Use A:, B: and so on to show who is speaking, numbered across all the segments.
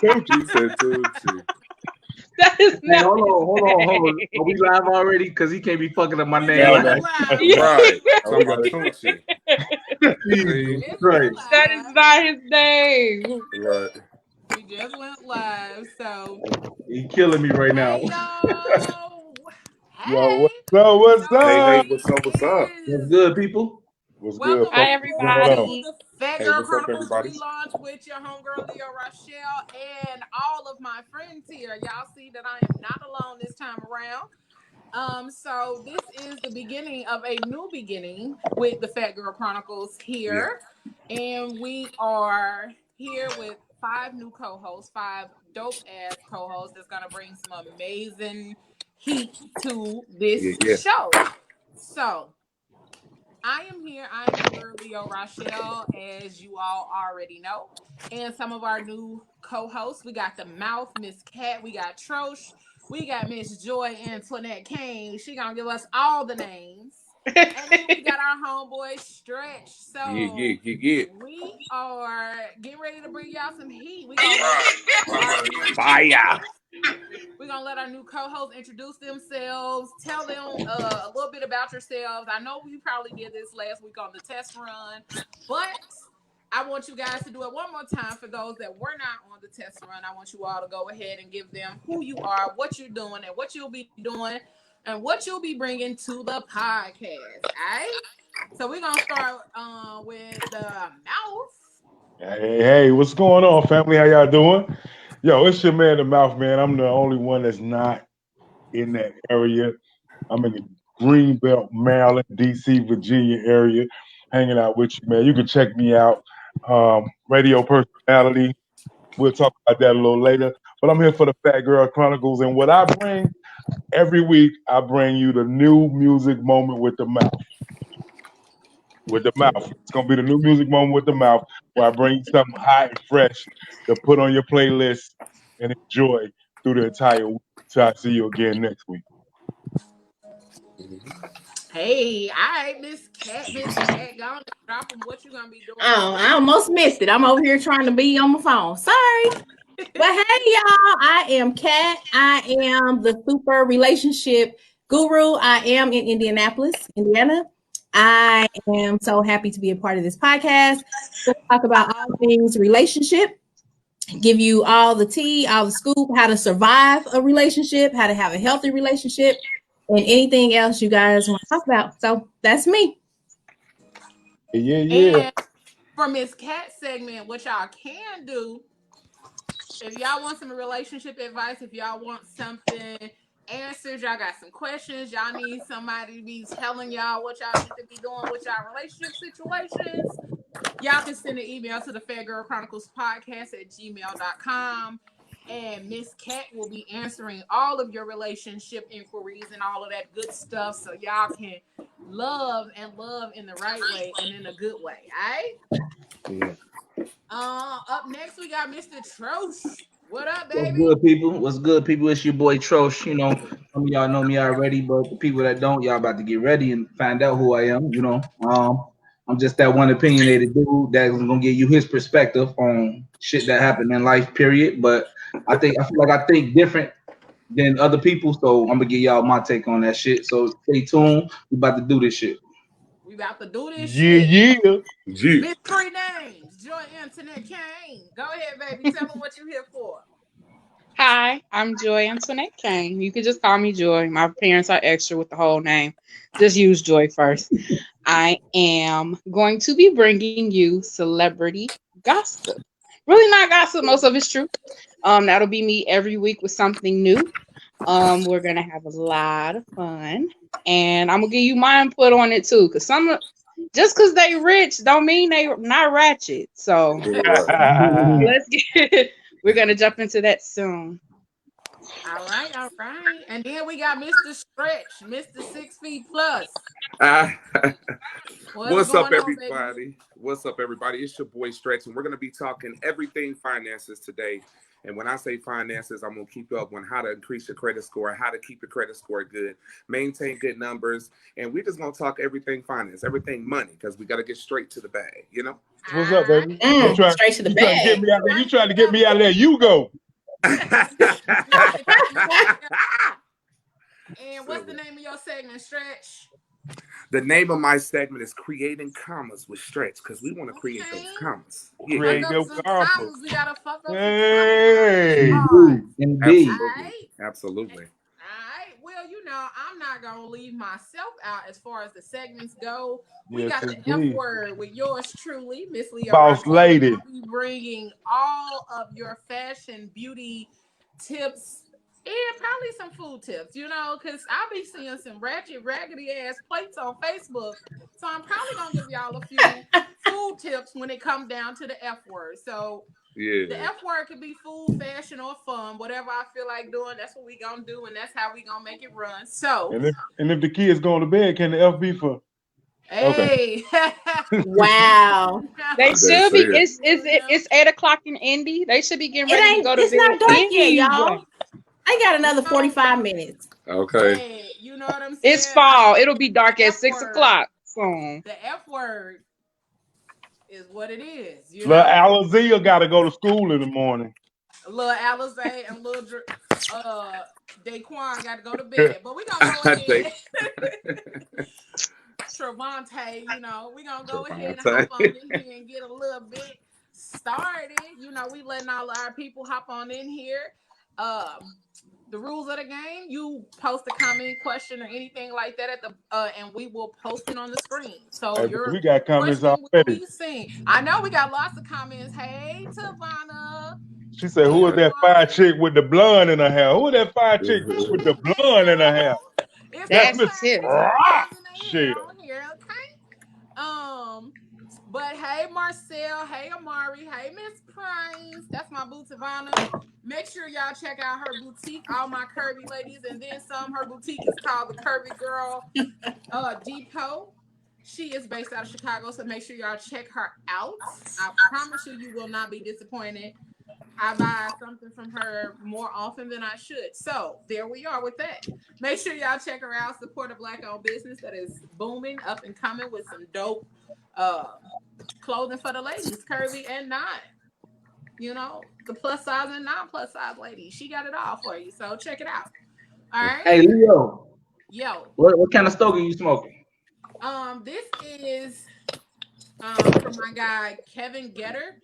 A: He said Tucci.
B: That is
C: Hey,
B: not.
C: hold on. Are we live already? Because he can't be fucking up my name.
A: No,
C: Like
A: that's
B: Yeah.
A: right.
D: Oh,
A: Talking about Tucci.
C: Jesus
D: It's
C: Christ.
D: live.
B: That is not his name.
A: Right.
D: We just went live, so
C: He killing me right now.
D: hey y'all.
E: Yo,
D: Hey.
E: what's
D: So
A: Hey,
E: up?
D: this
A: what's up? What's up?
C: What's
D: is
C: good, people?
E: What's good,
D: welcome,
B: Hi,
E: folks?
D: welcome
E: What's going
D: to
E: on?
B: everybody.
D: the Phat
A: Hey,
D: Girl
A: what's up,
D: Chronicles
A: everybody?
D: relaunch with your homegirl Leo Rochelle and all of my friends here. Y'all see that I am not alone this time around. So this is the beginning of a new beginning with the Phat Girl Chronicles here, and we are here with 5 new co-hosts, 5 dope ass co-hosts that's gonna bring some amazing heat to this
A: Yeah.
D: show. So I am here. I'm your girl Leo Rochelle, as you all already know, and some of our new co-hosts. We got the Mouth, Miss Cat. We got Trosh. We got Miss Joy Antoinette Kane. She gonna give us all the names. And then we got our homeboy Stretch. So
A: Yeah.
D: we are getting ready to bring y'all some heat. We gonna let our new
A: Fire.
D: we're gonna let our new co-hosts introduce themselves, tell them a little bit about yourselves. I know we probably did this last week on the test run, but I want you guys to do it one more time for those that were not on the test run. I want you all to go ahead and give them who you are, what you're doing, and what you'll be doing, and what you'll be bringing to the podcast. All right? So we're gonna start with the Mouth.
E: Hey, what's going on, family? How y'all doing? Yo, it's your man, the Mouth, man. I'm the only one that's not in that area. I'm in the Greenbelt, Maryland, DC, Virginia area, hanging out with you, man. You can check me out. Radio personality. We'll talk about that a little later. But I'm here for the Phat Girl Chronicles, and what I bring every week, I bring you the new music moment with the Mouth. With the Mouth. It's gonna be the new music moment with the Mouth, where I bring you something hot and fresh to put on your playlist and enjoy through the entire week. So I see you again next week.
D: Hey, all right, Miss Cat, go on and drop them. What you gonna be doing?
F: Oh, I almost missed it. I'm over here trying to be on my phone. Sorry. But hey, y'all, I am Kat. I am the super relationship guru. I am in Indianapolis, Indiana. I am so happy to be a part of this podcast. We'll talk about all things relationship, give you all the tea, all the scoop, how to survive a relationship, how to have a healthy relationship, and anything else you guys want to talk about. So that's me.
E: Yeah.
D: And for Miss Cat segment, what y'all can do, if y'all want some relationship advice, if y'all want something answers, y'all got some questions, y'all need somebody to be telling y'all what y'all need to be doing with y'all relationship situations, y'all can send an email to the Phat Girl Chronicles Podcast at gmail.com. And Miss Cat will be answering all of your relationship inquiries and all of that good stuff, so y'all can love in the right way and in a good way. All right. Up next we got Mr. Trosh. What up,
C: What's
D: baby?
C: good, people? What's good, people? It's your boy Trosh. You know, some of y'all know me already, but the people that don't, y'all about to get ready and find out who I am. You know, I'm just that one opinionated dude that's gonna give you his perspective on shit that happened in life. Period. But I feel like I think different than other people, so I'm gonna give y'all my take on that shit. So stay tuned. We about to do this shit.
D: We about to do this shit.
E: Yeah.
D: Miss Three Names, Joy Antoinette Kane. Go ahead, baby. Tell them what you here for.
B: Hi, I'm Joy Antoinette Kane. You can just call me Joy. My parents are extra with the whole name. Just use Joy first. I am going to be bringing you celebrity gossip. Really not gossip. Most of it's true. That'll be me every week with something new. We're gonna have a lot of fun, and I'm gonna give you my input on it too. Cause just cause they rich don't mean they not ratchet. So
A: Yeah, right.
B: let's get. We're gonna jump into that soon.
D: All right, all right. And then we got Mr. Stretch, Mr. 6 feet plus.
A: What's up,
D: going on, baby?
A: everybody? What's up, everybody? It's your boy Stretch, and we're going to be talking everything finances today. And when I say finances, I'm going to keep you up on how to increase your credit score, how to keep your credit score good, maintain good numbers, and we're just going to talk everything finance, everything money, because we got to get straight to the bag, you know?
E: What's up, baby?
F: Straight to the
E: You trying to get
F: bag.
E: me out there? You trying to get me out there? You go.
D: And what's the name of your segment, Stretch?
A: The name of my segment is Creating Commas with Stretch, because we want to create those commas. Yeah.
E: Create
D: Fuck up
E: those
D: some
E: commas.
D: commas. We gotta fuck up
E: Hey.
D: some commas.
C: Indeed.
A: Absolutely.
D: All right. Well, you know, I'm not gonna leave myself out as far as the segments go. We
E: Yes,
D: got the
E: indeed.
D: F word with yours truly, Miss Leah.
E: Boss lady.
D: I'll be bringing all of your fashion, beauty tips, and probably some food tips. You know, because I'll be seeing some raggedy ass plates on Facebook. So I'm probably gonna give y'all a few food tips when it comes down to the F word. So.
A: Yeah.
D: The F word could be food, fashion, or fun. Whatever I feel like doing, that's what we gonna do, and that's how we gonna make it run. So,
E: And if the kids going to bed, can the F be for?
D: hey,
F: Wow.
B: They should be.
A: Say it.
B: It's 8 o'clock in Indy. They should be getting ready to go to
F: It's
B: bed.
F: not dark yet,
B: anyway.
F: y'all. I got another 45 minutes.
A: Okay.
D: Hey, you know what I'm saying?
B: It's fall. It'll be dark
D: The
B: at
D: F
B: 6
D: word.
B: o'clock soon.
D: The F word is what it is. You
E: Little
D: know,
E: Alizia got to go to school in the morning.
D: little Alizé and little Daquan got to go to bed, but we gonna go ahead. Trevante, you know, we gonna go ahead and hop on in here and get a little bit started. You know, we letting all our people hop on in here. The rules of the game: you post a comment, question, or anything like that at the and we will post it on the screen. So
E: Hey,
D: your
E: we got comments
D: question will
E: already.
D: be seen. I know we got lots of comments. Hey, Tavana.
E: She said, "Who is that fire chick with the blonde in her hair? Who is that fire chick with the blonde in her hair?"
B: That's
E: Miss
B: Tiff.
E: Shit.
D: Here, okay. But hey, Marcel, hey, Amari, hey, Miss Price. That's my boo, Tavana. Make sure y'all check out her boutique, all my curvy ladies, and then some. Her boutique is called the Curvy Girl Depot. She is based out of Chicago, so make sure y'all check her out. I promise you will not be disappointed. I buy something from her more often than I should. So there we are with that. Make sure y'all check her out. Support a Black-owned business that is booming, up and coming with some dope clothing for the ladies, curvy and not. You know, the plus size and non-plus size ladies. She got it all for you. So check it out. All right.
C: Hey, Leo.
D: Yo.
C: What kind of stogie you smoking?
D: This is from my guy Kevin Getter.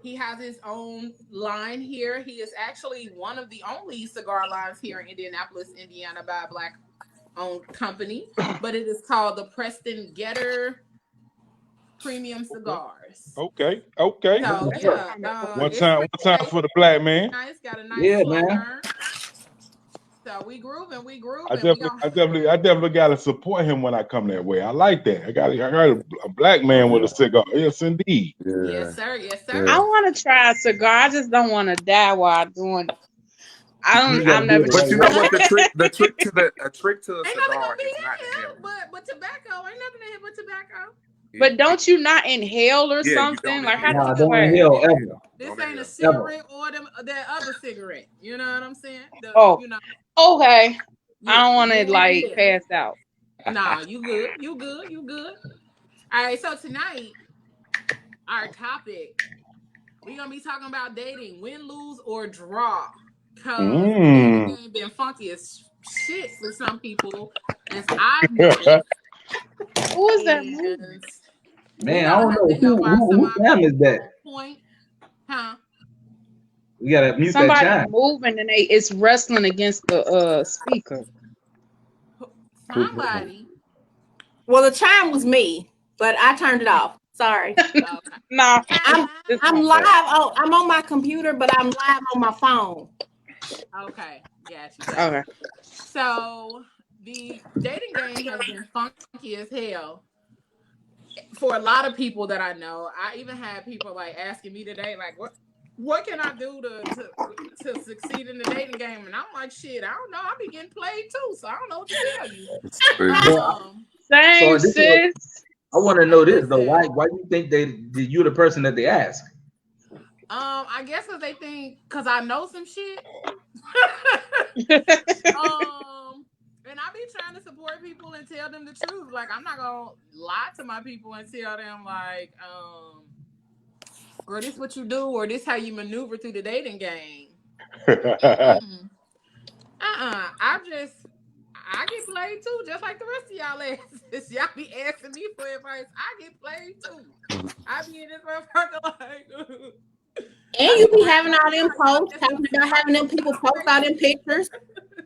D: He has his own line here. He is actually one of the only cigar lines here in Indianapolis, Indiana, by a Black-owned company. But it is called the Preston Getter Premium Cigars.
E: Okay.
D: So, yeah,
E: One time for the black man.
D: Nice, got a nice slow burn. So we grooving.
E: I definitely gotta support him when I come that way. I like that. I got a black man with a cigar. Yes, indeed.
A: Yeah.
D: Yes, sir.
A: Yeah.
B: I want to try a cigar. I just don't want to die while doing it. I'm never.
A: But you know what? The trick to a
D: Ain't
A: cigar
D: nothing
A: is
D: be
A: not
D: in here,
A: inhaling.
D: but tobacco. Ain't nothing in here but tobacco.
B: But don't you not inhale or something? Like how does it work?
C: Ever.
D: This ain't a cigarette or that other cigarette. You know what I'm saying?
B: Okay.
D: Yeah,
B: I don't want to pass out.
D: Nah, you good. You good. All right. So tonight, our topic, we're gonna be talking about dating, win, lose, or draw. Cause the game been funky as shit for some people, as I know.
B: Who is that moving?
C: Man, I don't know who time is that.
D: Point, huh?
C: We gotta mute
B: Somebody
C: that chime.
B: moving and it's wrestling against the speaker.
D: Somebody.
F: Well, the chime was me, but I turned it off. Sorry.
D: Okay.
B: No,
F: I'm live. Oh, I'm on my computer, but I'm live on my phone.
D: Okay, gotcha.
B: Okay.
D: So the dating game has been funky as hell for a lot of people that I know. I even had people like asking me today, like, what can I do to succeed in the dating game? And I'm like, shit, I don't know. I be getting played too, so I don't know what to tell you.
B: Same,
C: So
B: sis.
C: I want to know this though.
D: Listen.
C: Why do you think you're the person that they ask?
D: I guess because they think because I know some shit. And I be trying to support people and tell them the truth. Like, I'm not gonna lie to my people and tell them like, girl, this what you do, or this how you maneuver through the dating game. I get played too, just like the rest of y'all asses. Y'all be asking me for advice. I get played too. I be in this motherfucker like.
F: And you be having all them posts, talking about having them people post all them pictures.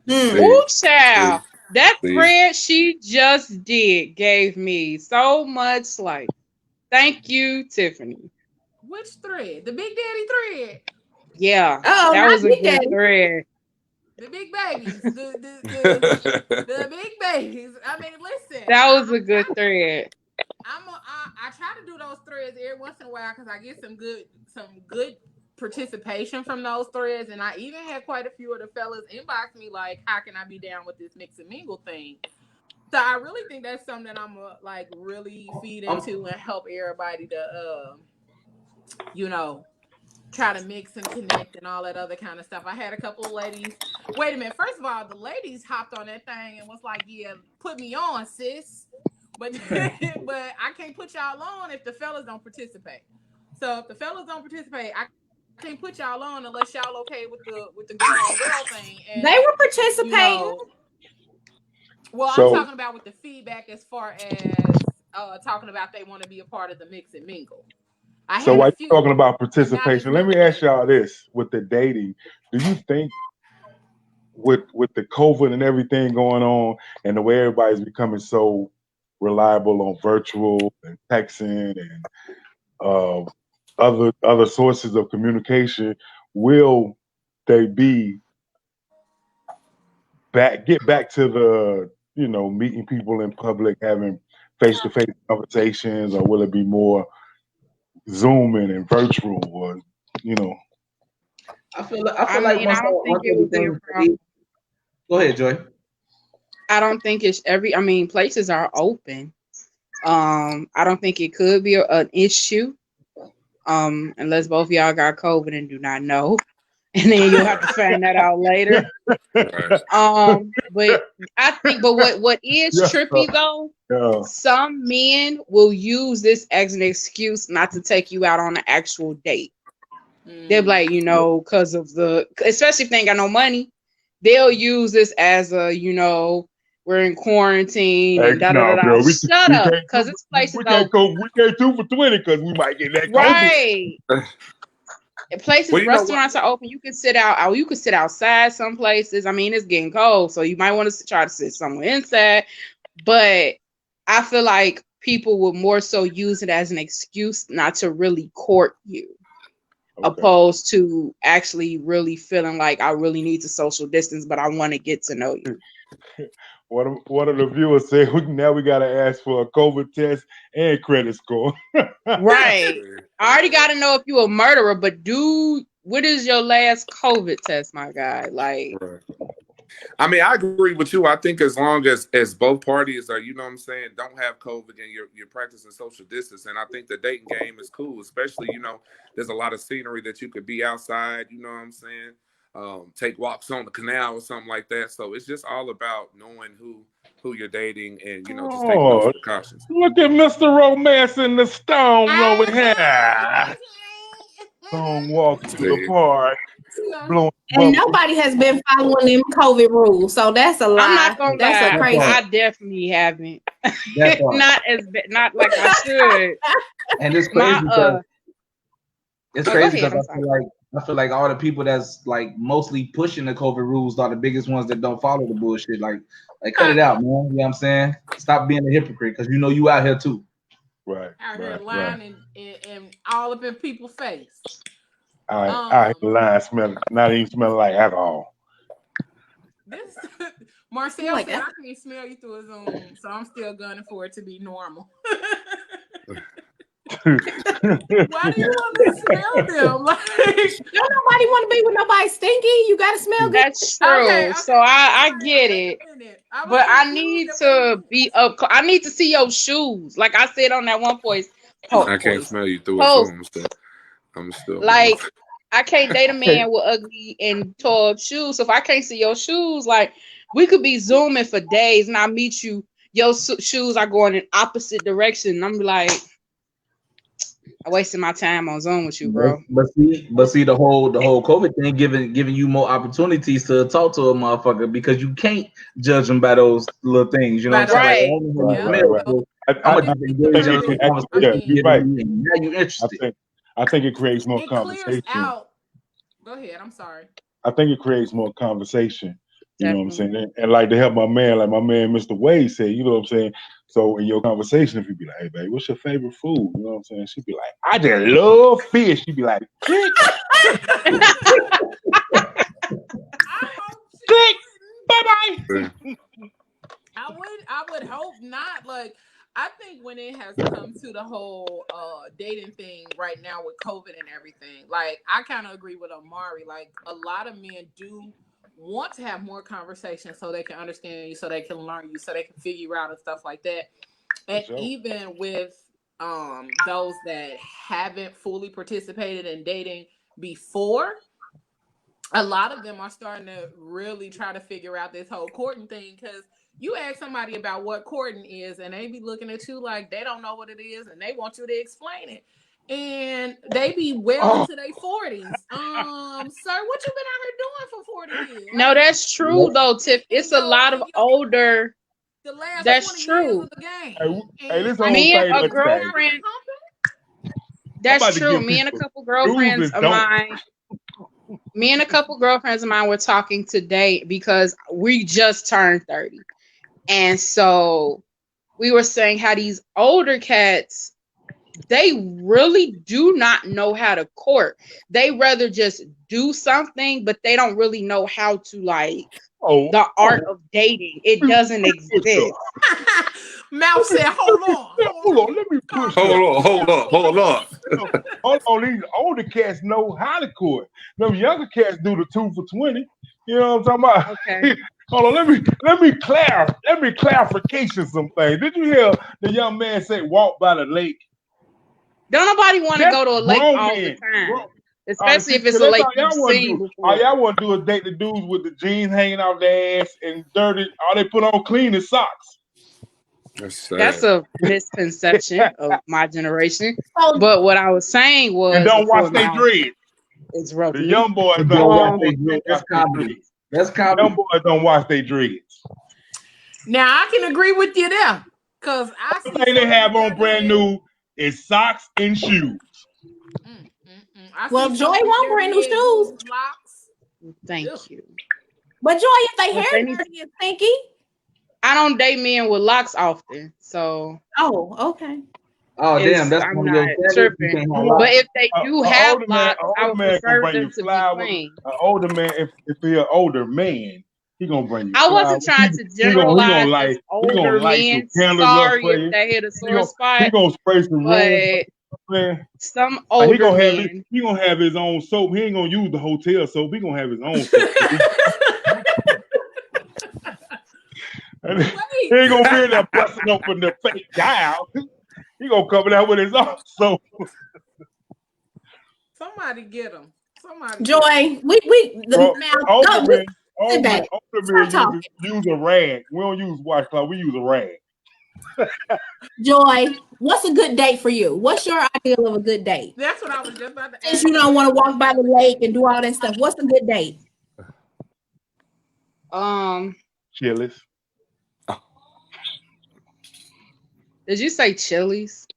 B: Ooh, child. That thread she just did gave me so much like. Thank you, Tiffany.
D: Which thread? The Big Daddy thread?
B: Yeah.
F: Oh,
B: that was a good
F: Daddy.
B: thread.
D: The big babies. The big babies. I mean, listen.
B: That was a good thread.
D: I try to do those threads every once in a while because I get some good participation from those threads, and I even had quite a few of the fellas inbox me like, how can I be down with this mix and mingle thing? So I really think that's something that I'm like really feed into and help everybody to try to mix and connect and all that other kind of stuff. I had a couple of ladies. Wait a minute. First of all, the ladies hopped on that thing and was like, yeah, put me on, sis. But I can't put y'all on if the fellas don't participate. So if the fellas don't participate, I can't put y'all on unless y'all okay with the girl on girl thing. And
F: they were participating.
D: I'm talking about with the feedback as far as talking about they want to be a part of the mix and mingle.
E: So while you're talking about participation, let me ask y'all this: with the dating, do you think with the COVID and everything going on, and the way everybody's becoming so reliable on virtual and texting and other sources of communication, will they get back to the meeting people in public, having face-to-face conversations, or will it be more Zooming and virtual, or
C: I feel like
B: I don't think it would be a problem.
C: Go ahead, Joy.
B: I don't think it's places are open. I don't think it could be an issue. Unless both of y'all got COVID and do not know. And then you'll have to find that out later. But I think what is trippy though, some men will use this as an excuse not to take you out on an actual date. They're like, because of especially if they ain't got no money, they'll use this as a, we're in quarantine.
E: Hey,
B: and da-da-da-da. Shut up, because this place is open.
E: We can't do for 20 because we might get that COVID.
B: Right. Restaurants are open. You can sit out. You can sit outside some places. I mean, it's getting cold, so you might want to try to sit somewhere inside. But I feel like people would more so use it as an excuse not to really court you. Opposed to actually really feeling like I really need to social distance, but I want to get to know you.
E: One of the viewers said, now we got to ask for a COVID test and credit score.
B: Right. I already got to know if you're a murderer, but dude, what is your last COVID test, my guy? Like,
A: right. I mean, I agree with you. I think as long as both parties are, don't have COVID and you're practicing social distance. And I think the dating game is cool, especially, there's a lot of scenery that you could be outside, you know what I'm saying? Take walks on the canal or something like that. So it's just all about knowing who you're dating and, just taking those precautions.
E: Look at Mr. Romance in the stone over here. Stone walk to the park.
F: And nobody has been following them COVID rules, so that's a lie.
B: I'm not gonna
F: that's
B: lie.
F: crazy.
B: I definitely haven't. not like I should.
C: And it's crazy because I feel like all the people that's like mostly pushing the COVID rules are the biggest ones that don't follow the bullshit. Like cut it out, man. You know what I'm saying? Stop being a hypocrite because you out here too.
E: Right.
D: Out here lying and all up in people's face.
E: I lying, not even smelling like alcohol.
D: This Marcel said I can't smell you through a Zoom, so I'm still gunning for it to be normal. Why do you want to smell them? Like,
F: Don't nobody want to be with nobody stinky. You gotta smell good.
B: That's true.
D: okay,
B: So I
D: sorry,
B: get
D: wait
B: it.
D: a minute. I was
B: But I
D: confused
B: need
D: at
B: to be up. I need to see your shoes. Like I said on that one voice.
A: I can't smell you through a
B: Post.
A: phone, so I'm still
B: Like I can't date a man with ugly and tall shoes. So if I can't see your shoes, like we could be zooming for days, and I meet you. Your shoes are going in opposite direction. And I'm like, I wasted my time on Zoom with you, bro.
C: But see, the whole COVID thing giving you more opportunities to talk to a motherfucker because you can't judge them by those little things. You know what I'm saying?
B: Right.
C: I'm gonna just engage in a conversation.
E: You're right.
C: Now you're interested.
E: I think it creates more
D: it
E: conversation.
D: clears out. Go ahead. I'm sorry.
E: I think it creates more conversation. You know what I'm
B: Definitely.
E: saying? And like to help my man, like my man Mr. Wade said, you know what I'm saying? So in your conversation, if you be like, hey babe, what's your favorite food? You know what I'm saying? She'd be like, I just love fish. She'd be like, click. Click. Bye-bye.
D: I would hope not. Like, I think when it has come to the whole dating thing right now with COVID and everything, like I kind of agree with Amari. Like a lot of men do want to have more conversations so they can understand you, so they can learn you, so they can figure you out and stuff like that. And even with those that haven't fully participated in dating before, a lot of them are starting to really try to figure out this whole courting thing, because you ask somebody about what courting is and they be looking at you like they don't know what it is and they want you to explain it. And they be well into their 40s. Sir, what you been out here doing for 40 years?
B: No, that's true though, Tiff. It's a lot of older.
D: The last
B: that's
D: 20
B: true.
D: years of the game.
E: Hey, this whole
B: Me and
E: thing
B: a girlfriend. That's true. Me and a couple girlfriends of mine. Me and a couple girlfriends of mine were talking today because we just turned 30. And so we were saying how these older cats, they really do not know how to court. They rather just do something, but they don't really know how to the art of dating. It doesn't exist.
D: Mouth said, hold on.
E: Let me push.
A: Hold up.
E: Hold on, these older cats know how to court. Them younger cats do the 2 for 20. You know what I'm talking about?
B: Okay.
E: Hold on, let me clarification some things. Did you hear the young man say walk by the lake?
B: Don't nobody want to go to a lake all the time. Especially if it's a lake you've seen before.
E: All y'all want to do is date the dudes with the jeans hanging off their ass and dirty. All they put on clean is socks.
B: That's a misconception of my generation. But what I was saying was,
E: and don't wash their dreads.
B: It's rough.
E: The young boys don't wash their dreads. That's comedy.
C: That's comedy.
E: Young boys don't wash their dreads.
D: Now I can agree with you there, because I see
E: the thing they have on brand new is socks and shoes.
F: Well, Joy won't brand new shoes.
B: Thank you.
F: But Joy, if they hair dirty and stinky.
B: I don't date men with locks often, so.
F: Oh, okay.
C: Oh, damn, that's
B: I'm not tripping. But if they do have locks, I would prefer them to be clean.
E: An older man, if he's an older man, he gonna bring you.
B: I wasn't trying to generalize older men. Sorry if they hit a sore spot.
E: He gonna spray some
B: but
E: man.
B: Some older men.
E: He gonna have his own soap. He ain't gonna use the hotel soap. He gonna have his own soap. He ain't gonna be in there busting open the fake dial. He gonna come out with his own soap.
D: Somebody get him.
F: Joy,
E: older men use a rag. We don't use washcloth. We use a rag.
F: Joy, what's a good date for you? What's your ideal of a good date?
D: That's what I was just about to ask.
F: Since you don't want to walk by the lake and do all that stuff, what's a good date?
E: Chili's.
B: Did you say Chili's?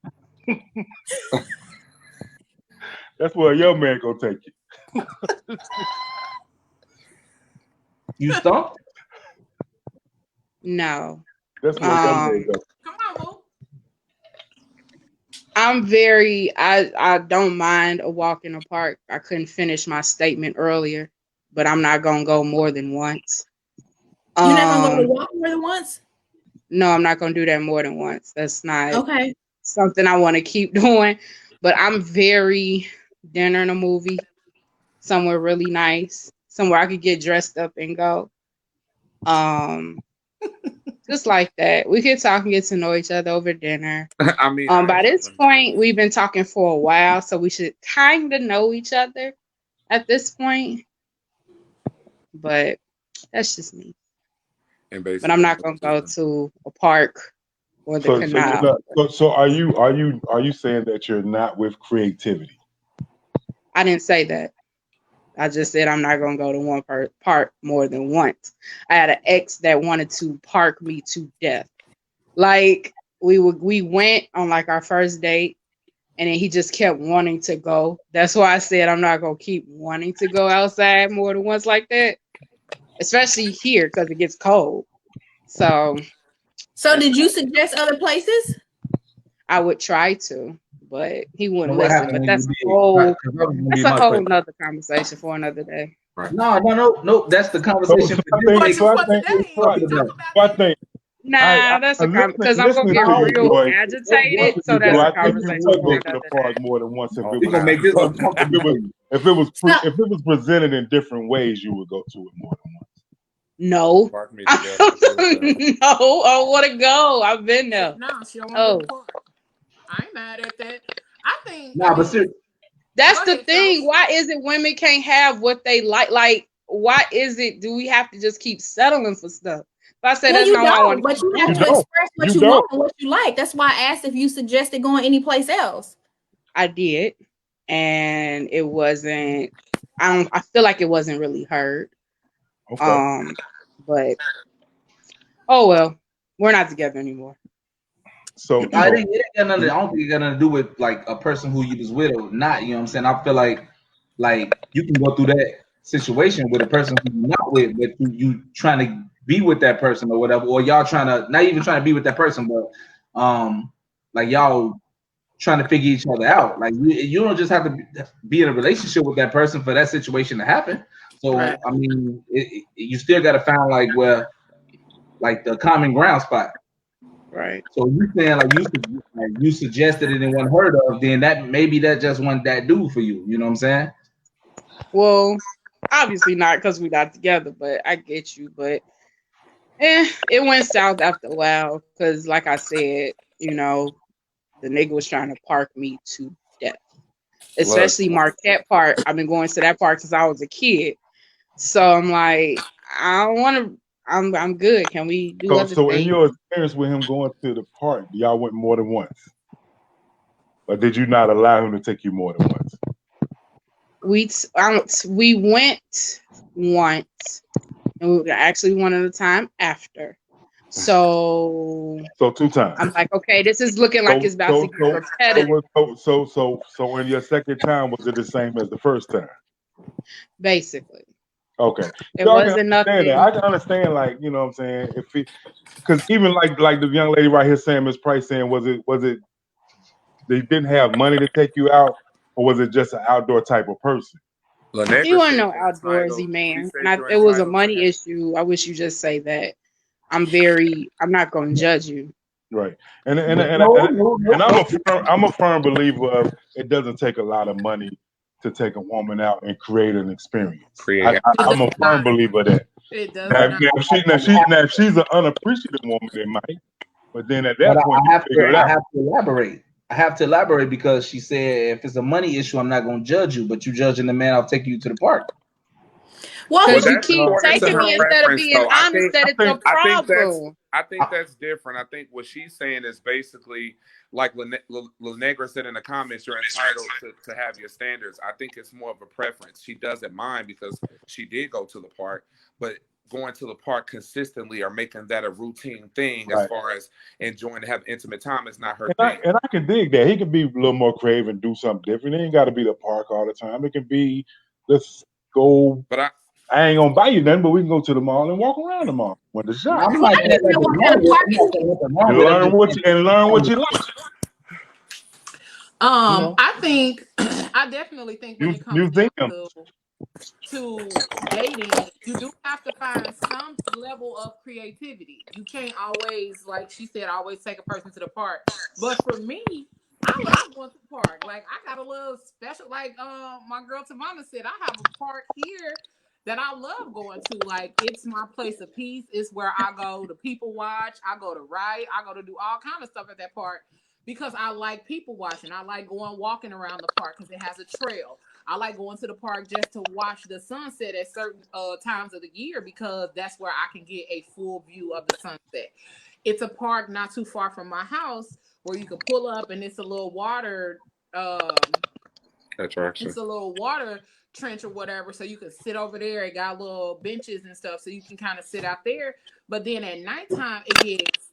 E: That's where your man gonna take you.
C: You stumped?
B: No.
E: That's where your man go.
D: Come on, Boo.
B: I'm very. I don't mind a walk in the park. I couldn't finish my statement earlier, but I'm not gonna go more than once.
F: You're not gonna go to walk more than once?
B: No, I'm not gonna do that more than once. That's not
F: okay.
B: Something I want to keep doing. But I'm very dinner and a movie, somewhere really nice, somewhere I could get dressed up and go. Just like that. We could talk and get to know each other over dinner.
A: I mean,
B: By this point, we've been talking for a while, so we should kind of know each other at this point. But that's just me. But I'm not gonna go to a park or the canal.
E: So are you saying that you're not with creativity?
B: I didn't say that. I just said I'm not gonna go to one park more than once. I had an ex that wanted to park me to death. Like we went on like our first date, and then he just kept wanting to go. That's why I said I'm not gonna keep wanting to go outside more than once like that, especially here because it gets cold. So
F: did you suggest other places?
B: I would try to, but he wouldn't listen. But that's a whole nother conversation for another day.
C: Right. No. That's the conversation.
B: That's a conversation because I'm gonna get real agitated. So that's a conversation for another day.
E: More than once. If it was presented in different ways, you would go to it more than once.
B: No. No, I want to go. I've been there.
D: No, she don't want to go. I ain't mad at that. I think.
C: But seriously.
B: That's the thing. Why is it women can't have what they like? Like, why is it? Do we have to just keep settling for stuff? If I say that's not what I want,
F: but you have to express what you want and what you like. That's why I asked if you suggested going anyplace else.
B: I did, and it wasn't. I feel like it wasn't really heard. Okay. But oh well, we're not together anymore.
C: So I don't think it got nothing to do with like a person who you was with or not. You know what I'm saying? I feel like you can go through that situation with a person who you're not with, but you trying to be with that person or whatever, or y'all not even trying to be with that person, but like y'all trying to figure each other out. Like you don't just have to be in a relationship with that person for that situation to happen. So right. I mean, you still got to find like the common ground spot.
B: Right.
C: So you saying like you suggested it and wasn't heard of, then that just wasn't that dude for you. You know what I'm saying?
B: Well, obviously not because we're not together, but I get you. But it went south after a while because, like I said, you know, the nigga was trying to park me to death. Especially Marquette Park. I've been going to that park since I was a kid. So I'm like, I don't want to. I'm good. Can we do other things? So
E: in your experience with him going to the park, y'all went more than once? Or did you not allow him to take you more than once?
B: We went once, and we actually one at a time after. So
E: 2 times.
B: I'm like, okay, this is looking like it's about to get repetitive.
E: So in your second time, was it the same as the first time?
B: Basically.
E: Okay.
B: It wasn't nothing.
E: I can understand, like, you know what I'm saying? Because even like the young lady right here saying, Miss Price saying, was it they didn't have money to take you out, or was it just an outdoor type of person?
B: He wasn't no outdoorsy man. It was a money issue. I wish you just say that. I'm not going to judge you.
E: Right. And I'm a firm believer of it doesn't take a lot of money to take a woman out and create an experience. I'm a firm believer that.
D: It does.
E: If she's an unappreciative woman, it might. But then at that point,
C: I have to elaborate because she said if it's a money issue, I'm not going to judge you, but you judging the man, I'll take you to the park.
B: Well, because you keep taking me instead of being honest that it's a problem.
A: I think that's different. I think what she's saying is basically like Lenegra said in the comments, you're entitled to have your standards. I think it's more of a preference. She doesn't mind because she did go to the park, but going to the park consistently or making that a routine thing as far as enjoying to have intimate time is not her thing.
E: And I can dig that. He can be a little more creative and do something different. It ain't got to be the park all the time. It can be, let's go. But I ain't gonna buy you nothing, but we can go to the mall and walk around the mall. When the shop, and learn what you like.
D: I definitely think when it comes to dating, you do have to find some level of creativity. You can't always, like she said, always take a person to the park. But for me, I love going to the park. Like I got a little special, like my girl Tamana said, I have a park here that I love going to. Like it's my place of peace. It's where I go to people watch. I go to ride. I go to do all kind of stuff at that park because I like people watching. I like going walking around the park because it has a trail. I like going to the park just to watch the sunset at certain times of the year because that's where I can get a full view of the sunset. It's a park not too far from my house where you can pull up and it's a little water
A: attraction.
D: It's a little water trench or whatever, so you can sit over there. It got little benches and stuff, so you can kind of sit out there. But then at nighttime, it gets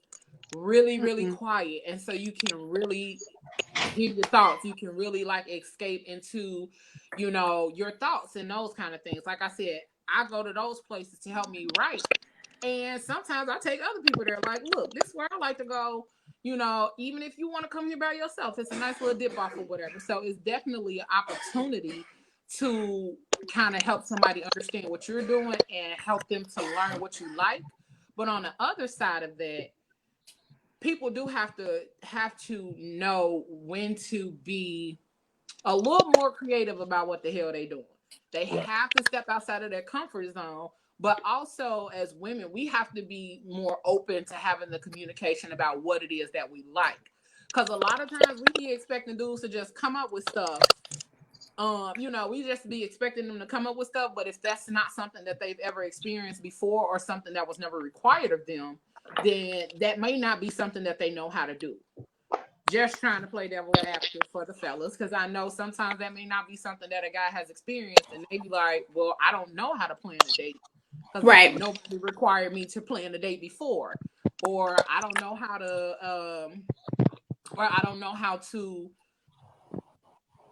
D: really, really quiet, and so you can really hear your thoughts. You can really like escape into, you know, your thoughts and those kind of things. Like I said, I go to those places to help me write, and sometimes I take other people there. Like, look, this is where I like to go. You know, even if you want to come here by yourself, it's a nice little dip off or whatever. So it's definitely an opportunity to kind of help somebody understand what you're doing and help them to learn what you like. But on the other side of that, people do have to know when to be a little more creative about what the hell they doing. They have to step outside of their comfort zone. But also, as women, we have to be more open to having the communication about what it is that we like. Because a lot of times we be expecting dudes to just come up with stuff. You know, we just be expecting them to come up with stuff. But if that's not something that they've ever experienced before or something that was never required of them, then that may not be something that they know how to do. Just trying to play devil advocate for the fellas, because I know sometimes that may not be something that a guy has experienced, and they be like, well, I don't know how to plan a date. Because nobody required me to plan a date before, or I don't know how to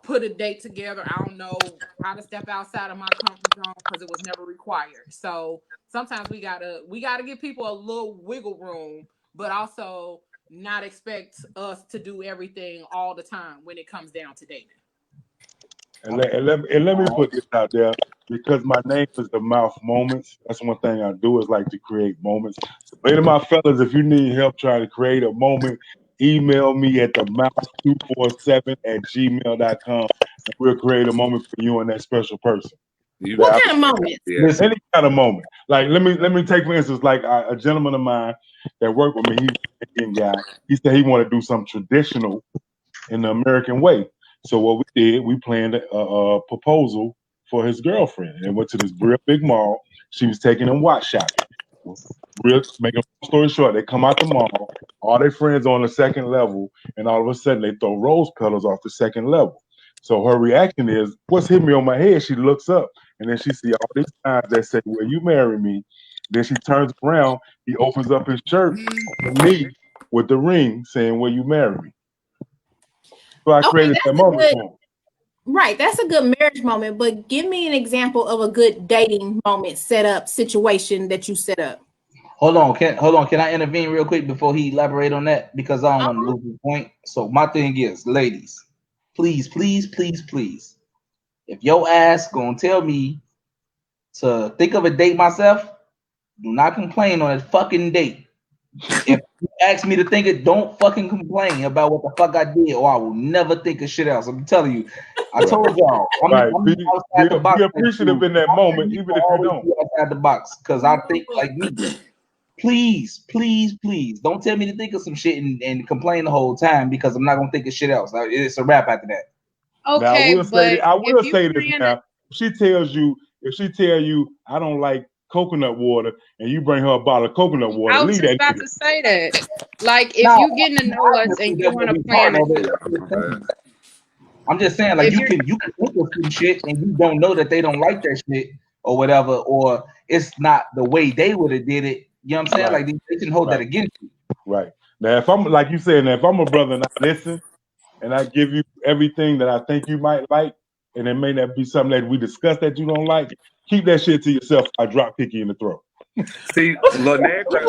D: put a date together. I don't know how to step outside of my comfort zone because it was never required. So sometimes we gotta give people a little wiggle room, but also not expect us to do everything all the time when it comes down to dating.
E: And let me put this out there, because my name is the Mouth Moments. That's one thing I do, is like to create moments. So later, my fellas, if you need help trying to create a moment, email me at themouth247@gmail.com, and we'll create a moment for you and that special person.
F: What kind of moments?
E: Listen, any kind of moment. Like let me take for instance, like a gentleman of mine that worked with me. He's an Indian guy. He said he wanted to do something traditional in the American way. So what we did, we planned a proposal for his girlfriend, and went to this real big mall. She was taking him watch shopping. Making a long story short, they come out the mall, all their friends on the second level, and all of a sudden they throw rose petals off the second level. So her reaction is, "What's hitting me on my head?" She looks up, and then she see all these signs that say, "Will you marry me?" Then she turns around. He opens up his shirt for me with the ring, saying, "Will you marry me?" So I created that moment for him.
F: Right, that's a good marriage moment, but give me an example of a good dating moment situation that you set up.
C: Hold on, can I intervene real quick before he elaborate on that? Because I don't want to lose the point. So my thing is, ladies, please, if your ass gonna tell me to think of a date myself, do not complain on a fucking date. If you ask me to think it, don't fucking complain about what the fuck I did, or I will never think of shit else. I'm telling you. I told y'all. I'm
E: be appreciative in that moment, even if you don't.
C: Outside the box, because I think like me. Please, don't tell me to think of some shit and complain the whole time, because I'm not gonna think of shit else. It's a wrap after that.
B: Okay,
E: now, I will say this now. If she tell you, I don't like coconut water, and you bring her a bottle of coconut water,
B: I was just about to say that. Like, if you getting to know us and you want to plan
C: I'm just saying, like, you can think of some shit and you don't know that they don't like that shit or whatever, or it's not the way they would have did it. You know what I'm saying?
E: Right.
C: Like, they can hold that against you.
E: Right. Now, if I'm like you said, if I'm a brother and I listen and I give you everything that I think you might like, and it may not be something that we discuss that you don't like, keep that shit to yourself. I drop kick you in the throat.
A: See, Lenegra,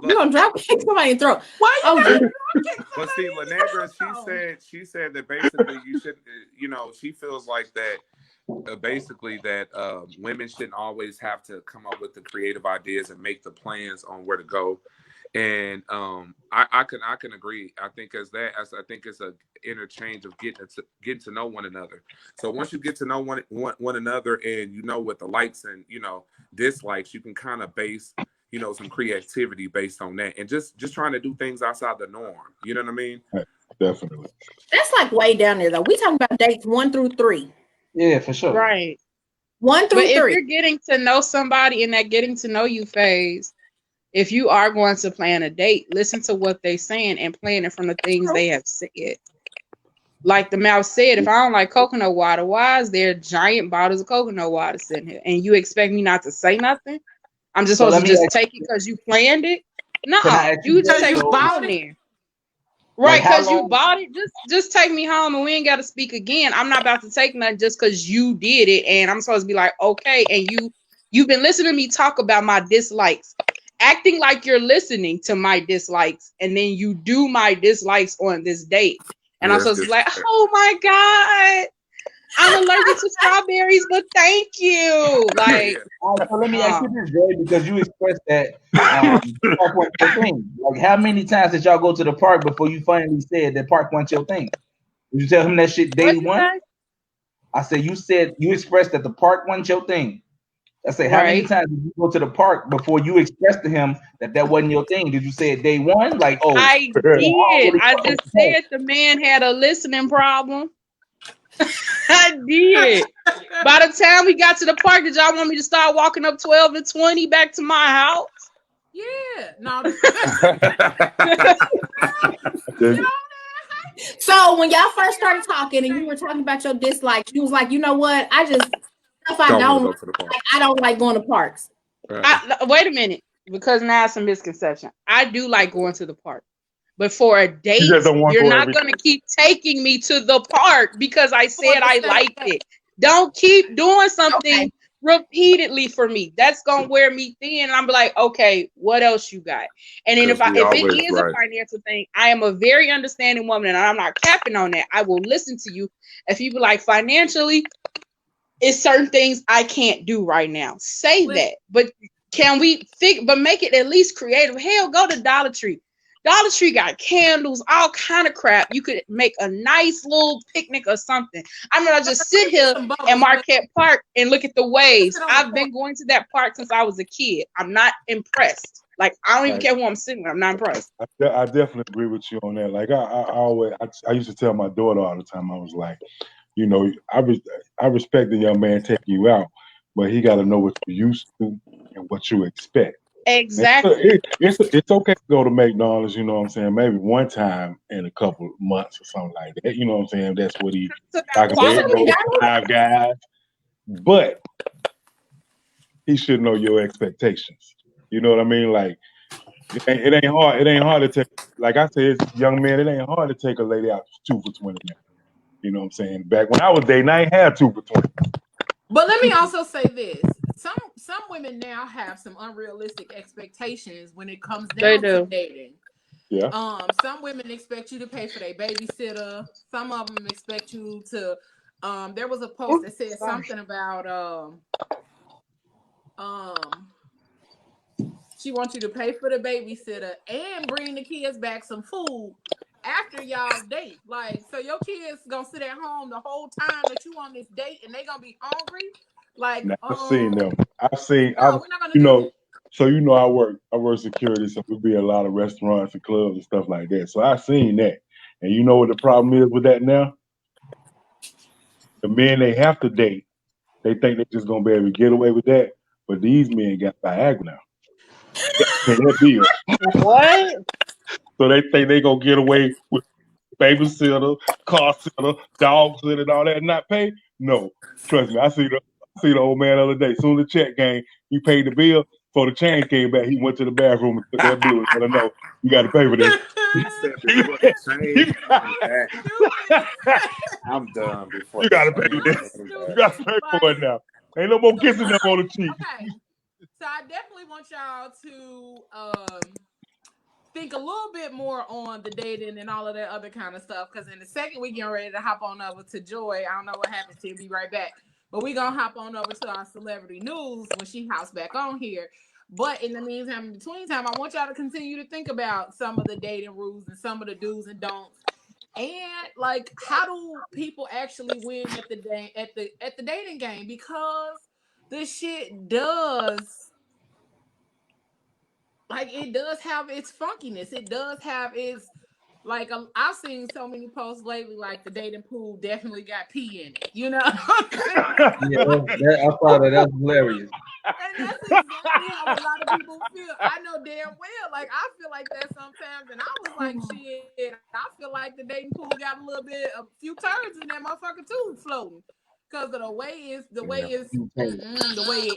F: you gonna drop kick somebody in the throat?
D: Why you gotta drop kick
A: but see, Lenegra, she said that basically you should, she feels like that. Basically, that women shouldn't always have to come up with the creative ideas and make the plans on where to go. And I can agree. I think I think it's a interchange of getting to know one another. So once you get to know one another, and you know what the likes and dislikes, you can kind of base some creativity based on that, and just trying to do things outside the norm. You know what I mean?
E: Definitely.
F: That's like way down there though. We talking about dates 1 through 3.
C: Yeah, for sure.
B: Right.
F: 1 through
B: But
F: 3.
B: if you're getting to know somebody in that getting to know you phase, if you are going to plan a date, listen to what they're saying and plan it from the things they have said. Like the mouse said, if I don't like coconut water, why is there giant bottles of coconut water sitting here? And you expect me not to say nothing? I'm just supposed to just take it because you planned it? No, you just take it on there. Right, because you bought it. Just take me home and we ain't got to speak again. I'm not about to take nothing just because you did it. And I'm supposed to be like, okay. And you've been listening to me talk about my dislikes, acting like you're listening to my dislikes. And then you do my dislikes on this date. And I'm supposed to be like, oh my God, I'm allergic to strawberries, but thank you. Like,
C: so let me ask you this, Joy, because you expressed that park wasn't your thing. Like, how many times did y'all go to the park before you finally said that park wasn't your thing? Did you tell him that shit day one?
B: Say?
C: I said you expressed that the park wasn't your thing. I said, how many times did you go to the park before you expressed to him that wasn't your thing? Did you say it day one? Like, oh,
B: I did. I just said the man had a listening problem. I did. By the time we got to the park, did y'all want me to start walking up 12 and 20 back to my house?
D: Yeah. No.
F: So when y'all first started talking and you were talking about your dislikes, you was like, you know what? I don't like going to parks.
B: Wait a minute, because now it's a misconception. I do like going to the park. But for a date, you're not going to keep taking me to the park because I said I liked it. Don't keep doing something repeatedly for me. That's going to wear me thin. And I'm like, okay, what else you got? And then if it is a financial thing, I am a very understanding woman and I'm not capping on that. I will listen to you. If you be like, financially, it's certain things I can't do right now. Say that. But can we make it at least creative? Hell, go to Dollar Tree. Dollar Tree got candles, all kind of crap. You could make a nice little picnic or something. I'm gonna just sit here in Marquette Park and look at the waves. I've been going to that park since I was a kid. I'm not impressed. Like, I don't even care who I'm sitting with. I'm not impressed.
E: I definitely agree with you on that. Like, I used to tell my daughter all the time, I was like, I respect the young man taking you out, but he got to know what you're used to and what you expect.
B: Exactly.
E: It's okay to go to McDonald's, you know what I'm saying? Maybe one time in a couple of months or something like that. You know what I'm saying? That's what he like Five Guys. But he should know your expectations. You know what I mean? Like, it ain't hard. It ain't hard to take, like I said, young man, it ain't hard to take a lady out 2 for $20. You know what I'm saying? Back when I was dating, I ain't had 2 for $20.
D: But let me also say this. Some women now have some unrealistic expectations when it comes down to dating.
E: Yeah.
D: Some women expect you to pay for their babysitter. Some of them expect you to there was a post that said something about she wants you to pay for the babysitter and bring the kids back some food after y'all's date. Like, so your kids gonna sit at home the whole time that you on this date and they gonna be hungry. Like,
E: I've seen them. I work security, so we be at a lot of restaurants and clubs and stuff like that. So I've seen that. And you know what the problem is with that now? The men they have to date, they think they're just gonna be able to get away with that. But these men got Viagra now. Pay that bill.
B: What?
E: So they think they gonna get away with babysitter, car sitter, dog sitter, and all that and not pay? No. Trust me, I see the old man the other day. Soon as the check came, he paid the bill. Before the change came back, he went to the bathroom and took that bill and let her know, you got to pay for this.
A: I'm done before.
E: You got to pay for this. You got to pay for it now. Ain't no more kissing them on the cheek.
D: Okay. So I definitely want y'all to think a little bit more on the dating and all of that other kind of stuff. Because in a second, we getting ready to hop on over to Joy. I don't know what happened. She'll be right back. But we're going to hop on over to our celebrity news when she hops back on here. But in the meantime, in between time, I want y'all to continue to think about some of the dating rules and some of the do's and don'ts. And like, how do people actually win at the dating game? Because this shit does, like, it does have its funkiness. It does have its, like, I've seen so many posts lately, like the dating pool definitely got pee in it. You know what I'm saying?
C: I thought that's hilarious.
D: And that's exactly how a lot of people feel. I know damn well. Like, I feel like that sometimes. And I was like, shit, I feel like the dating pool got a few turds in that motherfucker too floating. Because of the way it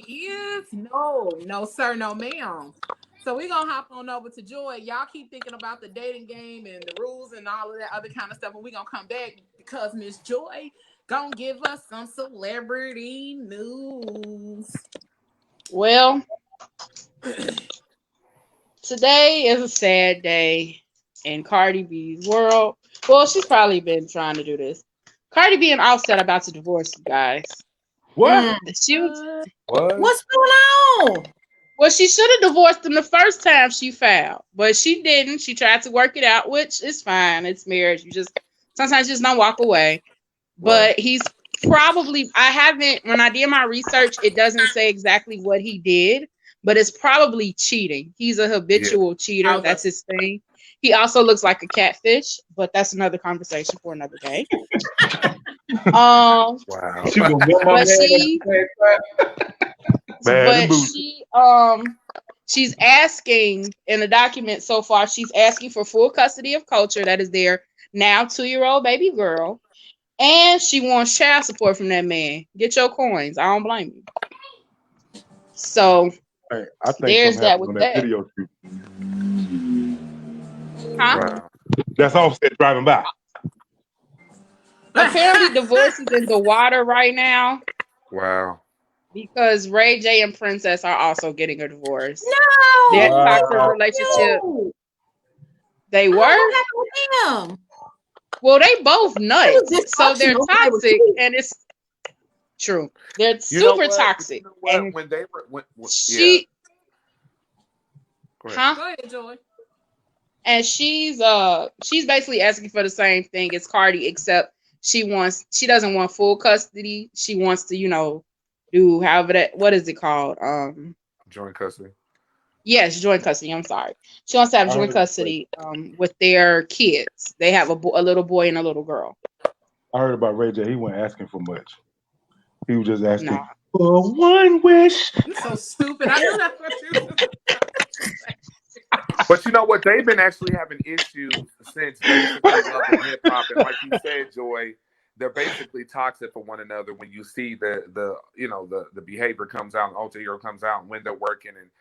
D: is. No, sir, no, ma'am. So we're going to hop on over to Joy. Y'all keep thinking about the dating game and the rules and all of that other kind of stuff. And we're going to come back because Miss Joy going to give us some celebrity news.
B: Well, today is a sad day in Cardi B's world. Well, she's probably been trying to do this. Cardi B and Offset are about to divorce, you guys.
E: What?
F: What's going on?
B: Well, she should have divorced him the first time she filed, but she didn't. She tried to work it out, which is fine. It's marriage. Sometimes you just don't walk away. But he's probably, when I did my research, it doesn't say exactly what he did, but it's probably cheating. He's a habitual cheater. That's his thing. He also looks like a catfish, but that's another conversation for another day.
A: Wow.
B: She's asking in the document so far, she's asking for full custody of Culture, that is their now 2-year-old baby girl. And she wants child support from that man. Get your coins. I don't blame you. So
E: I think
B: there's that with that.
E: Video shoot.
B: Huh?
A: Wow.
E: That's Offset driving by.
B: Apparently divorce is in the water right now.
A: Wow.
B: Because Ray J and Princess are also getting a divorce.
F: No.
B: Their toxic relationship.
F: No.
B: They were?
F: What happened with them?
B: Well, they both nuts. So they're
F: dysfunctional.
B: toxic, and it's true. They're super toxic. And
A: when they were,
B: she,
D: Go ahead, Joy.
B: And she's basically asking for the same thing as Cardi, except she doesn't want full custody. She wants to, do however that, what is it called?
A: Joint custody.
B: Yes, joint custody. I'm sorry. She wants to have joint custody with their kids. They have a little boy and a little girl.
E: I heard about Ray J. He wasn't asking for much. He was just asking for one wish.
D: You're so stupid. I knew that's what you were.
A: But you know what? They've been actually having issues since basically Love and Hip Hop. And like you said, Joy, they're basically toxic for one another when you see the behavior comes out, and alter hero comes out when they're working and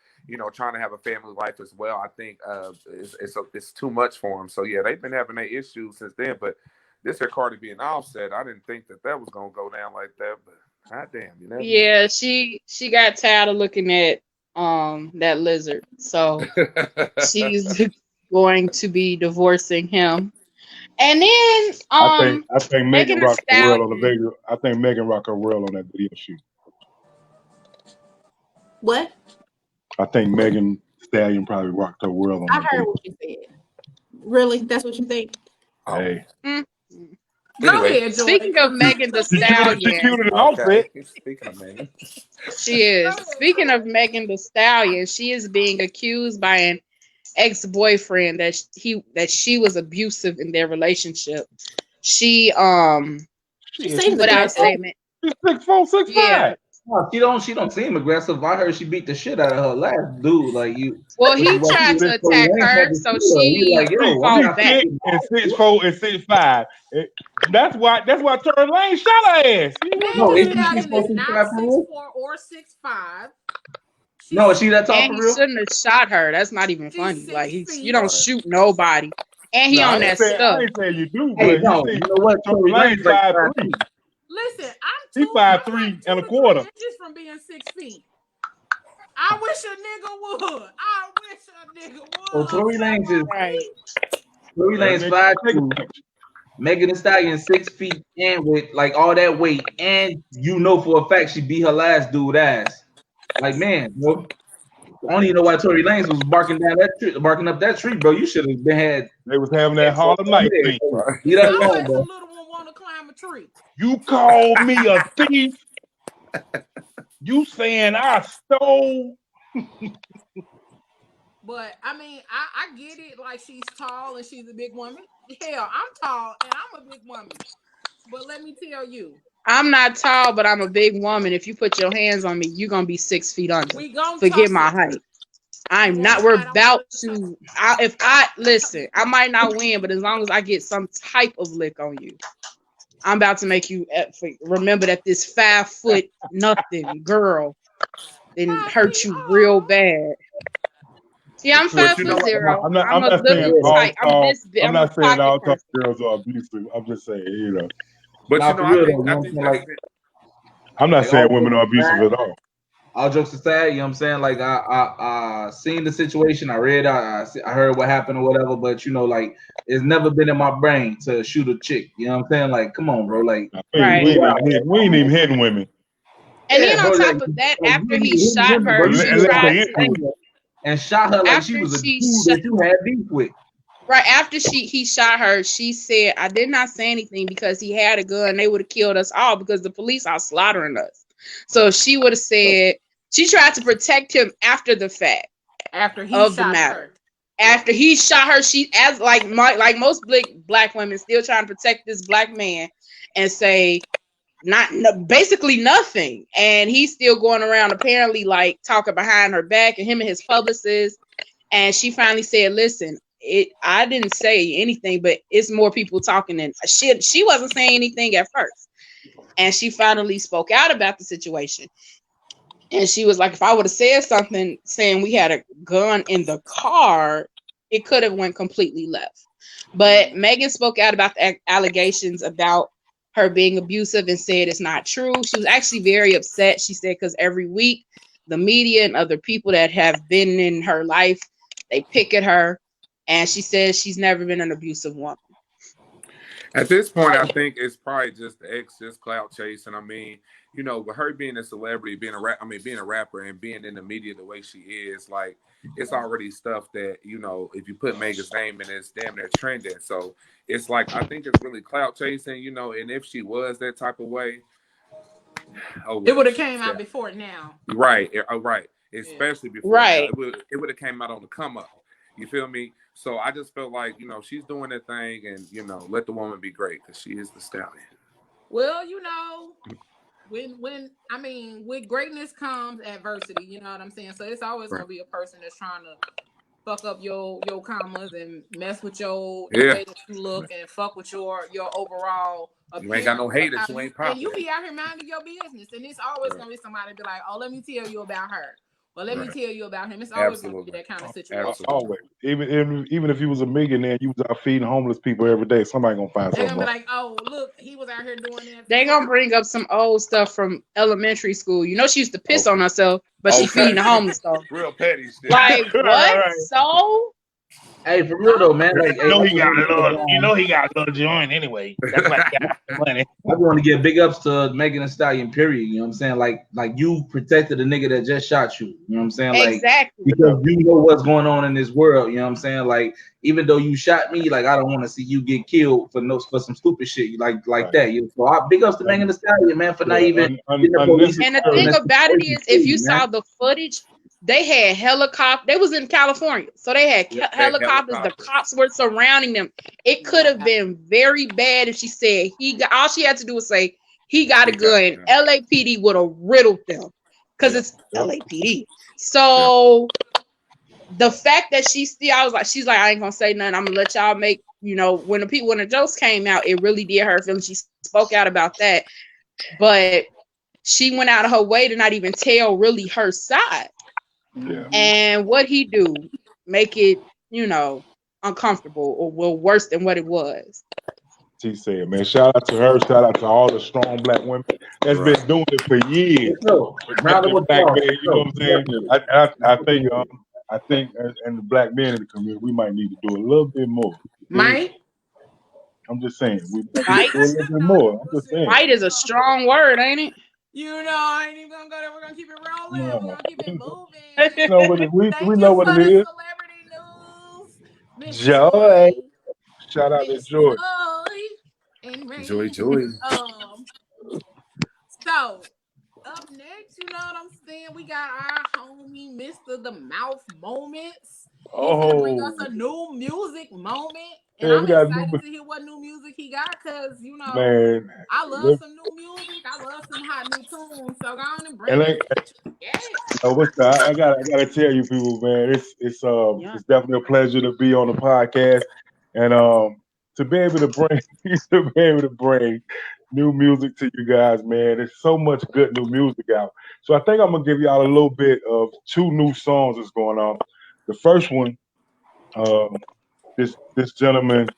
A: trying to have a family life as well. I think it's too much for them. So yeah, they've been having their issues since then. But this here Cardi B and Offset, I didn't think that was gonna go down like that. But goddamn,
B: Yeah, she got tired of looking at that lizard, so she's going to be divorcing him. And then
E: I think Megan
B: Thee
E: rocked the
B: Stallion.
E: world on the video. I think Megan rocked her world on that video shoot.
F: What?
E: I think Megan Stallion probably rocked her world on
F: I
E: that
F: heard
E: video.
F: what you said. Really? That's what you think?
E: Hey.
D: Go ahead, Joy.
B: Speaking of Megan Thee Stallion,
A: Speaking of Megan,
B: she is. Speaking of Megan Thee Stallion, she is being accused by an ex-boyfriend that she was abusive in their relationship. She put out a statement.
E: She's 6'4", 6'5".
B: Yeah.
C: No, she don't seem aggressive. I heard she beat the shit out of her last dude. Like you.
B: Well, he tried to attack her, so she fought back.
E: And 6'4" and 6'5". That's why Turtle Lane shot her ass.
C: No,
D: Megan
C: is
D: Thee
C: she
D: Stallion is not
C: 6'4" for real?
D: 6'4" or 6'5".
C: No, is she that tall
B: And
C: for
B: he
C: real?
B: shouldn't have shot her. That's not even
D: She's
B: funny.
D: 6
B: Like
D: feet.
B: you don't shoot nobody, and he on that
E: I
B: stuff.
E: ain't saying you do,
C: Hey,
E: but
C: no, you know what?
E: Tory Lane's 5'3".
D: Listen,
E: He 5'3" and a quarter.
D: inches from being 6 feet. I wish a nigga would.
C: So Tory Lanez is
B: Right.
C: Tory Lanez 5'2". Megan Thee Stallion 6 feet and with like all that weight, and for a fact she beat her last dude ass. Like man, bro. I don't even know why Tory Lanez was barking up that tree, bro. You should have been
E: They was having that Harlem Night thing.
C: Leave that
D: How
C: alone,
D: much a
C: bro.
D: little one want to climb a tree?
E: You call me a thief? You saying I stole?
D: But I mean, I get it. Like, she's tall and she's a big woman. Hell, I'm tall and I'm a big woman. But let me tell you,
B: I'm not tall, but I'm a big woman. If you put your hands on me, you're gonna be 6 feet under.
D: we gonna
B: Forget my
D: tussle.
B: height. I'm
D: You
B: not.
D: wanna
B: We're
D: fight, I
B: about
D: wanna
B: to. If I listen, I might not win, but as long as I get some type of lick on you, I'm about to make you remember that this 5 foot nothing girl didn't hurt you real bad. Yeah, I'm
E: But
B: 5'0".
E: I'm
B: I'm a
E: not saying
B: little
E: all
B: tight. I'm
E: tall.
B: this big.
E: I'm
B: I'm a
E: not saying all
B: pocket
E: tall
B: person.
E: girls are abusive. I'm just saying, you know.
A: But
C: Nah,
A: you know,
C: for real,
A: I
C: though,
A: think
C: you know what I'm
A: that's
C: saying? Like,
E: I'm not
C: Like,
E: saying
C: all
E: women are
C: jokes
E: abusive
C: aside,
E: at all.
C: all jokes aside, you know what I'm saying? Like, I seen the situation, I read, I heard what happened or whatever, but you know, like, it's never been in my brain to shoot a chick. You know what I'm saying? Like, come on, bro. Like,
B: Right.
E: We ain't even hitting women.
B: And then
C: yeah,
B: on
C: bro.
B: top
C: Like,
B: of that,
C: you
B: after
C: ain't
B: he
C: even hitting
B: shot
C: women,
B: her,
C: bro. You
B: she
C: should have
E: Unless
B: tried
E: they
B: to.
E: into it.
C: and shot her like she
B: After
C: was a
B: she
C: dude
B: shot,
C: that you had beef with.
B: right after he shot her, she said, "I did not say anything because he had a gun. They would have killed us all because the police are slaughtering us." So she would have said she tried to protect him after the fact
D: after he
B: of the
D: shot
B: matter.
D: her.
B: After he shot her, she as like most black women still trying to protect this black man and say basically nothing, and he's still going around apparently like talking behind her back, and him and his publicist. And she finally said, "Listen, I didn't say anything, but it's more people talking than she wasn't saying anything at first." And she finally spoke out about the situation. And she was like, if I would have said something saying we had a gun in the car, it could have went completely left. But Megan spoke out about the allegations about her being abusive and said it's not true. She was actually very upset. She said, because every week the media and other people that have been in her life, they pick at her. And she says she's never been an abusive woman.
A: At this point, I think it's probably just clout chasing. I mean, you know, with her being a celebrity, being a rapper and being in the media the way she is, like, it's already stuff that, you know, if you put Megan's name in, it's damn near trending. So it's like, I think it's really clout chasing, you know, and if she was that type of way,
D: It would have came out before now.
A: Right, right. Especially before
B: right.
A: now. It would have came out on the come up. You feel me? So I just felt like, you know, she's doing her thing, and, you know, let the woman be great because she is the stallion.
D: Well, you know, with greatness comes adversity. You know what I'm saying? So it's always gonna be a person that's trying to fuck up your commas and mess with the way that you look and fuck with your overall appearance.
A: You ain't got no haters, you ain't popular.
D: And you be out here minding your business, and it's always gonna be somebody be like, oh, let me tell you about her. Well, let me tell you about him. It's always going to be that kind of situation.
E: Always. Even if you was a millionaire, you was out feeding homeless people every day. Somebody gonna find something.
D: They're gonna be like, "Oh, look, he was out here doing that."
B: They gonna bring up some old stuff from elementary school. You know, she used to piss on herself, but she feeding the homeless stuff.
A: Real petty shit.
B: Like what? Right. So.
C: Hey, for real though, man. Like,
E: he got a little joint anyway. That's why he got money.
C: I want to give big ups to Megan Thee Stallion, period. You know what I'm saying? Like you protected a nigga that just shot you. You know what I'm saying? Like,
B: exactly.
C: Because you know what's going on in this world. You know what I'm saying? Like, even though you shot me, like I don't want to see you get killed for some stupid shit like right. that. So I big ups to Megan Thee Stallion, man, for not even.
B: And the thing about it is, if you saw the footage, they had helicopters. They was in California, so they had helicopters. The cops were surrounding them. It could have been very bad if she said all she had to do was say he got a gun. LAPD would have riddled them because it's LAPD. So the fact that she's like, I ain't gonna say nothing. I'm gonna let y'all make, you know, when the jokes came out, it really did hurt feelings. She spoke out about that, but she went out of her way to not even tell really her side.
E: Yeah.
B: And what he do make it, you know, uncomfortable or worse than what it was.
E: She said, man, shout out to her, shout out to all the strong black women that's been doing it for years.
C: Black man,
E: you know what I'm saying? I think and the black men in the community, we might need to do a little bit more.
D: Might?
E: I'm just saying, we
B: might
E: do a little bit more. I'm just saying.
B: Might is a strong word, ain't it?
D: I ain't even gonna go there. We're gonna keep it rolling.
E: No.
D: We're gonna keep it moving.
E: We know what it, we
D: Thank
E: know
D: you
E: what
D: for
E: it
D: the
E: is.
D: celebrity news, Miss
E: Joy.
D: Joy.
E: Shout out to
D: Miss
E: Joy.
D: Joy and
A: Joy,
D: Rain.
A: joy.
D: So up next, you know what I'm saying? We got our homie Mr. The Mouth Moments. He's gonna bring us
E: Oh,
D: a new music moment. And
E: yeah,
D: I'm
E: we got a
D: excited
E: new
D: to hear what new music he got because
E: man.
D: I love some new music. I love some hot new tunes. So go on and bring
E: And
D: it.
E: like,
D: Yeah.
E: what's that? I gotta tell you people, man,
B: Yeah.
E: it's definitely a pleasure to be on the podcast and to be able to bring new music to you guys, man. There's so much good new music out. So I think I'm gonna give y'all a little bit of two new songs that's going on. The first one, this gentleman,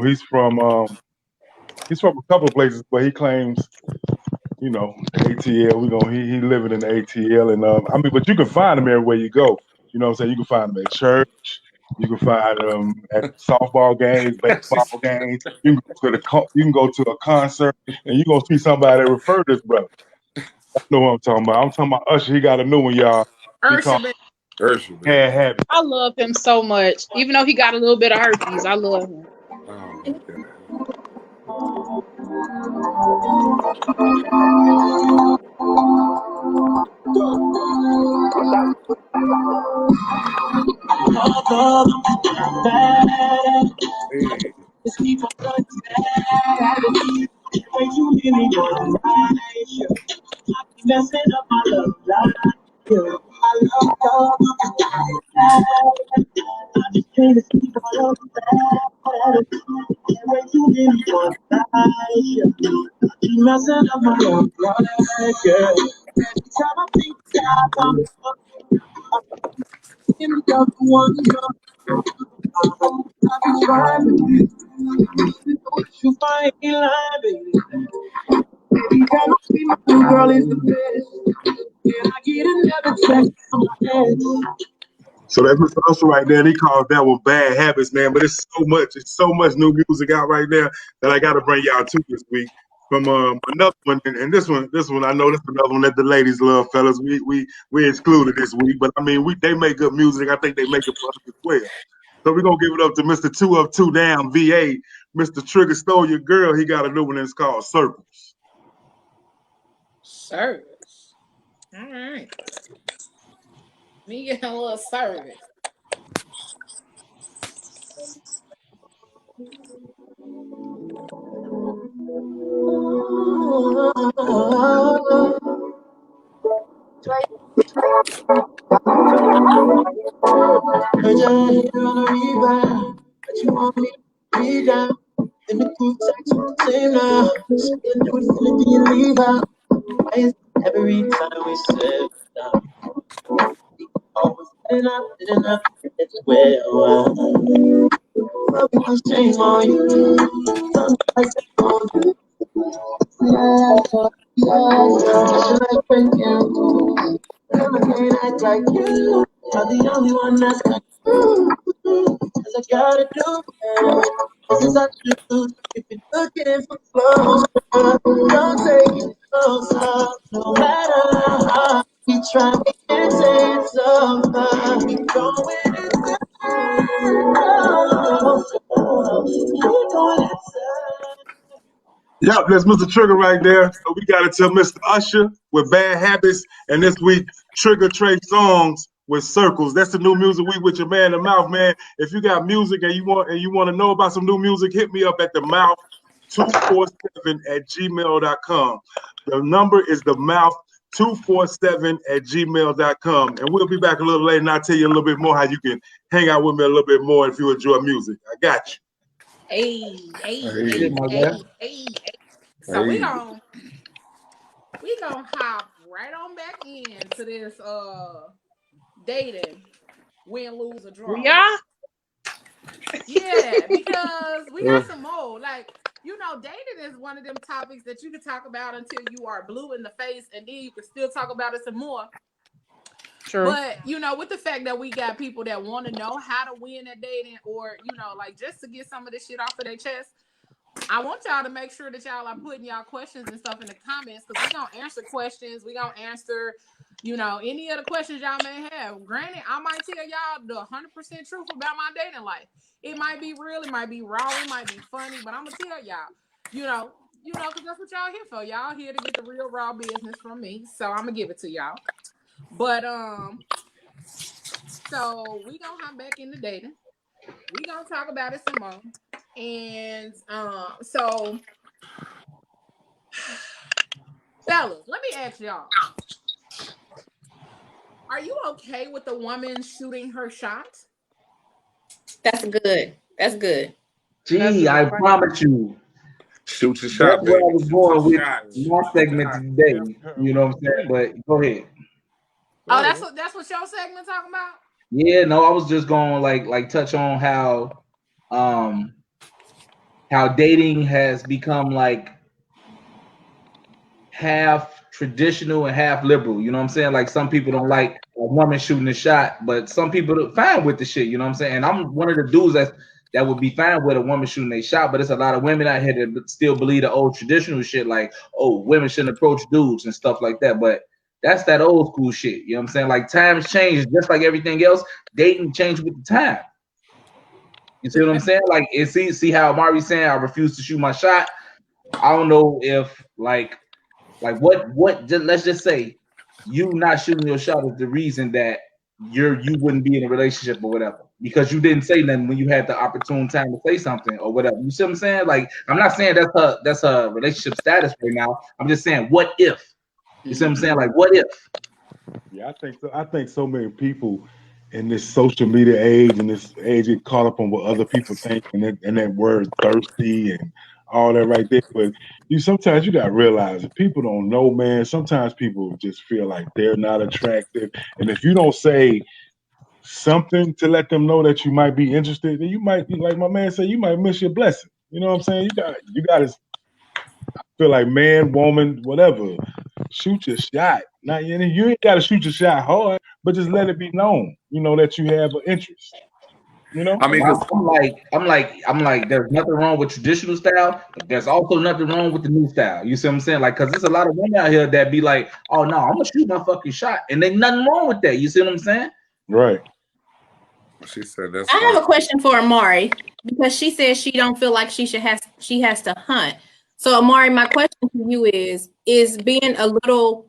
E: he's from a couple of places, but he claims, the ATL. He living in the ATL, and but you can find him everywhere you go. You know what I'm saying? You can find him at church. You can find him at softball games, baseball games. You can go to a concert, and you gonna see somebody that refer to this brother. I know what I'm talking about. I'm talking about Usher. He got a new one, y'all. He called
D: Ursha, baby.
A: Ursula, baby.
E: Bad Habit.
B: I love him so much. Even though he got a little bit of herpes, I love him.
A: Oh my God. Hey.
E: So that's Mr. Usher right there. And he calls that one Bad Habits, man. But it's so much new music out right now that I got to bring y'all to this week. From another one, and this one, I know this is another one that the ladies love, fellas. We excluded this week, but I mean, they make good music. I think they make it for us as well. So we're gonna give it up to Mr. Two Up, Two Down, VA, Mr. Trigger Stole Your Girl. He got a new one that's called Circles.
D: Service. All right. Me get a little service.
E: Yep, that's Mr. Trigger right there. So we got it to Mr. Usher with Bad Habits, and this week Trigger Trey Songs with Circles. That's the new music week with your man, the Mouth, man. If you got music and you want to know about some new music, hit me up at the Mouth 247@gmail.com. The number is the Mouth 247@gmail.com, and we'll be back a little later, and I'll tell you a little bit more how you can hang out with me a little bit more if you enjoy music. I got you.
D: Hey. So
A: Hey.
D: we gonna hop right on back into this dating, win, lose, or draw.
B: Yeah.
D: Yeah, because we got some more. Like, dating is one of them topics that you can talk about until you are blue in the face, and then you can still talk about it some more.
B: True.
D: But with the fact that we got people that want to know how to win at dating, or like just to get some of this shit off of their chest, I want y'all to make sure that y'all are putting y'all questions and stuff in the comments, because we're gonna answer questions. We're gonna answer, any of the questions y'all may have. Granted, I might tell y'all the 100% truth about my dating life. It might be real, it might be raw, it might be funny, but I'm gonna tell y'all, because that's what y'all here for. Y'all here to get the real raw business from me. So I'm gonna give it to y'all. But so we gonna hop back into dating. We gonna talk about it some more. And so fellas, let me ask y'all. Are you okay with the woman shooting her shot?
F: That's good. That's good.
C: Gee, I promise you.
A: Shoot your
C: That's
A: shot,
C: where
A: baby.
C: I was
A: Shoot
C: going
A: your
C: with
A: shot.
C: my segment today. You know what I'm saying? But go ahead.
D: Oh, that's what your segment talking about?
C: Yeah, no, I was just going like touch on how dating has become like half traditional and half liberal. You know what I'm saying? Like some people don't like a woman shooting a shot, but some people are fine with the shit. You know what I'm saying? And I'm one of the dudes that would be fine with a woman shooting a shot, but it's a lot of women out here that still believe the old traditional shit, like, oh, women shouldn't approach dudes and stuff like that. But that's that old school shit. You know what I'm saying? Like times change, just like everything else. Dating changed with the time. You see what I'm saying? Like, see how Amari's saying I refuse to shoot my shot. I don't know if like what. Let's just say you not shooting your shot is the reason that you wouldn't be in a relationship or whatever, because you didn't say nothing when you had the opportune time to say something or whatever. You see what I'm saying? Like, I'm not saying that's her relationship status right now. I'm just saying, what if? You see what I'm saying? Like, what if?
E: Yeah, I think so. I think so many people in this social media age and this age get caught up on what other people think and that word thirsty and all that right there. But sometimes you gotta realize that people don't know, man. Sometimes people just feel like they're not attractive, and if you don't say something to let them know that you might be interested, then you might be like my man said, you might miss your blessing. You know what I'm saying? You got to feel like man, woman, whatever. Shoot your shot. Now you ain't got to shoot your shot hard, but just let it be known, that you have an interest.
A: I mean,
C: I'm like, there's nothing wrong with traditional style, but there's also nothing wrong with the new style. You see what I'm saying? Like, cause there's a lot of women out here that be like, oh no, I'm gonna shoot my fucking shot, and there's nothing wrong with that. You see what I'm saying?
E: Right.
A: She said that's.
F: I have a question for Amari, because she says she don't feel like she has to hunt. So Amari, my question to you is being a little,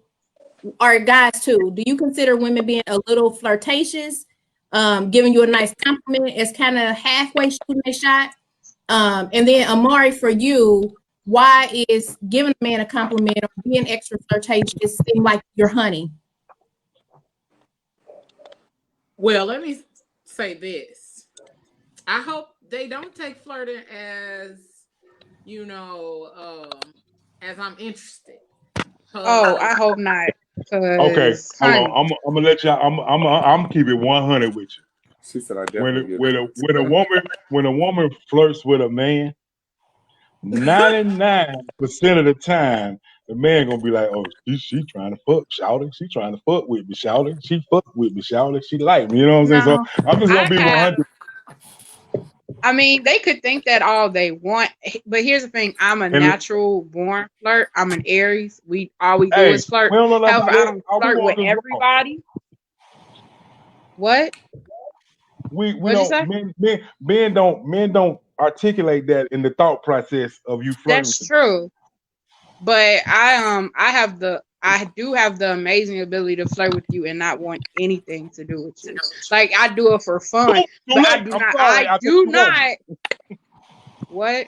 F: or guys too, do you consider women being a little flirtatious, giving you a nice compliment as kind of halfway shooting a shot? And then Amari, for you, why is giving a man a compliment or being extra flirtatious seem like you're hunting?
D: Well, let me say this. I hope they don't take flirting as, as I'm interested.
B: Oh, I hope not.
E: Okay, hold on. I'm gonna let y'all. I'm keep it 100 with you.
A: She said I definitely
E: when a woman flirts with a man, 99% of the time, the man gonna be like, oh, she trying to fuck, shouting. She trying to fuck with me, shouting. She fuck with me, shouting. She like me. You know what I'm saying? So I'm just gonna be 100.
B: I mean, they could think that all they want, but here's the thing: I'm a natural born flirt. I'm an Aries. All we do is flirt. However, I don't flirt with everybody. What?
E: We don't men don't articulate that in the thought process of you flirting.
B: That's true. But I do have the amazing ability to flirt with you and not want anything to do with you. Like, I do it for fun, but I do not. What?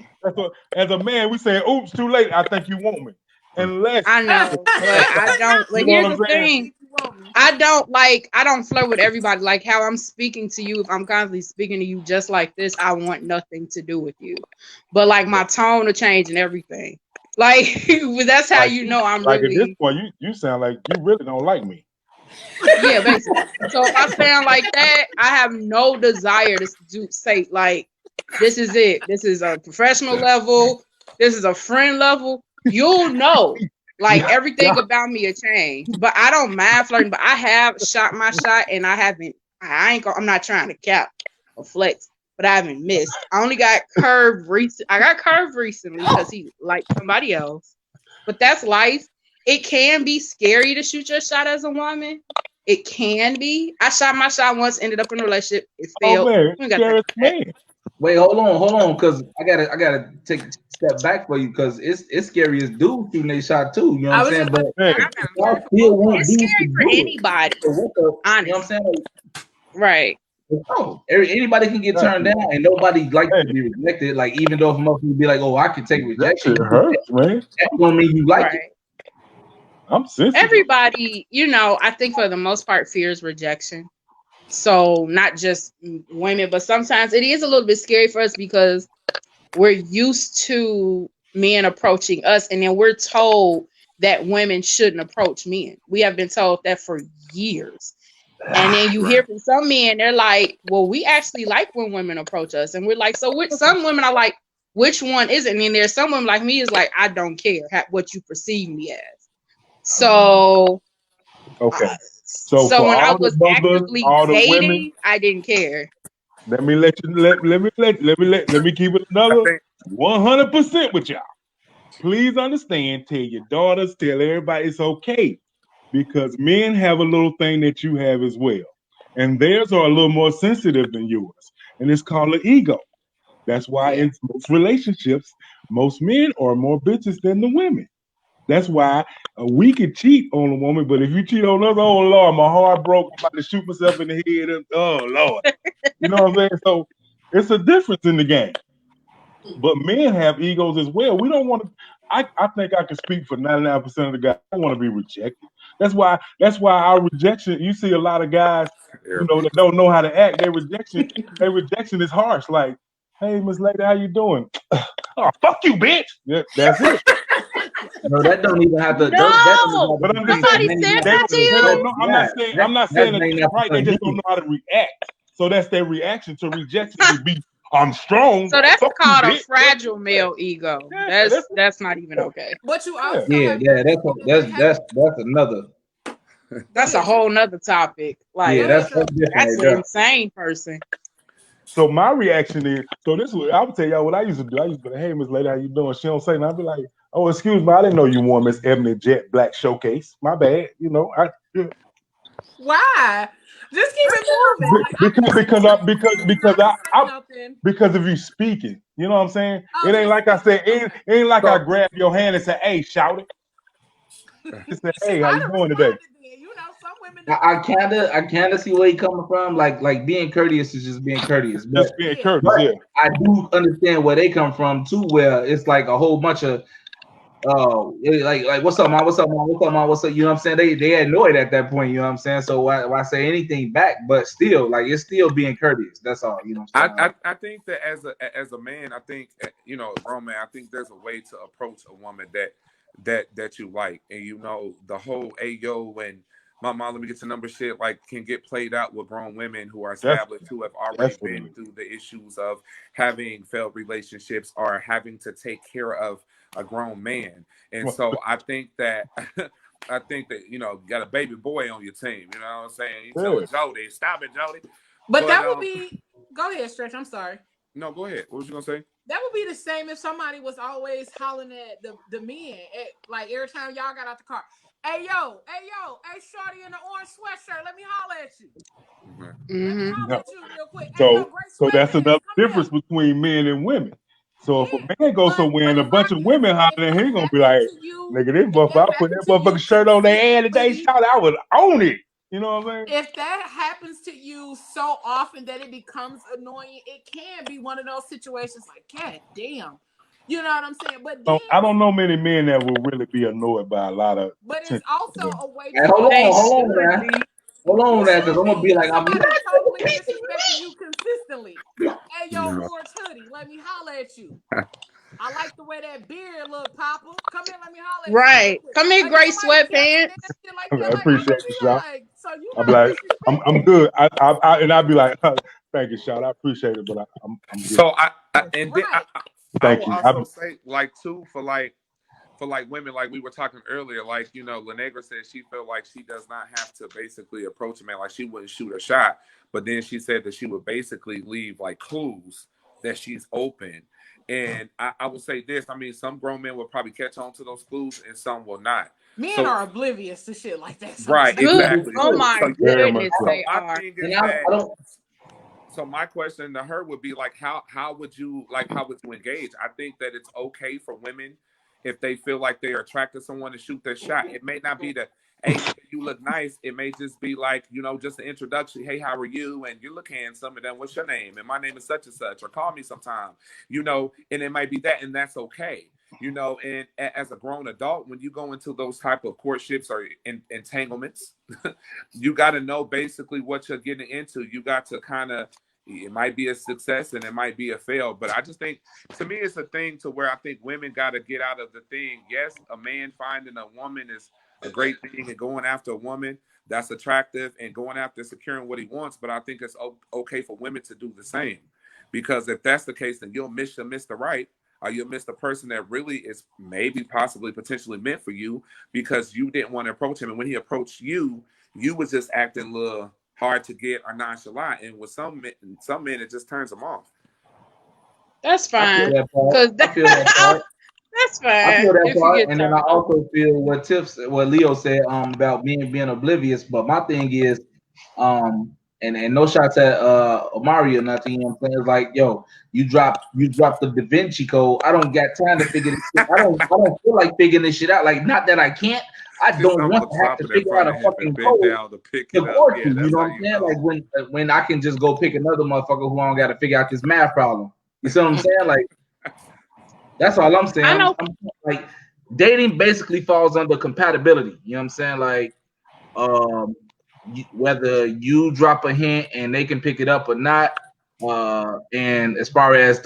E: As a man, we say, "Oops, too late. I think you want me." Unless
B: I know, but I don't. But here's the thing: I don't flirt with everybody. Like how I'm speaking to you, if I'm constantly speaking to you just like this, I want nothing to do with you. But like my tone will change and everything. Like that's how you know I'm
E: like
B: really.
E: At this point, you sound like you really don't like me.
B: Yeah, basically. So if I sound like that, I have no desire to say like, this is it. This is a professional level. This is a friend level. You'll know. Like everything about me will change. But I don't mind flirting. But I have shot my shot, and I'm not trying to cap or flex. but I haven't missed. I only got curved recently. I got curved recently because he liked somebody else. But that's life. It can be scary to shoot your shot as a woman. It can be. I shot my shot once, ended up in a relationship. It failed.
E: man,
B: We got
E: scary
B: that.
E: man.
C: Wait, hold on, because I gotta take a step back for you because it's scary as dudes shooting their shot too. You know what I'm saying? But
E: Man.
C: I still want
B: It's
C: dudes
B: scary
C: to
B: for
C: do it.
B: anybody.
C: So what the,
B: Honestly.
C: you know what I'm saying?
B: Right.
C: No, anybody can get turned down, and nobody likes to be rejected. Like even though most people be like, "Oh, I can take
E: That
C: rejection,"
E: shit hurts, man.
C: that don't mean you like it.
E: I'm sensitive.
B: Everybody, I think for the most part fears rejection. So not just women, but sometimes it is a little bit scary for us because we're used to men approaching us, and then we're told that women shouldn't approach men. We have been told that for years. And then you hear from some men, they're like, well, we actually like when women approach us. And we're like, so some women are like, which one is it? And then there's some women like me is like, I don't care what you perceive me as. So,
E: okay. So for
B: when I
E: all the
B: was
E: brothers,
B: actively
E: all the
B: dating,
E: women,
B: I didn't care.
E: let me keep it another 100% with y'all. Please understand, tell your daughters, tell everybody it's okay. Because men have a little thing that you have as well. And theirs are a little more sensitive than yours. And it's called an ego. That's why in most relationships, most men are more bitches than the women. That's why we could cheat on a woman, but if you cheat on us, oh Lord, my heart broke. I'm about to shoot myself in the head. And, oh Lord. You know what I'm saying? So it's a difference in the game. But men have egos as well. We don't want to. I think I can speak for 99% of the guys. I don't want to be rejected. That's why our rejection. You see a lot of guys, that don't know how to act. Their rejection is harsh. Like, hey, Miss Lady, how you doing? Oh, fuck you, bitch. Yeah, that's it.
C: No, that don't even have to.
B: No,
E: but I'm just
B: somebody
E: saying,
B: said that to you.
E: I'm not saying that right. They just don't know how to react. So that's their reaction to rejection. To be, I'm strong.
B: So that's called a
E: bitch.
B: fragile male ego.
E: Yeah,
B: that's not even okay.
D: But you also
C: that's another.
B: That's a whole nother topic. Like
C: that's
B: an insane person.
E: So my reaction is, this is I would tell y'all what I used to do. I used to be like, hey, Miss Lady, how you doing? She don't say nothing. I'd be like, oh, excuse me, I didn't know you wore Miss Ebony Jet Black Showcase. My bad.
D: Why? Just keep it moving.
E: Because if you speaking, you know what I'm saying? It ain't like I said, it ain't like I grab your hand and say, hey, shout it. She said, hey, how you doing today?
D: Some women
C: I kinda see where you coming from. Like being courteous is just being courteous.
E: Just being courteous, yeah.
C: I do understand where they come from too, where it's like a whole bunch of like what's up, man? What's up, man? What's up, man? What's up? You know what I'm saying? They annoyed at that point, you know what I'm saying? So why say anything back? But still, like it's still being courteous. That's all, you know what I'm saying?
A: I think that as a man, I think grown man, I think there's a way to approach a woman that you like. And the whole ayo and my mom, let me get your number shit can get played out with grown women who are established, who have already been through the issues of having failed relationships or having to take care of a grown man. And so I think that got a baby boy on your team. You know what I'm saying? You tell Jody, stop it, Jody.
D: But that would be go ahead, Stretch. I'm sorry.
A: No, go ahead. What was you gonna say?
D: That would be the same if somebody was always hollering at the men like every time y'all got out the car. Hey yo, hey shorty in the orange sweatshirt, let me holler at you. Let me holler at you real quick.
E: So that's another difference between men and women. So if a man goes somewhere and a bunch of women hollering, he's gonna be like, nigga, this motherfucker, I put that motherfucking shirt on their head today, shout, I would own it. You know what I mean?
D: If that happens to you so often that it becomes annoying, it can be one of those situations like, God damn. You know what I'm saying? But then,
E: I don't know many men that will really be annoyed by a lot of.
D: But it's also a way
C: to hold on, man, because I'm gonna be like, I'm
D: totally disrespecting you consistently. Hey, yo, orange hoodie, let me holler at you. I like the way that beard look, Papa. Come here, let me holler at you.
B: Right. Come here, gray sweatpants.
E: I appreciate you, Shot. I'm like, I'm good. I'd be like, thank you, Shot. I appreciate it, but I'm good.
A: So I will
E: Thank you.
A: also say too for for like women, like we were talking earlier, like, you know, Lenegra said she felt like she does not have to basically approach a man, like she wouldn't shoot a shot, but then she said that she would basically leave like clues that she's open. And I would say this, I mean, some grown men will probably catch on to those clues and some will not.
D: Men are oblivious to shit like that.
A: Right, exactly.
B: Oh my goodness, they
A: my
B: are.
A: thing is that, so my question to her would be like, how would you engage? I think that it's okay for women if they feel like they are attracted to someone to shoot their shot. It may not be the, hey, you look nice. It may just be like, you know, just an introduction. Hey, how are you? And you look handsome. And then what's your name? And my name is such and such. Or call me sometime. You know, and it might be that, and that's okay. You know, and as a grown adult, when you go into those type of courtships or entanglements, you got to know basically what you're getting into. You got to kind of, it might be a success and it might be a fail. But I just think, to me, it's a thing to where I think women got to get out of the thing. Yes, a man finding a woman is a great thing, and going after a woman that's attractive and going after securing what he wants. But I think it's okay for women to do the same, because if that's the case, then you'll miss the right. Or you'll miss the person that really is maybe possibly potentially meant for you, because you didn't want to approach him. And when he approached you, you was just acting a little hard to get or nonchalant. And with some men, it just turns them off.
B: That's fine.
C: I feel that part.
B: That's fine.
C: I feel that part. And then I also feel what Leo said about being oblivious. But my thing is, and no shots at Omari or nothing, you know what I'm saying? It's like, yo, you dropped the Da Vinci Code. I don't got time to figure this shit. I don't feel like figuring this shit out. Like, not that I can't. I don't want to have to figure out a fucking code to court you. You know what I'm saying? Like when I can just go pick another motherfucker who I don't got to figure out this math problem. You see what I'm saying? Like, that's all I'm saying. I'm like, dating basically falls under compatibility. You know what I'm saying? Like, whether you drop a hint and they can pick it up or not, and as far as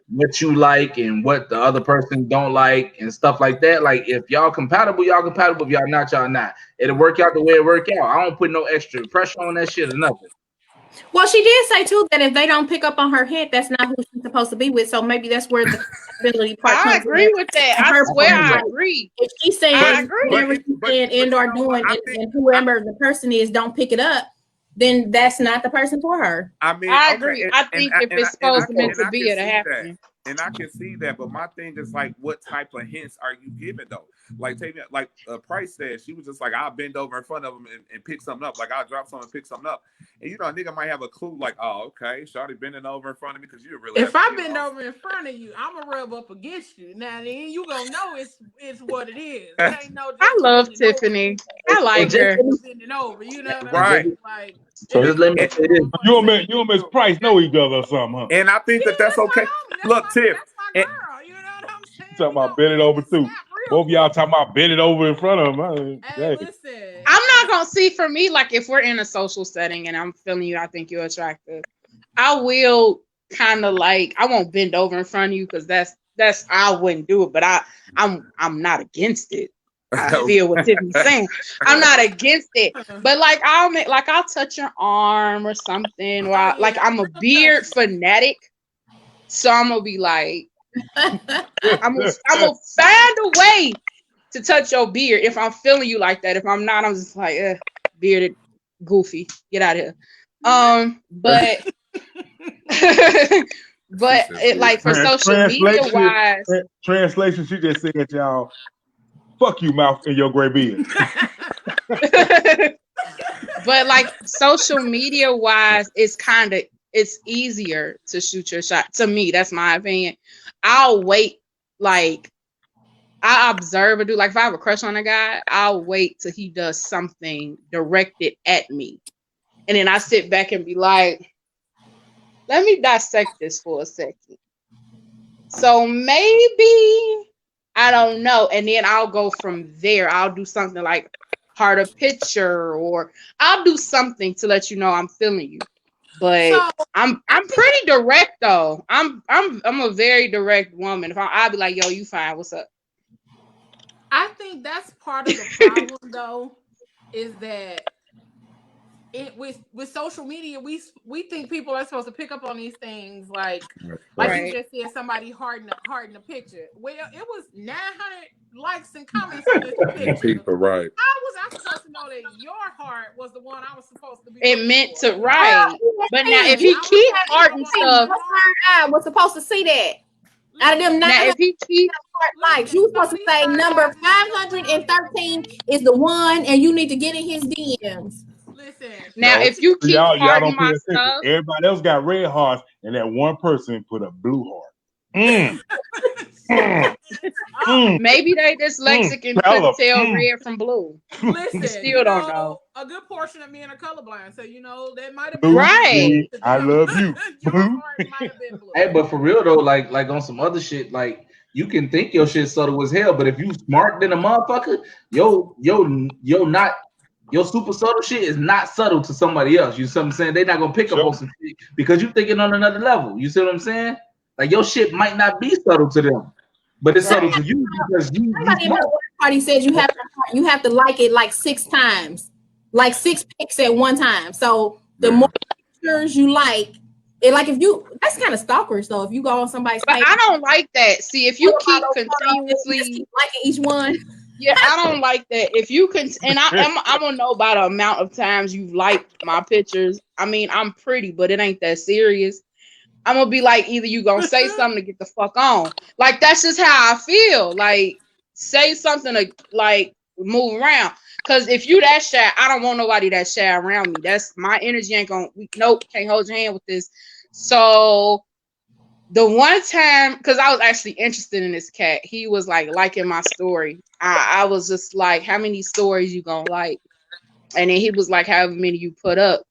C: what you like and what the other person don't like and stuff like that, like if y'all compatible, y'all compatible. If y'all not, y'all not. It'll work out the way it work out. I don't put no extra pressure on that shit or nothing.
F: Well, she did say too that if they don't pick up on her hint, that's not who she's supposed to be with. So maybe that's where the compatibility part comes in.
B: I agree with that. I swear I agree.
F: If she's saying whatever she's saying and or doing, and whoever the person is don't pick it up, then that's not the person for her.
A: I mean,
B: I agree. I think if it's supposed to meant to be, it'll happen.
A: And I can see that, but my thing is like, what type of hints are you giving though? Like, take me, like Price said, she was just like, I'll bend over in front of him and pick something up. Like, I'll drop something and pick something up. And you know, a nigga might have a clue, like, oh, okay, shawty bending over in front of me because you really.
D: If I bend over in front of you, I'm gonna rub up against you. Now then, you gonna know it's what it is. It ain't no.
B: I love Tiffany. I like her.
D: Bending over, you know what
A: right?
D: I mean? Like,
C: so just let me say this:
E: you and Miss Price know each other or something, huh?
A: And I think that's okay. Look, Tiff.
D: That's my girl, you know what I'm saying?
E: Talking about bend it over too. Both of y'all talking about bend it over in front of him.
D: Hey, listen.
B: I'm not gonna see, for me, like if we're in a social setting and I'm feeling you, I think you're attractive. I will kind of like, I won't bend over in front of you because that's I wouldn't do it, but I'm not against it. I feel what Tiffany's saying. I'm not against it, but like I'll touch your arm or something, or I'm a beard fanatic, so I'm gonna be like, I'm gonna find a way to touch your beard if I'm feeling you like that. If I'm not, I'm just like, bearded goofy, get out of here. But but it, like, for social media wise,
E: translation, she just said, y'all, fuck you, mouth, and your gray beard.
B: But like social media wise, it's easier to shoot your shot. To me, that's my opinion. I'll wait, like I observe a dude. Like if I have a crush on a guy, I'll wait till he does something directed at me, and then I sit back and be like, let me dissect this for a second. So maybe, I don't know. And then I'll go from there. I'll do something like heart a picture, or I'll do something to let you know I'm feeling you. But so, I'm pretty direct though. I'm a very direct woman. If I'll be like, yo, you fine, what's up?
D: I think that's part of the problem though, is that with social media, we think people are supposed to pick up on these things like
B: Right.
D: you just said, somebody hearting a picture. Well, it was 900 likes and comments on this picture.
A: People, right?
D: How was I supposed to know that your heart was the one I was supposed to be?
B: It
D: looking
B: meant
D: for?
B: to right. But now if he
D: I
B: keep
D: was
B: hearting
D: happy.
B: stuff,
F: I was supposed to see that. Out of them
B: now
F: 900
B: if he keep
F: likes, you supposed to say number 513 is the one, and you need to get in his DMs.
D: Listen.
B: now
A: No.
B: if you keep
E: Y'all
B: hearting
E: don't pay
B: my
E: attention.
B: stuff,
E: Everybody else got red hearts, and that one person put a blue heart.
B: maybe they dyslexic and
E: Tell 'em.
B: couldn't tell red from blue.
D: Listen,
B: Still don't know.
D: A good portion of men are colorblind, so that might have
E: Blue,
D: been
B: Right.
E: blue, I love you.
D: Your
E: Blue.
D: heart might have been blue.
C: Hey, but for real though, like on some other shit, like you can think your shit subtle as hell, but if you smart than a motherfucker, your super subtle shit is not subtle to somebody else. You see what I'm saying? They're not gonna pick up on some shit because you thinking on another level. You see what I'm saying? Like your shit might not be subtle to them, but it's subtle to you because you
F: Somebody in
C: smart.
F: my work party says you have to like it like 6 times, like 6 pics at one time. So the more pictures you like, it like if you that's kind of stalkerish though. If you go on somebody's
B: But
F: page,
B: I don't like that. See, if you keep
F: just
B: continuously
F: keep liking each one.
B: yeah, I don't like that. If you can, and I'm gonna know by the amount of times you've liked my pictures. I mean, I'm pretty, but it ain't that serious. I'm gonna be like, either you gonna say something to get the fuck on. Like that's just how I feel. Like say something to like move around. Cause if you that shy, I don't want nobody that shy around me. That's my energy ain't gonna. Nope, can't hold your hand with this. So the one time, because I was actually interested in this cat, he was like liking my story. I was just like, how many stories you gonna like? And then he was like, however many you put up.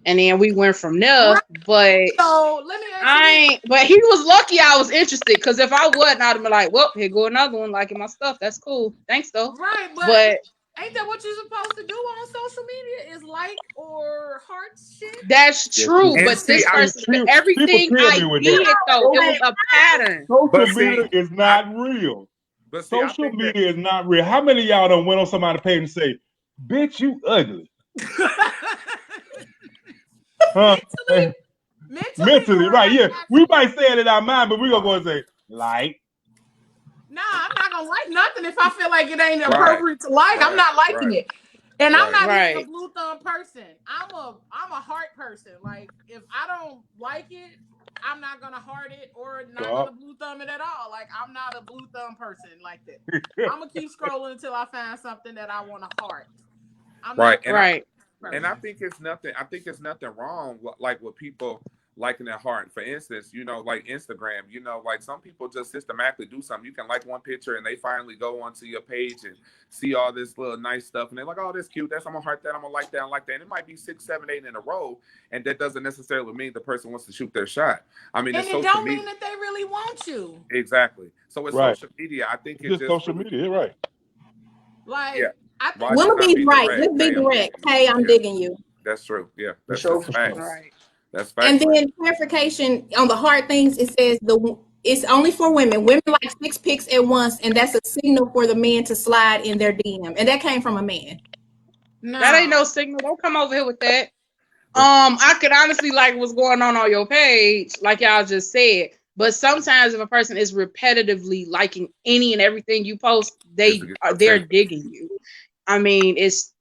B: And then we went from there. But
D: So let me ask you.
B: but he was lucky I was interested, because if I wasn't, I'd have been like, well, here go another one liking my stuff. That's cool. Thanks though.
D: Right,
B: But
D: ain't that what you're supposed to do on social media? Is like or heart shit?
B: that's true.
A: And
B: But
A: see,
B: this
A: I-
B: person,
E: people
B: everything
E: kill
B: I
E: me with
B: did
E: that.
B: though, it was a pattern.
E: Social
A: But see,
E: media is not real.
A: But see, I
E: Social
A: think that-
E: media is not real. How many of y'all done went on somebody's page and say, "Bitch, you ugly"? Huh? Mentally, right? Yeah, we might say it in our mind, but we're gonna go and say, "Like."
D: Nah, I'm not gonna like nothing if I feel like it ain't appropriate to like. I'm not liking it. And I'm not even a blue thumb person. I'm a heart person. Like if I don't like it, I'm not gonna heart it or not gonna blue thumb it at all. Like I'm not a blue thumb person like that. I'm gonna keep scrolling until I find something that I want to heart. I'm
A: And I think it's nothing. I think it's nothing wrong like with people liking their heart. For instance, like Instagram. Like some people just systematically do something. You can like one picture and they finally go onto your page and see all this little nice stuff, and they're like, "Oh, that's cute. I'm gonna heart that. I'm gonna like that. I like that." And it might be 6, 7, 8 in a row, and that doesn't necessarily mean the person wants to shoot their shot. I mean,
D: and it don't mean that they really want you.
A: Exactly. So it's social media. I think it's just
E: social media, right?
D: Like.
A: Yeah.
F: We'll be right. Let's be direct. Hey, I'm digging you.
A: That's true. Yeah. That's
C: facts.
B: Right.
A: That's facts.
F: And then clarification on the hard things. It says it's only for women. Women like 6 pics at once, and that's a signal for the men to slide in their DM. And that came from a man.
D: No.
B: That ain't no signal. Don't come over here with that. I could honestly like what's going on your page, like y'all just said. But sometimes if a person is repetitively liking any and everything you post, they're digging you. I mean, it's.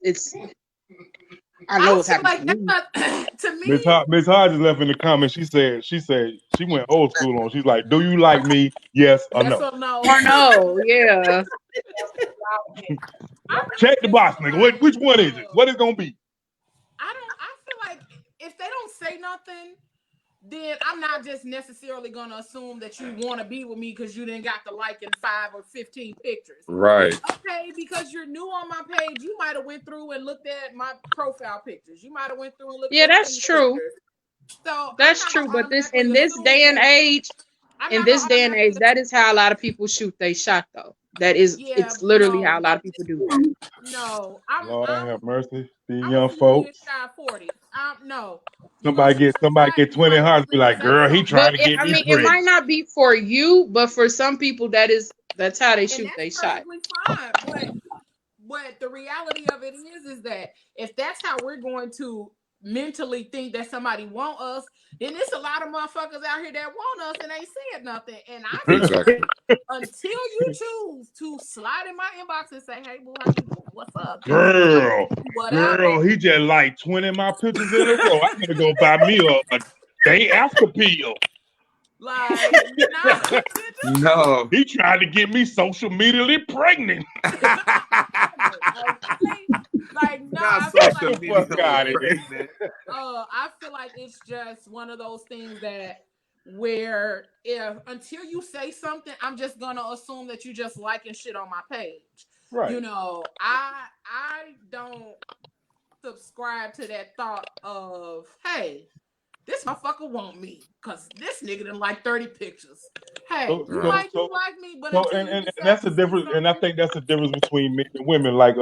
B: I know what's happening.
D: Like to me,
E: Miss Hodges left in the comments. She said she went old school on. She's like, "Do you like me? Yes or no?"
B: Or no, yeah.
E: Check the box, nigga. Which one is it? What is it gonna be?
D: I feel like if they don't say nothing, then I'm not just necessarily gonna assume that you want to be with me because you didn't got to like in 5 or 15 pictures.
A: Right.
D: Okay, because you're new on my page, you might have went through and looked at my profile pictures. You might have went through and looked.
B: Yeah, that's true.
D: So
B: that's true, but in this day and age, that is how a lot of people shoot they shot though. It's literally how a lot of people do that.
D: No,
E: Lord have mercy, these
D: I'm
E: young folks.
D: 40. No.
E: Somebody get 20 hearts, be like, "Girl, he trying to get me." I mean,
B: it might not be for you, but for some people, that's how they shoot they shot.
D: Fine, but the reality of it is that if that's how we're going to mentally think that somebody want us, then there's a lot of motherfuckers out here that want us and ain't said nothing. And I feel
A: Exactly.
D: until you choose to slide in my inbox and say, "Hey, boo, how you doing? What's up,
E: Girl,
D: whatever."
E: he just like 20 of my pictures in a row. I gotta go buy me a day after pill.
D: Like, nah,
A: No.
E: He tried to get me social medially pregnant.
D: like, no,
A: Not
D: I feel
A: social
D: like,
A: media.
E: Fuck outta here.
D: I feel like it's just one of those things that where if until you say something, I'm just gonna assume that you just liking shit on my page.
E: Right.
D: You know, I don't subscribe to that thought of, hey, this motherfucker want me because this nigga done like 30 pictures. Hey, you like me, but
E: and that's the difference. And I think that's the difference between men and women. Like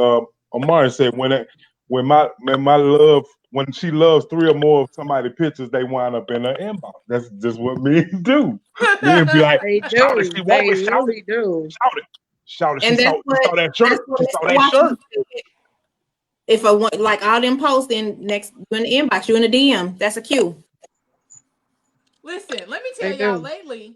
E: Amari said, when she loves 3 or more of somebody's pictures, they wind up in her inbox. That's just what men do. Men be like,
B: They
E: shout
B: do.
E: it, she
B: They
E: want it, shout
B: really
E: it,
B: do.
E: shout it.
F: And
E: She saw that shirt. She saw that shirt.
F: If I want like all them posts, then next you in the inbox, you in the DM. That's a cue.
D: Listen, let me tell y'all lately,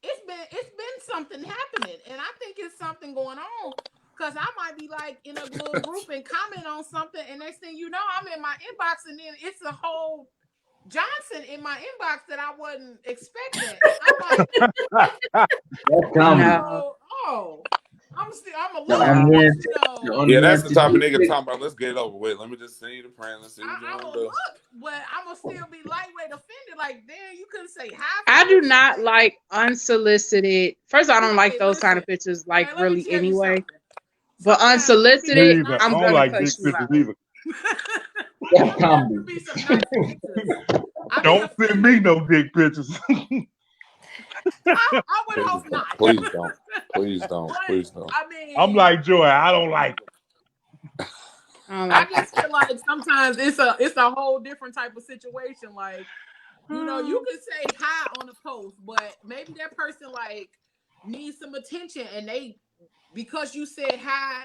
D: it's been something happening, and I think it's something going on. Cause I might be like in a little group and comment on something, and next thing you know, I'm in my inbox, and then it's a whole Johnson in my inbox that I wasn't expecting. I'm like, I'm a little.
A: Yeah, that's the type of nigga talking about. Let's get it over with. Let me just send you the print. Let's see what you
D: I'm
A: want
D: a
A: to do.
D: look, but I'm gonna still be lightweight offended. Like, damn, you couldn't say hi.
B: I do not like unsolicited. First, I don't like those kind of pictures, like really anyway. But unsolicited, I'm
E: I don't
B: gonna
E: like
B: cut
E: dick
B: you
E: pictures
B: out.
E: either.
D: Be some nice pictures.
E: Don't send me no dick pictures.
D: I would hope not.
A: Please don't. Please don't. Please don't.
D: I mean,
E: I'm like Joy. I don't like them.
D: I just feel like sometimes it's a whole different type of situation. Like, you know, you can say hi on a post, but maybe that person like needs some attention, and they because you said hi,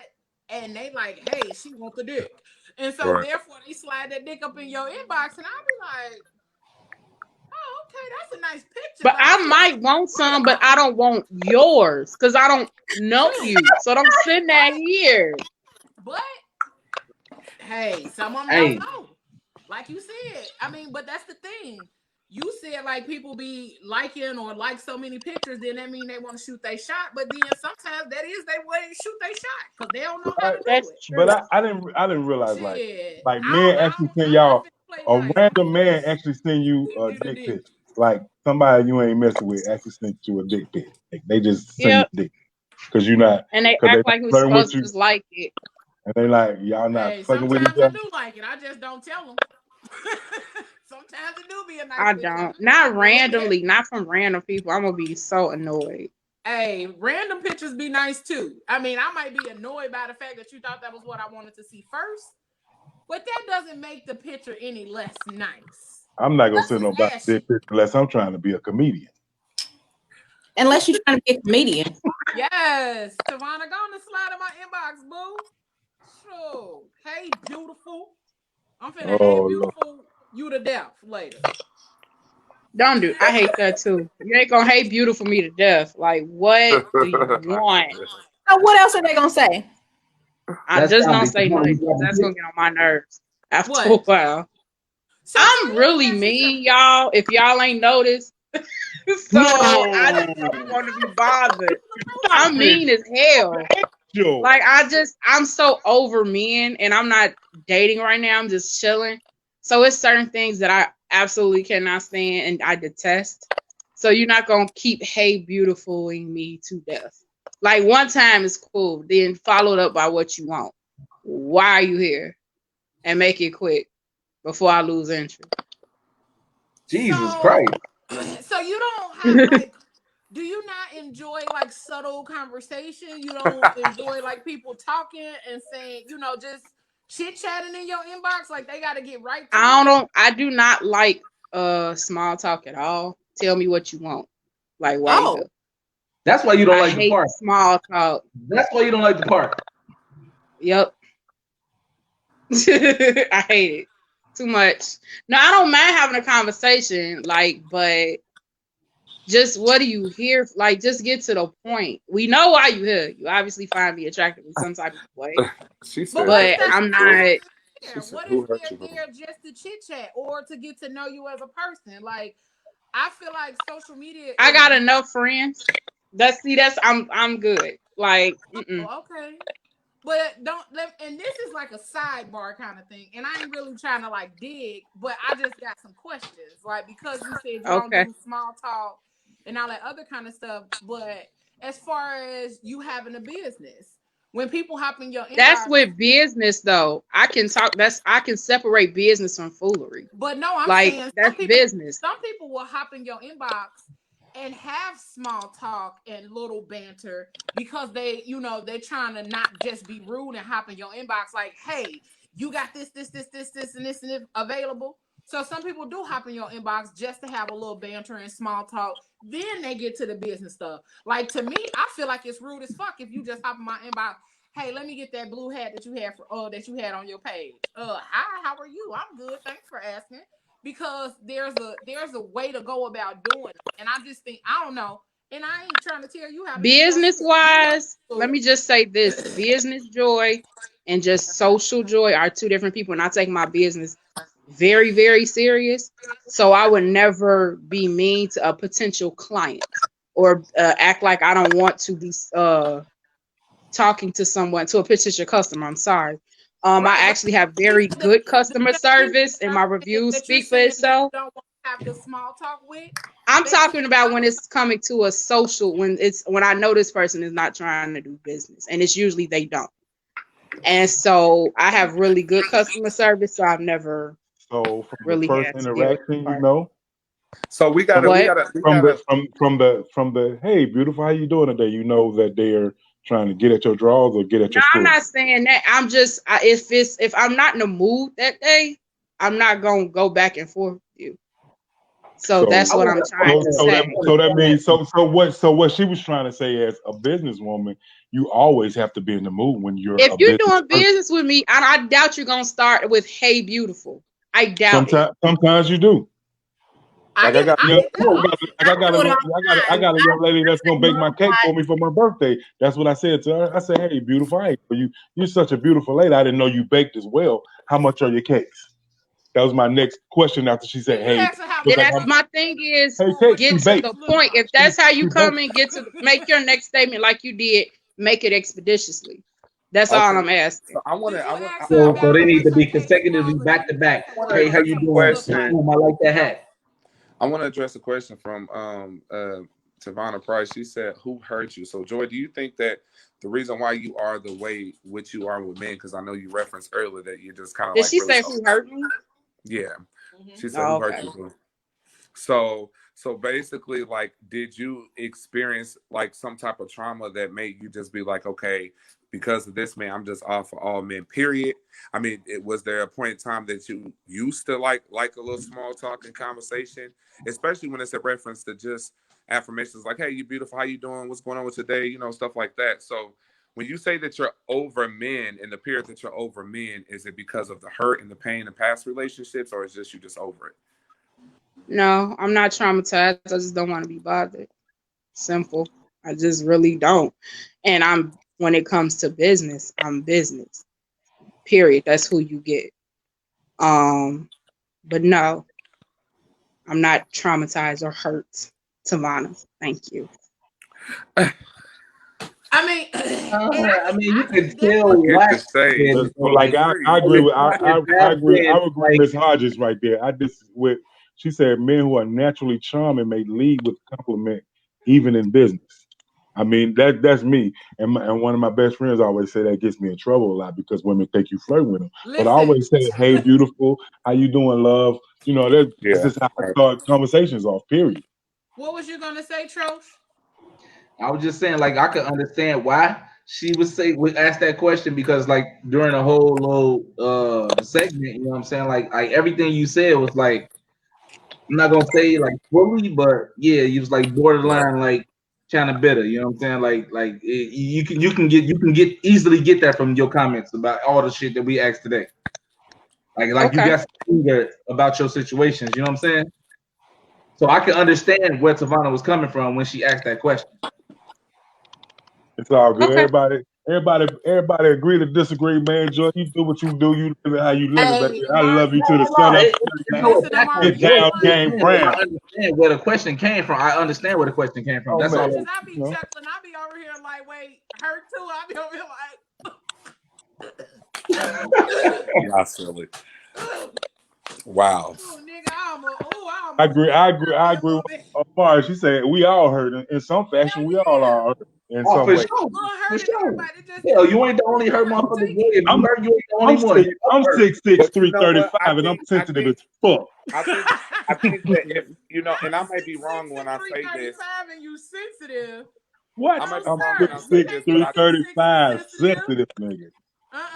D: and they like, hey, she wants the dick, and so therefore they slide that dick up in your inbox, and I'll be like, oh, okay, that's a nice picture.
B: But I might want some, but I don't want yours because I don't know you. So don't send that here.
D: But hey, some of them don't know. Like you said, I mean, but that's the thing. You said like people be liking or like so many pictures, then that mean they want to shoot their shot. But then sometimes that is they way to shoot their shot because they don't know how to do it.
B: But
E: I didn't realize like men actually send y'all a random man actually send you a dick pic. Like somebody you ain't messing with actually sent you a dick pic. Like, they just send you dick because you're not.
B: And they act like we're supposed to just like it.
E: And they like y'all not fucking with each other.
D: Sometimes I do like it. I just don't tell them. Sometimes it do be a nice
B: I
D: picture.
B: don't. Not randomly. Not from random people. I'm gonna be so annoyed.
D: Hey, random pictures be nice too. I mean, I might be annoyed by the fact that you thought that was what I wanted to see first, but that doesn't make the picture any less nice.
E: I'm not gonna send nobody dick pic unless I'm trying to be a comedian.
F: Unless you're trying to be a comedian.
D: Yes, Tavana, go on and slide in my inbox, boo. Sure. Hey, beautiful. I'm finna hey, beautiful, you to death later.
B: Don't do. I hate that too. You ain't gonna hate beautiful me to death. Like, what do you want?
F: So what else are they gonna say?
B: I just don't say nothing. That's gonna get on my nerves after a while. I'm really mean, y'all. If y'all ain't noticed, so I just don't want to be bothered. I'm mean as hell. Like I'm so over men, and I'm not dating right now. I'm just chilling. So it's certain things that I absolutely cannot stand and I detest. So you're not gonna keep hey beautifuling me to death. Like one time is cool, then followed up by what you want. Why are you here? And make it quick before I lose interest.
C: Jesus Christ.
D: So you don't have like, do you not enjoy like subtle conversation? You don't enjoy like people talking and saying, you know, just chit-chatting in your inbox? Like they gotta get right to
B: I do not like small talk at all. Tell me what you want. Like why?
C: That's why you don't like the part.
B: Small talk.
C: That's why you don't like the part.
B: Yep. I hate it. too much. No, I don't mind having a conversation, like, but just what do you hear? Like, just get to the point. We know why you here. You obviously find me attractive in some type of way.
A: She said,
B: But I'm not.
D: What
A: who
D: if
A: hurt
D: they're
A: you, bro?
D: there just to chit chat or to get to know you as a person? Like, I feel like social media.
B: I got enough friends. I'm good. Like,
D: Oh, okay. But don't let, and this is like a sidebar kind of thing, and I ain't really trying to like dig, but I just got some questions, like because you said you don't
B: Okay.
D: do small talk and all that other kind of stuff. But as far as you having a business, when people hop in your
B: that's
D: inbox,
B: with business though. I can separate business from foolery.
D: but no, I'm
B: Like,
D: saying
B: that's business.
D: some people will hop in your inbox and have small talk and little banter because they, you know, they're trying to not just be rude and hop in your inbox like, hey, you got this, and this available. So some people do hop in your inbox just to have a little banter and small talk. Then they get to the business stuff. Like, to me, I feel like it's rude as fuck if you just hop in my inbox. Hey, let me get that blue hat that you had on your page. Hi, how are you? I'm good. Thanks for asking. Because there's a way to go about doing it. And I just think, I don't know. And I ain't trying to tell you how to
B: Business wise, let me just say this: business joy and just social joy are two different people. And I take my business very, very serious. So I would never be mean to a potential client or act like I don't want to be talking to someone, to a potential customer. I'm sorry. I actually have very good customer service, and my reviews speak for itself.
D: Don't want to have the small talk with.
B: I'm talking about when it's coming to a social, when I know this person is not trying to do business, and it's usually they don't. And so I have really good customer service, so I've never
E: So from
B: really
E: the first
B: had to deal with
E: interaction,
B: that
E: you know,
A: So we gotta
E: from the hey, beautiful, how you doing today? You know that they're trying to get at your drawers or get at your
B: No, I'm
E: screws.
B: not saying that. I'm just if I'm not in the mood that day, I'm not gonna go back and forth with you. So that's what I'm trying to say.
E: So what she was trying to say as a businesswoman, you always have to be in the mood when you're
B: If
E: a
B: you're
E: business
B: doing
E: person.
B: business with me, I doubt you're gonna start with "Hey, beautiful." I doubt it.
E: Sometimes you do. Like I got a young lady that's gonna bake my cake for me for my birthday. That's what I said to her. I said, "Hey, beautiful, hey, you're such a beautiful lady. I didn't know you baked as well. How much are your cakes?" That was my next question after she said, "Hey."
B: That's my thing is
E: Hey,
B: get to the point. If that's how you come and make your next statement like you did, make it expeditiously. That's all I'm asking.
C: So they need to be consecutively back to back. Hey, how you doing? I like that hat.
A: I want to address a question from Tavana Price. She said, "Who hurt you?" So, Joy, do you think that the reason why you are the way which you are with men, because I know you referenced earlier that you're just kind of
B: Did
A: like.
B: she say who hurt me?
A: Yeah, she said who hurt you. So basically, like, did you experience like some type of trauma that made you just be like, okay, because of this man, I'm just off for all men, period? I mean, was there a point in time that you used to like a little small talk and conversation, especially when it's a reference to just affirmations like, hey, you beautiful, how you doing, what's going on with today, you know, stuff like that. So when you say that you're over men, in the period that you're over men, is it because of the hurt and the pain in past relationships, or is just you just over it?
B: No, I'm not traumatized. I just don't want to be bothered. Simple. I just really don't. And when it comes to business, I'm business. Period. That's who you get. But no, I'm not traumatized or hurt. Tavana, thank you.
D: I mean,
C: you can tell.
E: Like I agree with Miss Hodges right there. She said men who are naturally charming may lead with compliment even in business. I mean that's me, and one of my best friends always say that gets me in trouble a lot because women think you flirt with them. But I always say, "Hey, beautiful, how you doing, love?" You know, that's just how I start conversations off. Period.
D: What was you gonna say, Trosh?
C: I was just saying, like, I could understand why she would ask that question because, like, during the whole little segment, you know what I'm saying? Like everything you said was like, I'm not gonna say like fully, but yeah, you was like borderline, like kind of bitter. You know what I'm saying? You can easily get that from your comments about all the shit that we asked today. Like you got something about your situations. You know what I'm saying? So I can understand where Tavana was coming from when she asked that question.
E: It's all good.
B: Okay.
E: Everybody agree to disagree, man. Joy, you do what you do. You live it how you live it, baby.
D: Hey,
E: I love you to the sun up.
D: Listen, Amari,
E: Get down,
D: you
E: game brand.
C: I understand where the question came from. I understand where the question came from.
E: Oh,
C: That's
E: man.
C: all.
D: Because I be chuckling. I be over here like, wait, her too. I be over here like,
A: Y'all silly. Wow.
D: oh, nigga,
E: I agree with Amari. She said we all hurt in some fashion. We all are hurt in some
C: for
E: way.
C: sure.
D: For sure.
C: Hell, you ain't the only hurt motherfucker. If you hurt, you ain't the only one.
E: I'm 6'6",
A: But you know what?
E: 335, and I'm sensitive as fuck.
A: I think that if you know, and I may be wrong when I say this.
D: And you sensitive.
E: What?
A: I might be
E: I'm
A: wrong when I say
E: 6'6",
A: this, but I
E: 335, sensitive nigga.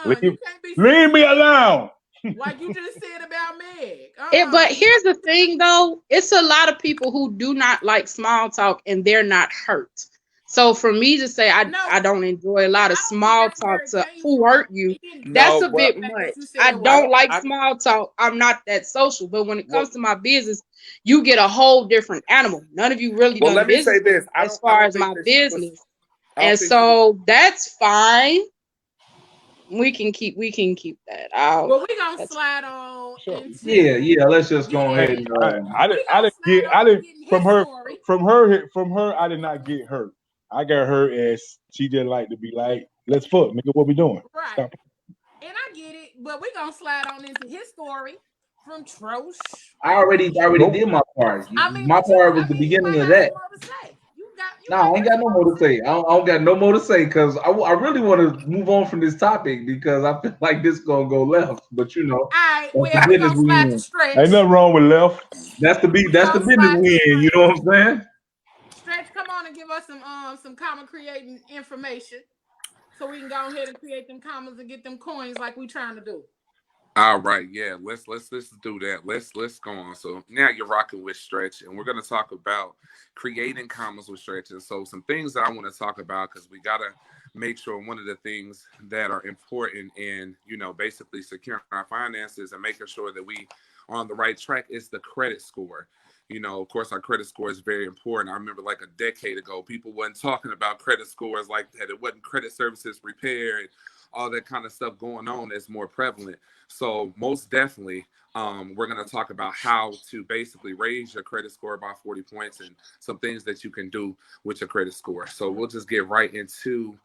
D: You can't be
E: Leave me alone.
D: like you just said about Meg.
B: But here's the thing, though. It's a lot of people who do not like small talk, and they're not hurt. So for me to say I don't enjoy a lot of small talk to who hurt you, that's a bit much. I don't like small talk. I'm not that social. But when it comes to my business, you get a whole different animal. None of you really done business with as far as my business. And so that's fine. We can keep that out.
D: Well, we gonna slide on.
E: Sure.
C: Yeah. Let's just go ahead.
E: I didn't from her. I did not get hurt. I got hurt as she didn't like to be like, let's fuck, nigga. What we doing?
D: Right.
E: Stop.
D: And I get it, but we gonna slide on into his story from Trosh.
C: I already did my part. My part was the beginning of that. I ain't got no more to say. I don't got no more to say because I really want to move on from this topic because I feel like this gonna go left. But you know,
D: all right, we gonna slide to Stretch.
E: Ain't nothing wrong with left.
C: That's the business we in. You know what I'm saying?
D: Stretch, come on and give us some comma creating information so we can go ahead and create them commas and get them coins like we trying to do.
A: All right, yeah. Let's do that. Let's go on. So now you're rocking with Stretch, and we're gonna talk about creating commas with Stretch. And so some things that I want to talk about because we gotta make sure one of the things that are important in basically securing our finances and making sure that we are on the right track is the credit score. Of course, our credit score is very important. I remember like a decade ago, people weren't talking about credit scores like that. It wasn't credit services repair and all that kind of stuff going on that's more prevalent. So most definitely, we're going to talk about how to basically raise your credit score by 40 points and some things that you can do with your credit score. So we'll just get right into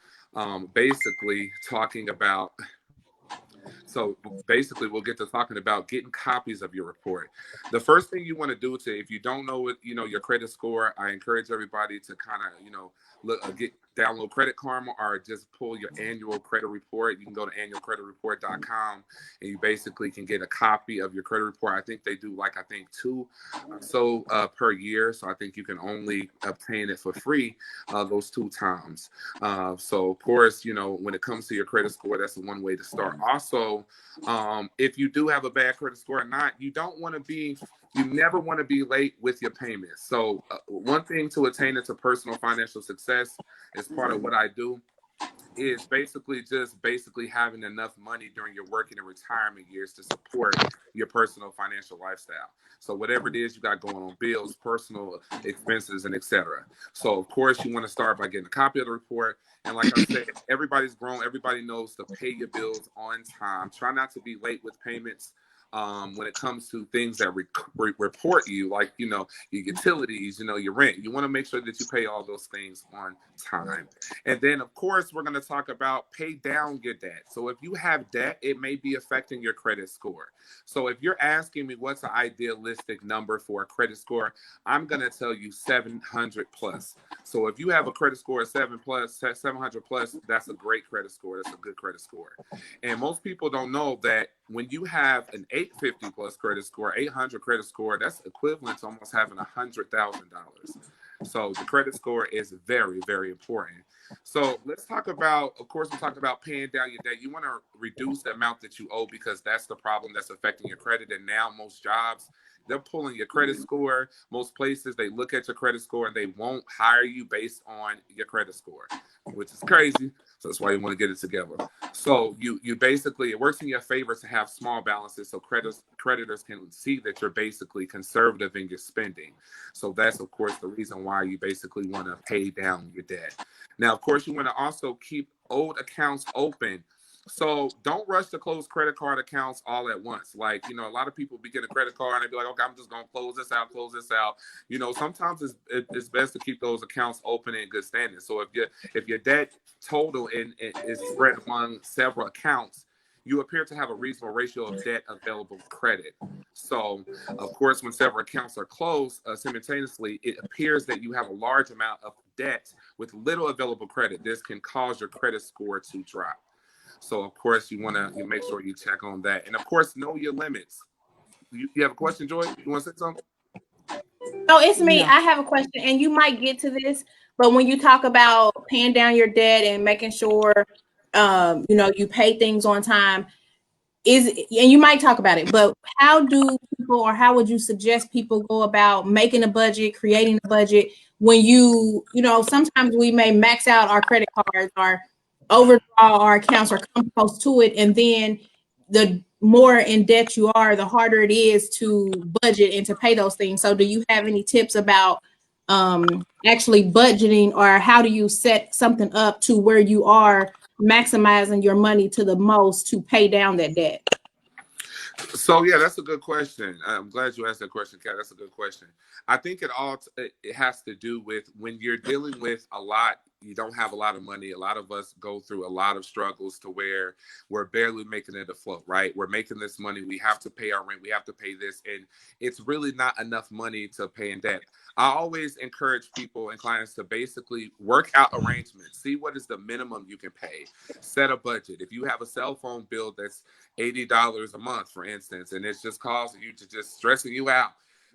A: basically talking about. So basically, we'll get to talking about getting copies of your report. The first thing you want to do if you don't know what your credit score, I encourage everybody to kind of download Credit Karma or just pull your annual credit report. You can go to annualcreditreport.com and you basically can get a copy of your credit report. I think they do two per year. So I think you can only obtain it for free those 2 times. So of course, when it comes to your credit score, that's one way to start. Also, if you do have a bad credit score or not, you never want to be late with your payments. So one thing to attain into personal financial success as part of what I do is basically having enough money during your working and retirement years to support your personal financial lifestyle. So whatever it is you got going on, bills, personal expenses, and etc. So of course you want to start by getting a copy of the report. And like I said, everybody's grown. Everybody knows to pay your bills on time. Try not to be late with payments. When it comes to things that report you, like, your utilities, your rent, you want to make sure that you pay all those things on time. And then, of course, we're going to talk about pay down your debt. So if you have debt, it may be affecting your credit score. So if you're asking me what's an idealistic number for a credit score, I'm going to tell you 700 plus. So if you have a credit score of 700 plus, that's a great credit score. That's a good credit score. And most people don't know that when you have an 850 plus credit score, 800 credit score, that's equivalent to almost having $100,000. So the credit score is very, very important. So let's talk about, of course, we talked about paying down your debt. You want to reduce the amount that you owe because that's the problem that's affecting your credit. And now most jobs, they're pulling your credit score. Most places, they look at your credit score and they won't hire you based on your credit score. which is crazy. So that's why you want to get it together. So you basically, it works in your favor to have small balances so creditors can see that you're basically conservative in your spending. So that's, of course, the reason why you basically want to pay down your debt. Now, of course, you want to also keep old accounts open. So don't rush to close credit card accounts all at once. Like, a lot of people begin a credit card and they be like, okay, I'm just going to close this out. Sometimes it's best to keep those accounts open and in good standing. So if your debt total is spread among several accounts, you appear to have a reasonable ratio of debt available credit. So, of course, when several accounts are closed simultaneously, it appears that you have a large amount of debt with little available credit. This can cause your credit score to drop. So, of course, you want to make sure you check on that. And, of course, know your limits. You have a question, Joy? You want to say something?
F: No, it's me.
B: No.
F: I have a question, and you might get to this, but when you talk about paying down your debt and making sure, you pay things on time, and you might talk about it, but how do people, or how would you suggest people go about making a budget, creating a budget when sometimes we may max out our credit cards or overdraw our accounts or come close to it, and then the more in debt you are, the harder it is to budget and to pay those things. So do you have any tips about actually budgeting, or how do you set something up to where you are maximizing your money to the most to pay down that debt?
A: So, yeah, that's a good question. I'm glad you asked that question, Kat. That's a good question. I think it has to do with when you're dealing with a lot, you don't have a lot of money. A lot of us go through a lot of struggles to where we're barely making it afloat, right? We're making this money. We have to pay our rent. We have to pay this. And it's really not enough money to pay in debt. I always encourage people and clients to basically work out arrangements. See what is the minimum you can pay. Set a budget. If you have a cell phone bill that's $80 a month, for instance, and it's just causing you to just stressing you out,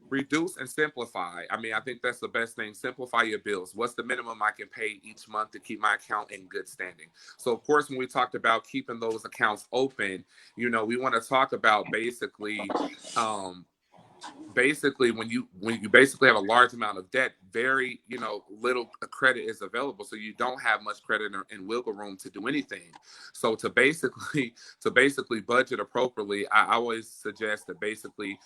A: reduce and simplify. I mean, I think that's the best thing. Simplify your bills. What's the minimum I can pay each month to keep my account in good standing? So, of course, when we talked about keeping those accounts open, we want to talk about basically when you basically have a large amount of debt, very little credit is available, so you don't have much credit and wiggle room to do anything. So to basically budget appropriately, I always suggest that basically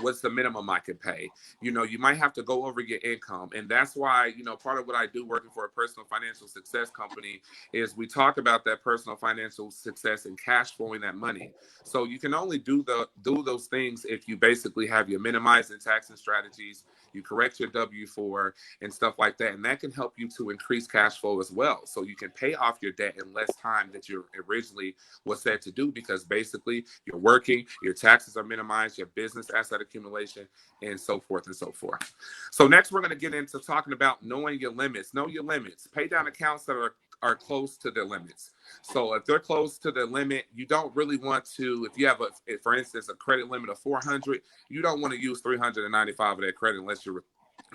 A: what's the minimum I can pay. You might have to go over your income, and that's why part of what I do working for a personal financial success company is we talk about that personal financial success and cash flowing that money. So you can only do those things if you basically have your minimizing taxing strategies, you correct your W-4 and stuff like that. And that can help you to increase cash flow as well. So you can pay off your debt in less time that you originally was set to do, because basically you're working, your taxes are minimized, your business asset accumulation, and so forth and so forth. So next we're going to get into talking about knowing your limits. Know your limits. Pay down accounts that are close to their limits. So if they're close to the limit, you don't really want to, if you have for instance, a credit limit of 400, you don't want to use 395 of that credit unless you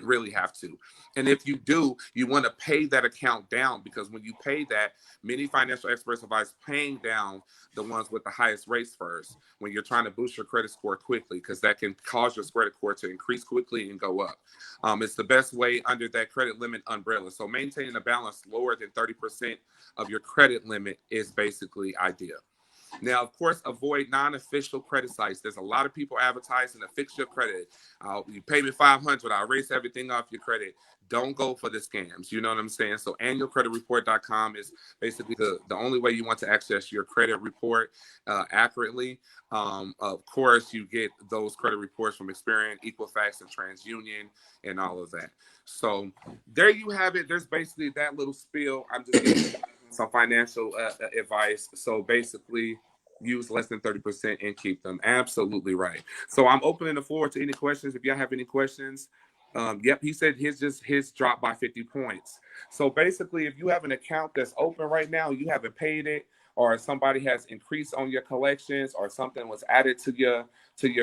A: really have to. And if you do, you want to pay that account down, because when you pay that, many financial experts advise paying down the ones with the highest rates first when you're trying to boost your credit score quickly, because that can cause your credit score to increase quickly and go up. It's the best way under that credit limit umbrella. So maintaining a balance lower than 30% of your credit limit is basically ideal. Now, of course, avoid non-official credit sites. There's a lot of people advertising to fix your credit. You pay me $500, I'll erase everything off your credit. Don't go for the scams. You know what I'm saying? So annualcreditreport.com is basically the only way you want to access your credit report accurately. Of course, you get those credit reports from Experian, Equifax, and TransUnion, and all of that. So there you have it. There's basically that little spiel. I'm just giving you some financial advice. So basically, use less than 30% and keep them. Absolutely right. So I'm opening the floor to any questions. If y'all have any questions. Yep, he said his dropped by 50 points. So basically, if you have an account that's open right now, you haven't paid it, or somebody has increased on your collections, or something was added to your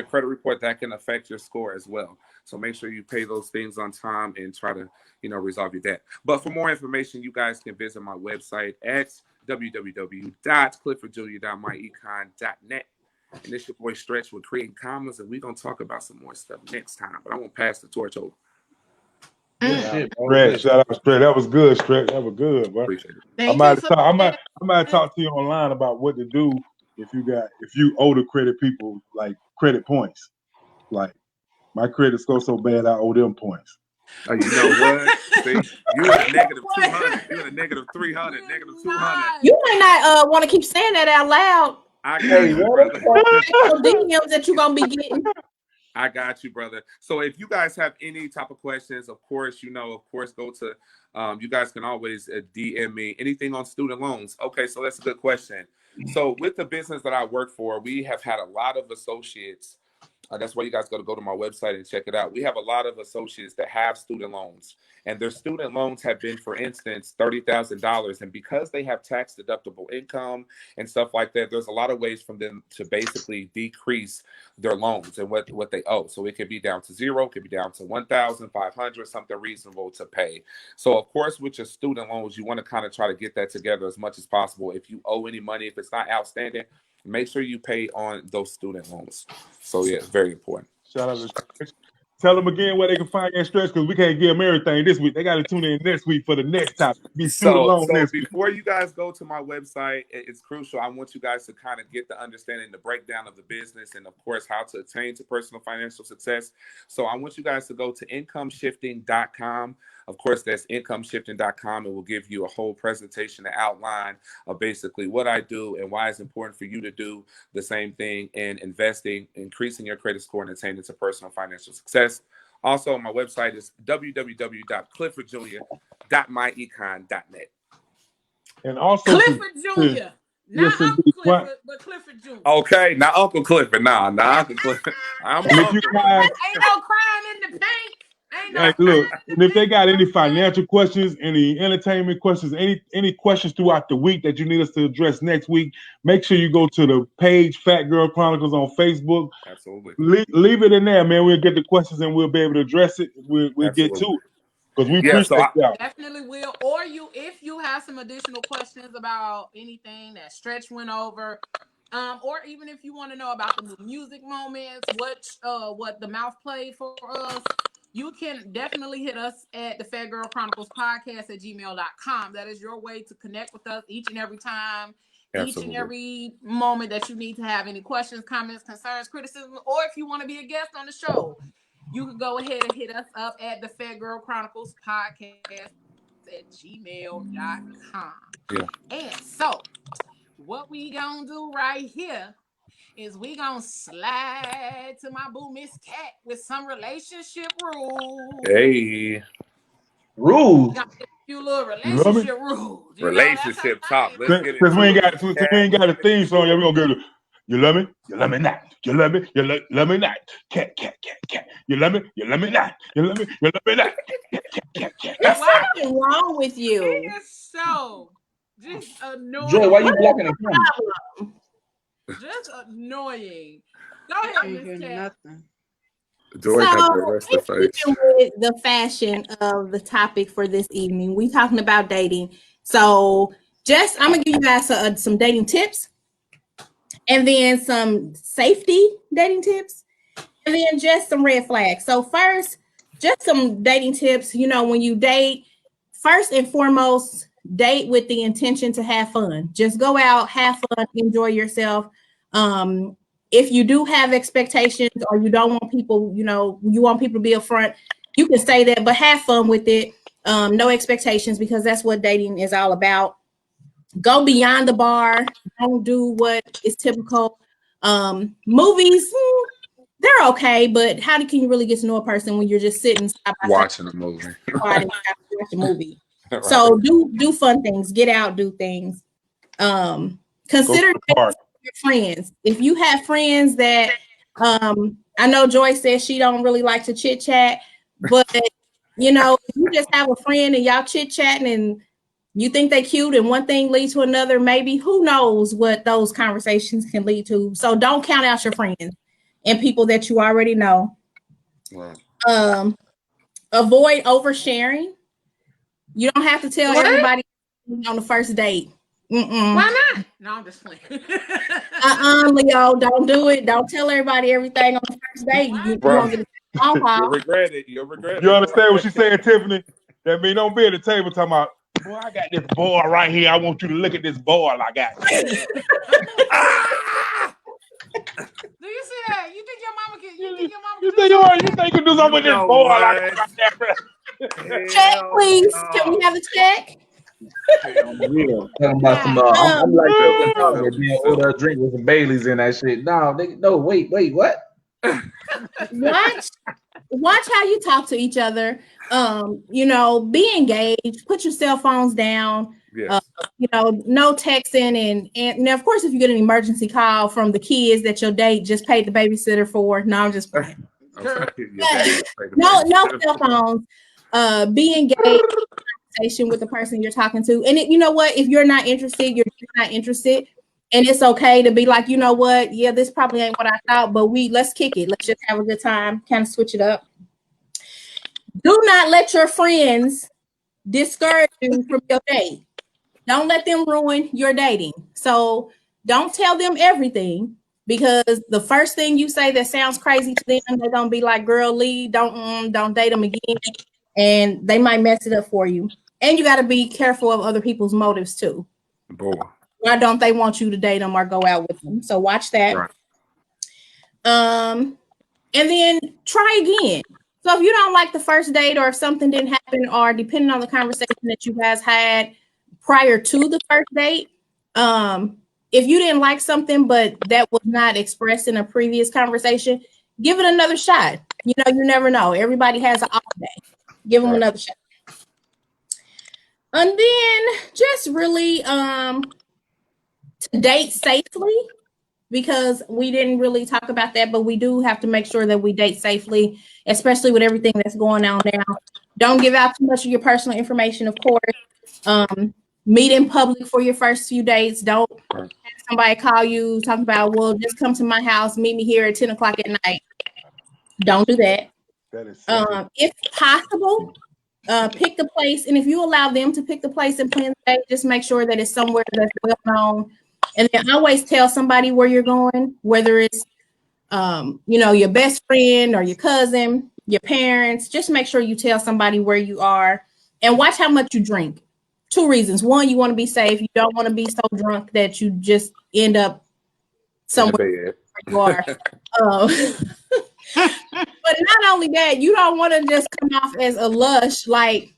A: credit report, that can affect your score as well. So make sure you pay those things on time and try to resolve your debt. But for more information, you guys can visit my website at www.cliffordjr.myecon.net. And it's your boy Stretch with Creating Commas, and we're going to talk about some more stuff next time. But I'm going to pass the torch over.
C: Good shit, bro.
E: Stretch,
C: Good.
E: shout out Stretch. That was good, Stretch. That was good, bro.
A: Appreciate it.
E: I
D: Thank
E: might
D: you
E: have
D: for
E: talk, I might
D: that.
E: I might talk to you online about what to do if you owe the credit people like credit points. Like my credit score so bad I owe them points.
A: Oh, you know what? See, you in a negative 200. You in a negative 300, negative 200.
F: You might not want to keep saying that out loud.
A: I
C: Hey,
A: got you,
C: what
A: brother.
F: The DMs that you're gonna be getting.
A: I got you, brother. So if you guys have any type of questions, of course, go to, you guys can always DM me anything on student loans. Okay, so that's a good question. So with the business that I work for, we have had a lot of associates. That's why you guys got to go to my website and check it out. We have a lot of associates that have student loans, and their student loans have been, for instance, $30,000. And because they have tax deductible income and stuff like that, there's a lot of ways for them to basically decrease their loans and what they owe. So it could be down to zero, it could be down to 1,500, something reasonable to pay. So of course, with your student loans, you want to kind of try to get that together as much as possible. If you owe any money, if it's not outstanding, make sure you pay on those student loans. So yeah, it's very important.
E: Shout out to Stretch. Tell them again where they can find that Stretch because we can't give them everything this week. They got to tune in next week for the next topic. Be student loan
A: So
E: next week.
A: before you guys go to my website, it's crucial. I want you guys to kind of get the understanding, the breakdown of the business, and of course, how to attain to personal financial success. So I want you guys to go to incomeshifting.com. Of course, that's incomeshifting.com. It will give you a whole presentation and outline of basically what I do and why it's important for you to do the same thing in investing, increasing your credit score, and attaining to personal financial success. Also, my website is www.cliffordjr.myecon.net.
E: And also
D: Clifford Jr. Not Uncle Clifford, but Clifford Jr.
A: Okay, not Uncle Clifford. Nah, Uncle Clifford. I'm
E: and if you guys,
D: Ain't no crime in the paint. Ain't no
E: like, look, and if they got any financial questions, any entertainment questions, any questions throughout the week that you need us to address next week, make sure you go to the page Phat Girl Chronicles on Facebook.
A: Absolutely.
E: Leave it in there, man. We'll get the questions and we'll be able to address it. We'll get to it because we appreciate y'all.
D: Definitely will. Or if you have some additional questions about anything that Stretch went over, or even if you want to know about the music moments, what the mouth played for us, you can definitely hit us at the Phat Girl Chronicles Podcast at gmail.com. That is your way to connect with us each and every time, each and every moment that you need to have any questions, comments, concerns, criticism, or if you want to be a guest on the show, you can go ahead and hit us up at the Phat Girl Chronicles Podcast at gmail.com.
A: Yeah.
D: And so, what we gonna do right here is we gonna slide to my boo Miss Cat with some relationship rules.
A: Hey.
C: Rules.
D: Got a few little relationship rules.
A: Relationship talk. Let's get it.
E: Because we ain't got a theme song yet. We're gonna go to you love me, you love me not. You love me, you love me not. Cat. You love me, you love me not. You love me, you love me not. Cat.
F: What's wrong with you?
D: It is so just annoying.
C: Joy, why you blocking the camera?
D: Just annoying. Go ahead, Miss Cat.
B: Nothing.
A: Joy got the rest of face.
F: With the fashion of the topic for this evening, we talking about dating. So I'm gonna give you guys some dating tips, and then some safety dating tips, and then just some red flags. So first, just some dating tips. When you date, first and foremost, date with the intention to have fun. Just go out, have fun, enjoy yourself. If you do have expectations or you don't want people, you want people to be upfront, you can say that, but have fun with it. No expectations, because that's what dating is all about. Go beyond the bar. Don't do what is typical. Movies, they're okay, but how can you really get to know a person when you're just sitting
A: watching a movie?
F: Watch a movie. Right. So do fun things. Get out, do things. Consider your friends. If you have friends that I know Joy says she don't really like to chit chat, but if you just have a friend and y'all chit chatting and you think they cute and one thing leads to another, maybe who knows what those conversations can lead to. So don't count out your friends and people that you already know.
A: Wow.
F: Avoid oversharing. You don't have to tell everybody on the first date.
D: Why not? No, I'm just playing.
F: Leo, don't do it. Don't tell everybody everything on the first date. You won't get Oh, wow.
A: You'll regret it. You'll regret it.
E: You understand what she's saying, Tiffany? That mean don't be at the table talking about, boy, I got this boy right here. I want you to look at this boy I got.
D: Do you see that? You think your mama can? You think your mama
E: You
D: can?
E: think you can do something with this boy like that?
F: Check, please. Can we have a check?
C: Yeah, talking about some. I'm like order a drink with some Baileys in that shit. No, wait, what?
F: Watch how you talk to each other. Be engaged. Put your cell phones down.
A: Yes.
F: No texting and of course, if you get an emergency call from the kids that your date just paid the babysitter for, no, I'm just playing. No cell phones. Be engaged with the person you're talking to, and you know what? If you're not interested, you're just not interested, and it's okay to be like, you know what? Yeah, this probably ain't what I thought, but let's kick it. Let's just have a good time. Kind of switch it up. Do not let your friends discourage you from your date. Don't let them ruin your dating. So don't tell them everything, because the first thing you say that sounds crazy to them, they're gonna be like, "Girl, leave. Don't date them again," and they might mess it up for you. And you got to be careful of other people's motives too.
A: Boy.
F: Why don't they want you to date them or go out with them? So watch that.
A: Right.
F: And then try again. So if you don't like the first date, or if something didn't happen, or depending on the conversation that you guys had prior to the first date, if you didn't like something but that was not expressed in a previous conversation, give it another shot. You never know. Everybody has an off day. Give them another shot. And then just really to date safely, because we didn't really talk about that, but we do have to make sure that we date safely, especially with everything that's going on now. Don't give out too much of your personal information, of course. Meet in public for your first few dates. Don't have somebody call you talking about, well, just come to my house, meet me here at 10 o'clock at night. Don't do that.
E: That is
F: if possible, pick the place, and if you allow them to pick the place and plan the date, just make sure that it's somewhere that's well known. And then always tell somebody where you're going, whether it's your best friend or your cousin, your parents. Just make sure you tell somebody where you are, and watch how much you drink. 2 reasons. One, you want to be safe. You don't want to be so drunk that you just end up somewhere where you are. But not only that, you don't want to just come off as a lush, like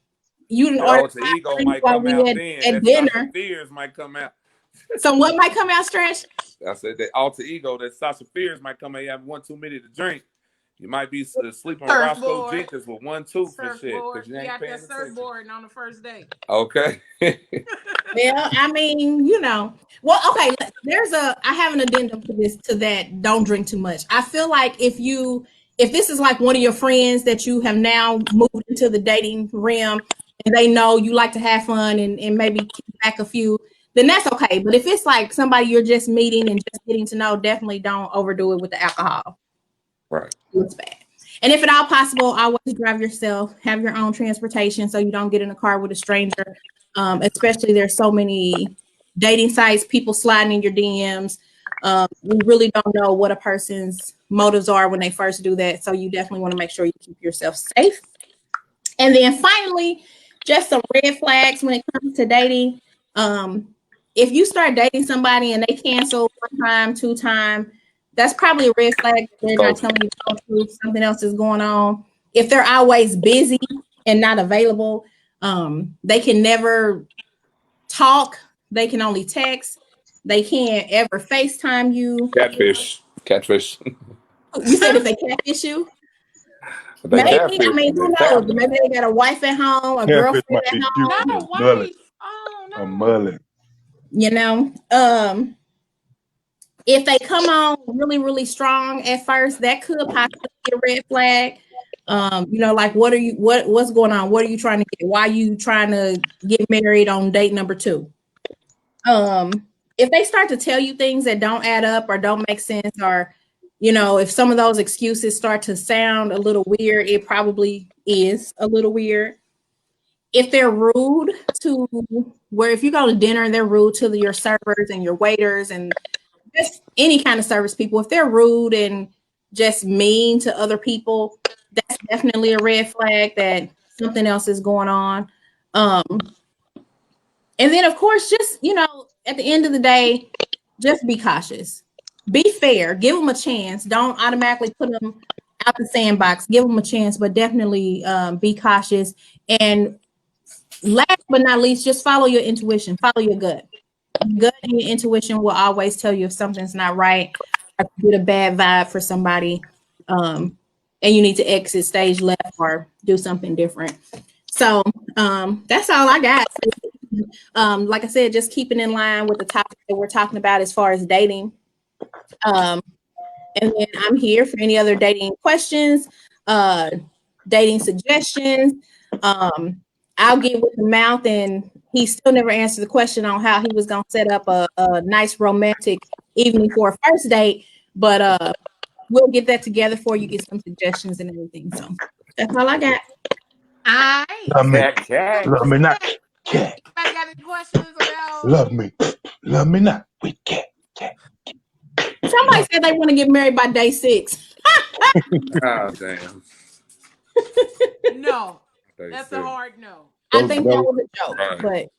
F: you didn't order
A: alter ego might come out
F: at dinner.
A: Fears might come out.
F: So what might come out, Stretch?
A: I said that alter ego, that Sasha Fierce might come out. You have 1 too many to drink. You might be sleeping on Roscoe Jenkins with 1 tooth and shit.
D: You got that surfboard on the first date.
A: Okay.
F: Well, I mean, Well, okay. I have an addendum to that. Don't drink too much. I feel like if this is like one of your friends that you have now moved into the dating realm, and they know you like to have fun and maybe kick back a few, then that's okay. But if it's like somebody you're just meeting and just getting to know, definitely don't overdo it with the alcohol.
A: Right.
F: It's bad. And if at all possible, always drive yourself, have your own transportation so you don't get in a car with a stranger. Especially there's so many dating sites, people sliding in your DMs. We really don't know what a person's motives are when they first do that. So you definitely want to make sure you keep yourself safe. And then finally, just some red flags when it comes to dating. If you start dating somebody and they cancel 1 time, 2 times, that's probably a red flag. They're not telling you the truth. Something else is going on. If they're always busy and not available, they can never talk. They can only text. They can't ever FaceTime you.
A: Catfish.
F: You said if they catfish you? Maybe, I mean, who knows? Maybe they got a wife at home, a girlfriend at home.
D: Not a wife. Oh, no.
E: A mullet.
F: If they come on really, really strong at first, that could possibly be a red flag. Like what's going on? What are you trying to get? Why are you trying to get married on date number 2? If they start to tell you things that don't add up or don't make sense, or if some of those excuses start to sound a little weird, it probably is a little weird. If they're rude to if you go to dinner and they're rude to your servers and your waiters and just any kind of service people, if they're rude and just mean to other people, that's definitely a red flag that something else is going on. And then, of course, just, at the end of the day, just be cautious. Be fair. Give them a chance. Don't automatically put them out the sandbox. Give them a chance, but definitely be cautious. And last but not least, just follow your intuition. Follow your gut. Your gut and your intuition will always tell you if something's not right, or get a bad vibe for somebody, and you need to exit stage left or do something different. So that's all I got. Like I said, just keeping in line with the topic that we're talking about as far as dating. And then I'm here for any other dating questions, dating suggestions. I'll get with the mouth, and he still never answered the question on how he was going to set up a nice romantic evening for a first date. But we'll get that together for you, get some suggestions and everything. So that's all I got.
E: Love me,
A: Cat.
E: love me not, cat.
D: Anybody got any questions about?
E: Love me not, with cat.
F: Somebody said they want to get married by day 6.
A: Oh, damn.
D: No, that's a hard no.
F: I think that was a joke,
A: Right.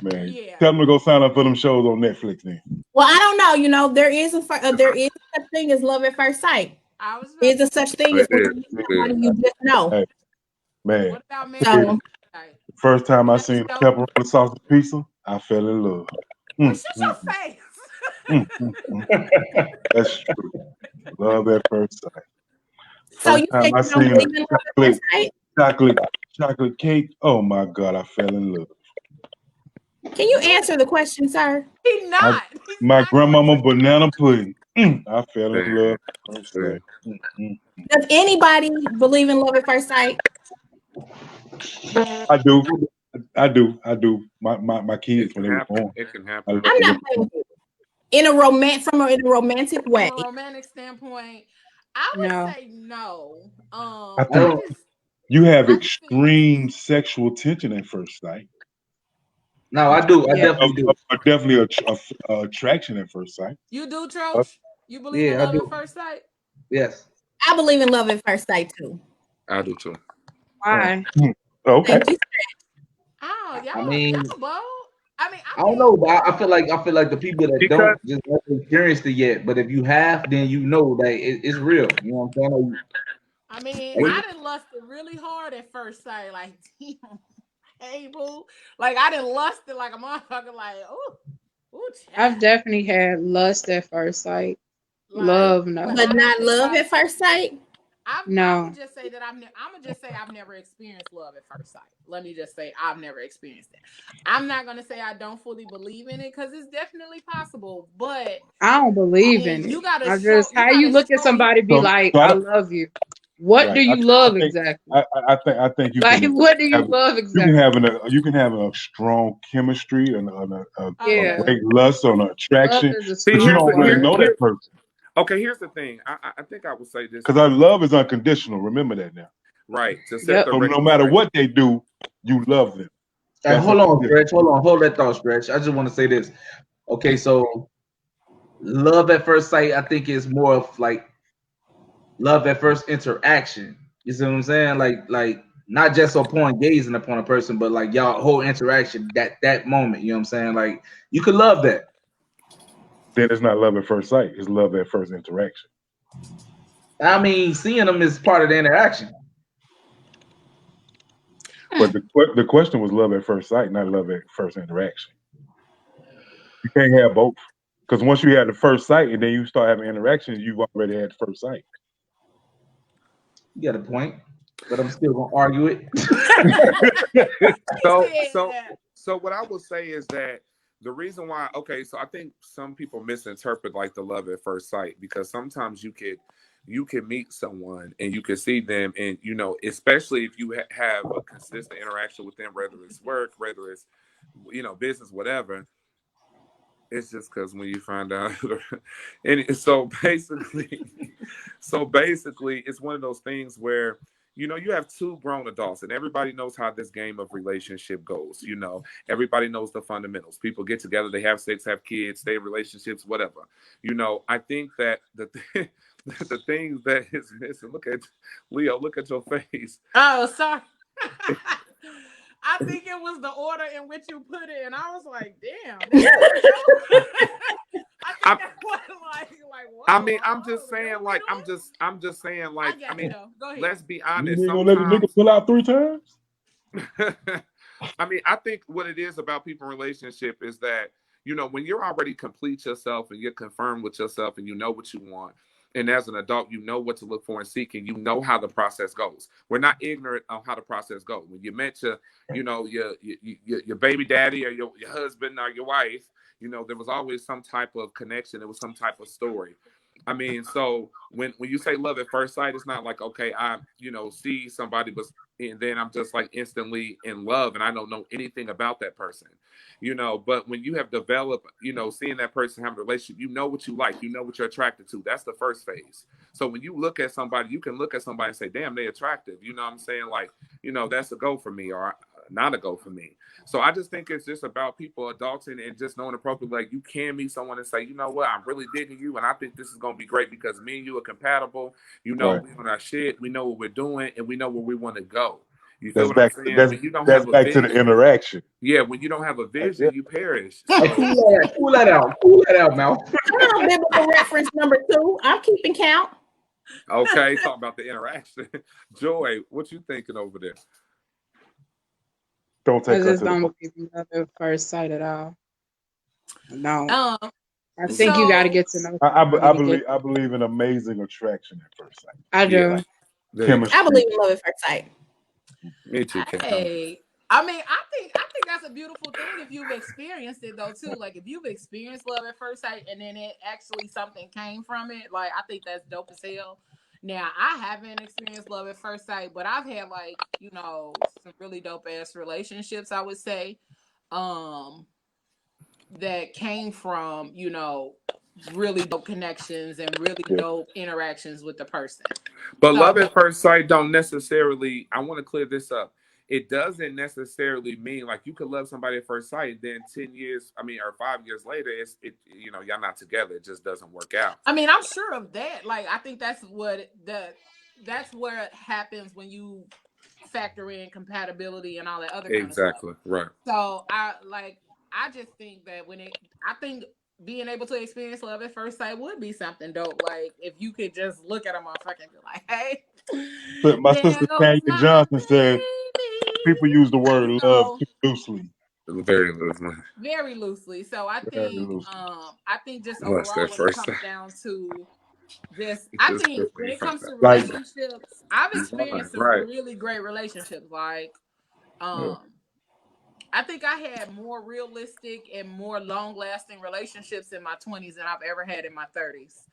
F: but
E: Man,
D: Yeah.
E: tell them to go sign up for them shows on Netflix then.
F: well, I don't know. There is there is such thing as love at first sight.
D: I was.
F: There is a such thing as when you meet
A: It
F: somebody
A: is.
F: you just know.
E: Hey, man,
D: What about me?
F: So
E: first time I seen a pepperoni sausage pizza, I fell in love.
D: Shut your face.
E: That's true. Love at first sight.
F: So
E: First
F: you
E: time
F: said
E: I
F: you don't
E: seen
F: believe in love at first sight?
E: chocolate cake. Oh my God, I fell in love.
F: Can you answer the question, sir?
D: He's not. He's
E: My
D: not
E: grandmama
D: going to.
E: banana pudding. I fell in love at first sight.
F: Does anybody believe in love at first sight?
E: I do. My kids when they were born.
A: It can
E: I
A: happen.
E: love
F: I'm
E: them.
F: not playing with you. In a romantic way.
D: From a romantic standpoint, I would
B: No.
D: say no.
E: I think you have extreme sexual tension at first sight.
C: No, I do. I
F: Yeah.
C: definitely do.
E: Definitely a attraction at first sight.
D: You do, Trosh? You believe in
C: Yeah, I
D: love
C: do.
D: at first sight?
C: Yes.
F: I believe in love at first sight too.
A: I do too.
B: Why?
E: Okay.
F: Thank you.
D: Oh, y'all,
C: I mean,
D: y'all bold. I mean,
C: I don't know, but I feel like the people that
A: Because-
C: don't just haven't experienced it yet. But if you have, then you know that it's real. You know what I'm saying?
D: I mean, I didn't lust it really hard at first sight. Like, damn, hey, boo. Like, I didn't lust it like a motherfucker. Like, ooh,
B: I've definitely had lust at first sight.
D: Like,
B: Love, no.
F: But not love at first sight.
D: I
B: No.
D: would just say that I'm gonna just say I've never experienced love at first sight. Let me just say I've never experienced it. I'm not gonna say I don't fully believe in it because it's definitely possible. But
B: I don't believe in it.
D: you gotta
B: I
D: show.
B: just how you
D: gotta
B: look at
D: show
B: somebody be like, I love you. What do you love exactly?
E: I think you
B: Like,
E: can.
B: what do you
E: have-
B: love
E: You
B: exactly?
E: can have a strong chemistry and a
B: Yeah.
E: great lust or an attraction,
B: Love is a
E: but you
B: strong
E: don't really
B: word.
E: know that person.
A: Okay, here's the thing. I think I would say this.
E: Because our love is unconditional. Remember that now.
A: Right. To set
B: Yep.
A: the
E: So
A: record
E: no matter
A: straight.
E: what they do, you love them.
C: Hey,
E: That's
C: hold on,
E: it.
C: Stretch. Hold that thought, Stretch. I just want to say this. Okay, so love at first sight, I think is more of like love at first interaction. You see what I'm saying? Like not just upon gazing upon a person, but like y'all whole interaction that moment. You know what I'm saying? Like you could love that.
E: Then it's not love at first sight. It's love at first interaction.
C: I mean, seeing them is part of the interaction.
E: But the question was love at first sight, not love at first interaction. You can't have both. Because once you had the first sight and then you start having interactions, you've already had the first sight.
C: You got a point, but I'm still gonna argue it.
A: So what I will say is that the reason why, okay, so I think some people misinterpret like the love at first sight, because sometimes you could meet someone and you could see them, and especially if you have a consistent interaction with them, whether it's work, whether it's business, whatever. It's just because when you find out, and so basically, it's one of those things where you have two grown adults, and everybody knows how this game of relationship goes. Everybody knows the fundamentals. People get together, they have sex, have kids, stay in relationships, whatever. I think that the things that is missing. Look at Leo. Look at your face.
D: Oh, sorry. I think it was the order in which you put it, and I was like, "Damn." I think that's what whoa,
A: I mean, I'm
D: oh,
A: just saying, like, I'm just saying, like,
D: I mean, go ahead.
A: let's be
E: You
A: honest.
E: ain't gonna let the nigga pull out 3 times?
A: I mean, I think what it is about people in relationship is that, you know, when you're already complete yourself and you're confirmed with yourself and you know what you want, and as an adult, you know what to look for and seek, and you know how the process goes. We're not ignorant of how the process goes. When you met your, you know, your baby daddy or your husband or your wife, you know, there was always some type of connection. There was some type of story. I mean, so when you say love at first sight, it's not like, okay, I, you know, see somebody, but and then I'm just like instantly in love and I don't know anything about that person, you know. But when you have developed, you know, seeing that person have a relationship, you know what you like, you know what you're attracted to. That's the first phase. So when you look at somebody, you can look at somebody and say, damn, they're attractive. You know what I'm saying? Like, you know, that's a go for me or not a go for me. So I just think it's just about people adulting and just knowing appropriately, like you can meet someone and say, you know what, I'm really digging you. And I think this is going to be great because me and you are compatible. You know,
E: Right.
A: we on our shit. We know what we're doing and we know where we want to go. You
E: That's
A: feel what
E: back.
A: I'm saying?
E: That's,
A: When you don't
E: that's
A: have a
E: back to
A: vision,
E: the interaction.
A: yeah, when you don't have a vision,
E: it.
A: you perish.
C: Hey,
A: So,
C: cool that out. Cool that out, Mal.
F: Biblical reference number 2. I'm keeping count.
A: okay, talking about the interaction. Joy, what you thinking over there?
E: Don't
B: I
E: take her
B: just
E: to the.
B: don't believe in love at first sight at all. No. I
D: So
B: think you got to get to know
E: I
B: somebody to get.
E: believe in amazing attraction at first sight.
B: I do.
A: Yeah.
E: Like
A: There you go.
E: chemistry.
F: I believe in love at first sight.
A: Me too, Ken.
D: hey, I mean, I think that's a beautiful thing if you've experienced it though too. Like if you've experienced love at first sight and then it actually something came from it, like I think that's dope as hell. Now I haven't experienced love at first sight, but I've had like, you know, some really dope ass relationships, I would say, that came from, you know, really dope connections and really
E: Yeah.
D: dope interactions with the person.
A: But
D: So-
A: love at first sight don't necessarily, I want to clear this up. It doesn't necessarily mean like you could love somebody at first sight, then 10 years, I mean, or 5 years later, you know, y'all not together. It just doesn't work out.
D: I mean, I'm sure of that. Like, I think that's where it happens when you factor in compatibility and all that other kind of stuff.
A: Exactly. Right.
D: So I just think that I think being able to experience love at first sight would be something dope. Like if you could just look at a motherfucker and be like, hey.
E: But my
D: there
E: sister
D: goes
E: Tanya
D: my
E: Johnson said
D: baby.
E: people use the word
D: You
E: love
D: know,
E: too loosely.
A: Very loosely.
D: very loosely. So I
E: Very
D: think
E: loosely.
D: I think just
A: What's
D: overall
A: that
D: when it
A: first
D: comes
A: time?
D: down to this, I
A: Just
D: think
A: quickly
D: when it
A: find
D: comes to
A: out.
E: Like-
D: relationships, I've experienced some
A: Right.
D: really great relationships. Like
E: Yeah.
D: I think I had more realistic and more long-lasting relationships in my 20s than I've ever had in my 30s.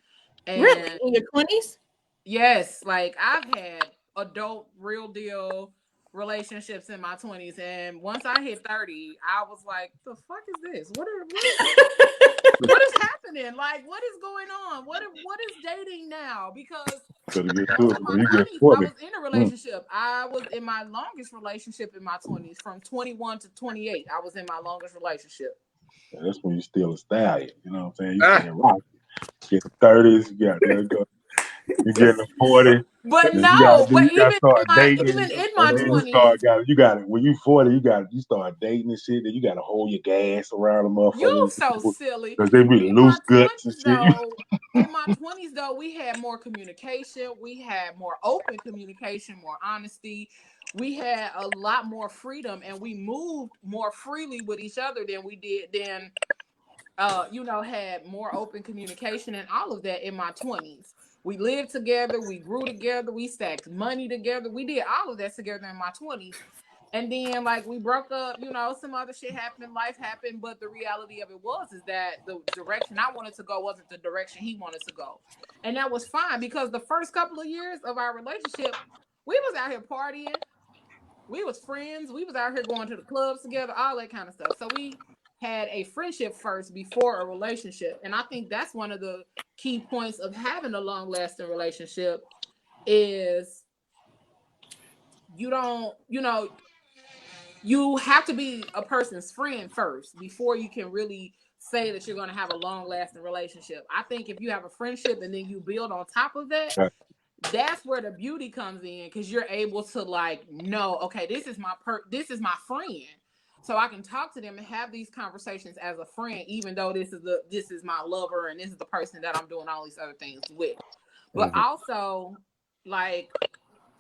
D: And
F: Really? In your 20s?
D: yes, like I've had adult, real deal relationships in my 20s, and once I hit 30, I was like, "The fuck is this? What is happening? Like, what is going on? What is dating now?" Because
E: Better get
D: most
E: to it
D: of my
E: when you get
D: 30s, I
E: 40.
D: was in a relationship. I was in my longest relationship in my 20s, from 21 to 28. I was in my longest relationship.
E: Yeah, that's when you still a stallion. You know what I'm saying? You still rock. Get the 30s, you got to let it go. You get in the 40s.
D: But
E: You
D: no, but
E: gotta start dating.
D: even in my
E: And then
D: 20s,
E: you got it. When you 40, you start dating and shit. Then you got to hold your gas around the
D: you
E: motherfuckers.
D: so silly.
E: Because they be
D: In
E: loose
D: my
E: guts and
D: 20s,
E: shit.
D: though, in my 20s, though, we had more communication. We had more open communication, more honesty. We had a lot more freedom, and we moved more freely with each other than we did then. Had more open communication and all of that in my 20s. We lived together, we grew together, we stacked money together. We did all of that together in my 20s. And then like we broke up, some other shit happened, life happened, but the reality of it is that the direction I wanted to go wasn't the direction he wanted to go. And that was fine because the first couple of years of our relationship, we was out here partying. We was friends. We was out here going to the clubs together, all that kind of stuff. So we had a friendship first before a relationship. And I think that's one of the key points of having a long-lasting relationship is you have to be a person's friend first before you can really say that you're going to have a long-lasting relationship. I think if you have a friendship and then you build on top of that,
E: Right.
D: that's where the beauty comes in, because you're able to like know, okay, this is my friend, so I can talk to them and have these conversations as a friend, even though this is my lover and this is the person that I'm doing all these other things with. But also, like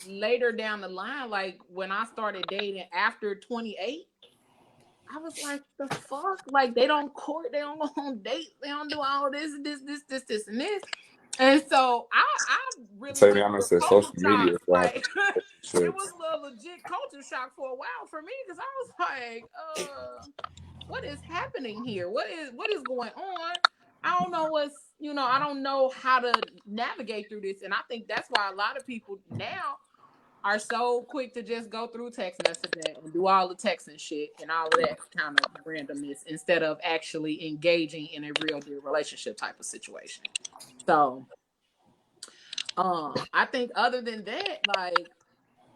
D: later down the line, like when I started dating after 28, I was like, the fuck? Like, they don't court, they don't go on dates, they don't do all this, and this. And so I really
A: Tell me,
D: went
A: I'm gonna
D: through
A: say
D: a
A: social
D: culture shock.
A: media.
D: Like, it
A: Shit.
D: was a legit culture shock for a while for me, because I was like, what is happening here? What is going on? I don't know I don't know how to navigate through this. And I think that's why a lot of people now are so quick to just go through text messaging and do all the texting shit and all of that kind of randomness, instead of actually engaging in a real deal relationship type of situation. So I think other than that, like,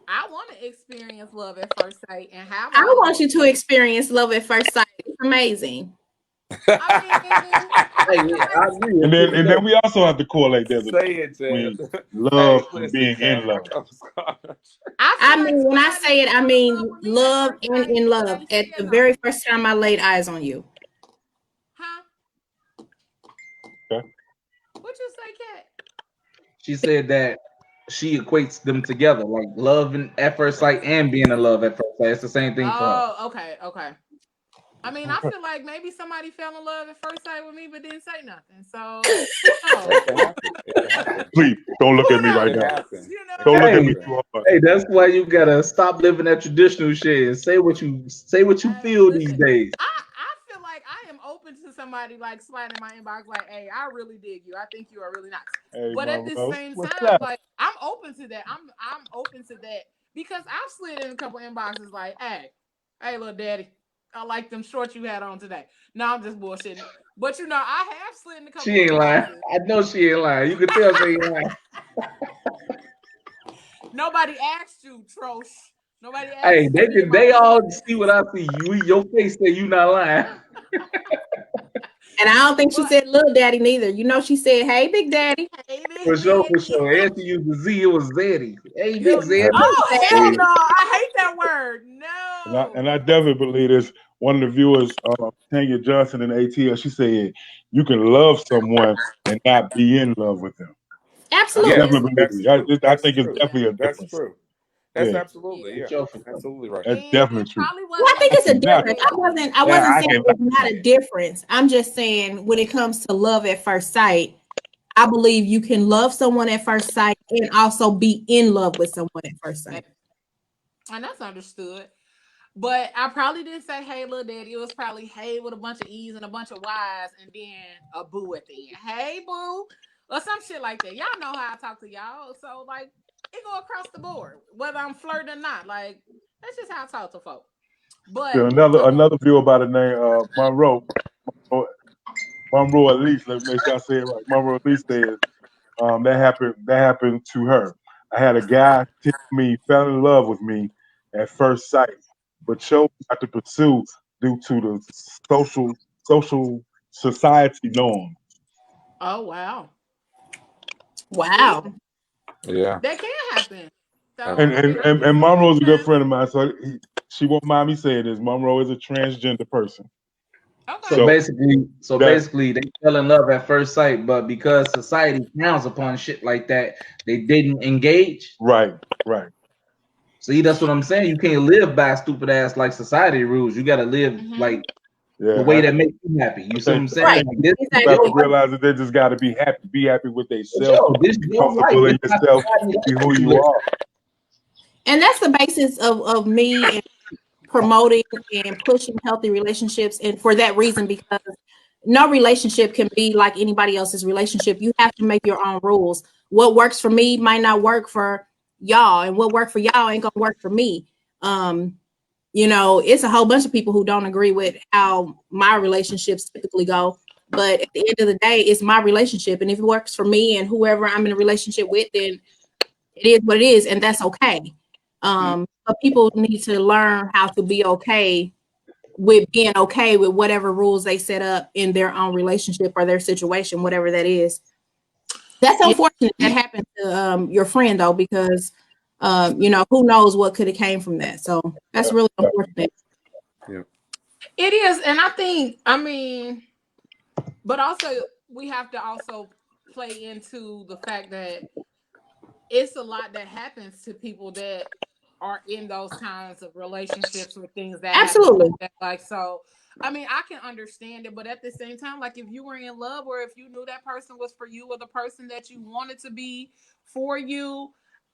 D: I want to experience love at first sight and have
F: I
D: all
F: want you to experience love at first sight. It's amazing.
C: Hey, I agree.
E: And then we also have to correlate there's a
A: Say it, Jeb.
E: between love
A: Hey,
E: and
A: listen,
E: being
A: Kat,
E: in love.
A: I'm sorry.
F: I mean, when I say it, I mean love
D: and
F: and in love. At the very first time I laid eyes on you.
D: Huh?
E: Okay.
D: What you say, Kat?
C: She said that she equates them together, like love at first sight and being in love at first sight. It's the same thing for her.
D: Oh, okay. I mean, I feel like maybe somebody fell in love at first sight with me, but didn't say nothing. So,
E: Please don't look at me right
A: It
E: now.
A: happens.
E: Don't look at me
C: Hey,
E: too hard.
C: hey, that's why you gotta stop living that traditional shit and say what you feel these
D: listen,
C: days.
D: I feel like I am open to somebody like sliding in my inbox like, hey, I really dig you. I think you are really nice.
E: Hey,
D: But at the
E: Monroe,
D: same
E: what's
D: time,
E: up?
D: like, I'm open to that. I'm open to that, because I've slid in a couple inboxes like, hey, little daddy, I like them shorts you had on today. No, I'm just bullshitting. But I have slid in a couple.
C: She ain't lying. I know she ain't lying. You can tell she ain't lying.
D: Nobody asked you, Trosh. Nobody asked
C: Hey,
D: you.
C: they all see what I see. Your face say you not lying.
F: And I don't think she said little daddy neither. She said, hey, big daddy.
C: For sure. And she used the Z, it was Zeddy. Hey, big Zeddy.
D: Oh, hell no. I hate that word. No.
E: And I definitely believe this. One of the viewers, Tanya Johnson in ATL, she said, you can love someone and not be in love with them.
F: Absolutely.
E: I definitely believe it. I think it's
A: true.
E: definitely a
A: That's
E: difference.
A: true. That's
E: Yeah.
A: absolutely, absolutely right.
E: That's definitely true.
F: Well, I think it's a difference. I wasn't saying it's not a difference. I'm just saying when it comes to love at first sight, I believe you can love someone at first sight and also be in love with someone at first sight.
D: And that's understood. But I probably didn't say, hey, little daddy. It was probably, hey, with a bunch of E's and a bunch of Y's and then a boo at the end. Hey, boo. Or some shit like that. Y'all know how I talk to y'all. So, like, it go across the board, whether I'm flirting or not. Like, that's just how I talk to folks. But
E: another viewer by the name Monroe Elise, let me make sure I say it right. Monroe Elise says that happened to her. I had a guy tell me fell in love with me at first sight, but chose not to pursue due to the social society norm.
D: oh wow.
F: Wow.
A: Yeah.
D: That can happen. So,
E: And Monroe's a good friend of mine, so she won't mind me saying this. Monroe is a transgender person.
D: Okay.
C: So basically, they fell in love at first sight, but because society frowns upon shit like that, they didn't engage.
E: Right.
C: See, that's what I'm saying. You can't live by stupid ass like society rules. You got to live like the way that makes you happy. You see what I'm saying?
F: Right.
C: Like, this
E: you have to realize that they just got to be happy with themselves,
C: this
E: be comfortable in yourself, be who you are.
F: And that's the basis of me promoting and pushing healthy relationships. And for that reason, because no relationship can be like anybody else's relationship. You have to make your own rules. What works for me might not work for y'all, and what worked for y'all ain't gonna work for me. It's a whole bunch of people who don't agree with how my relationships typically go. But at the end of the day, it's my relationship. And if it works for me and whoever I'm in a relationship with, then it is what it is, and that's okay. But people need to learn how to be okay with being okay with whatever rules they set up in their own relationship or their situation, whatever that is. That's unfortunate that happened to your friend though, because who knows what could have came from that. So that's really unfortunate.
A: Yeah.
D: It is, and I mean, but also we have to also play into the fact that it's a lot that happens to people that are in those kinds of relationships or things that
F: absolutely
D: happen. Like, so I mean, I can understand it, but at the same time, like if you were in love or if you knew that person was for you or the person that you wanted to be for you,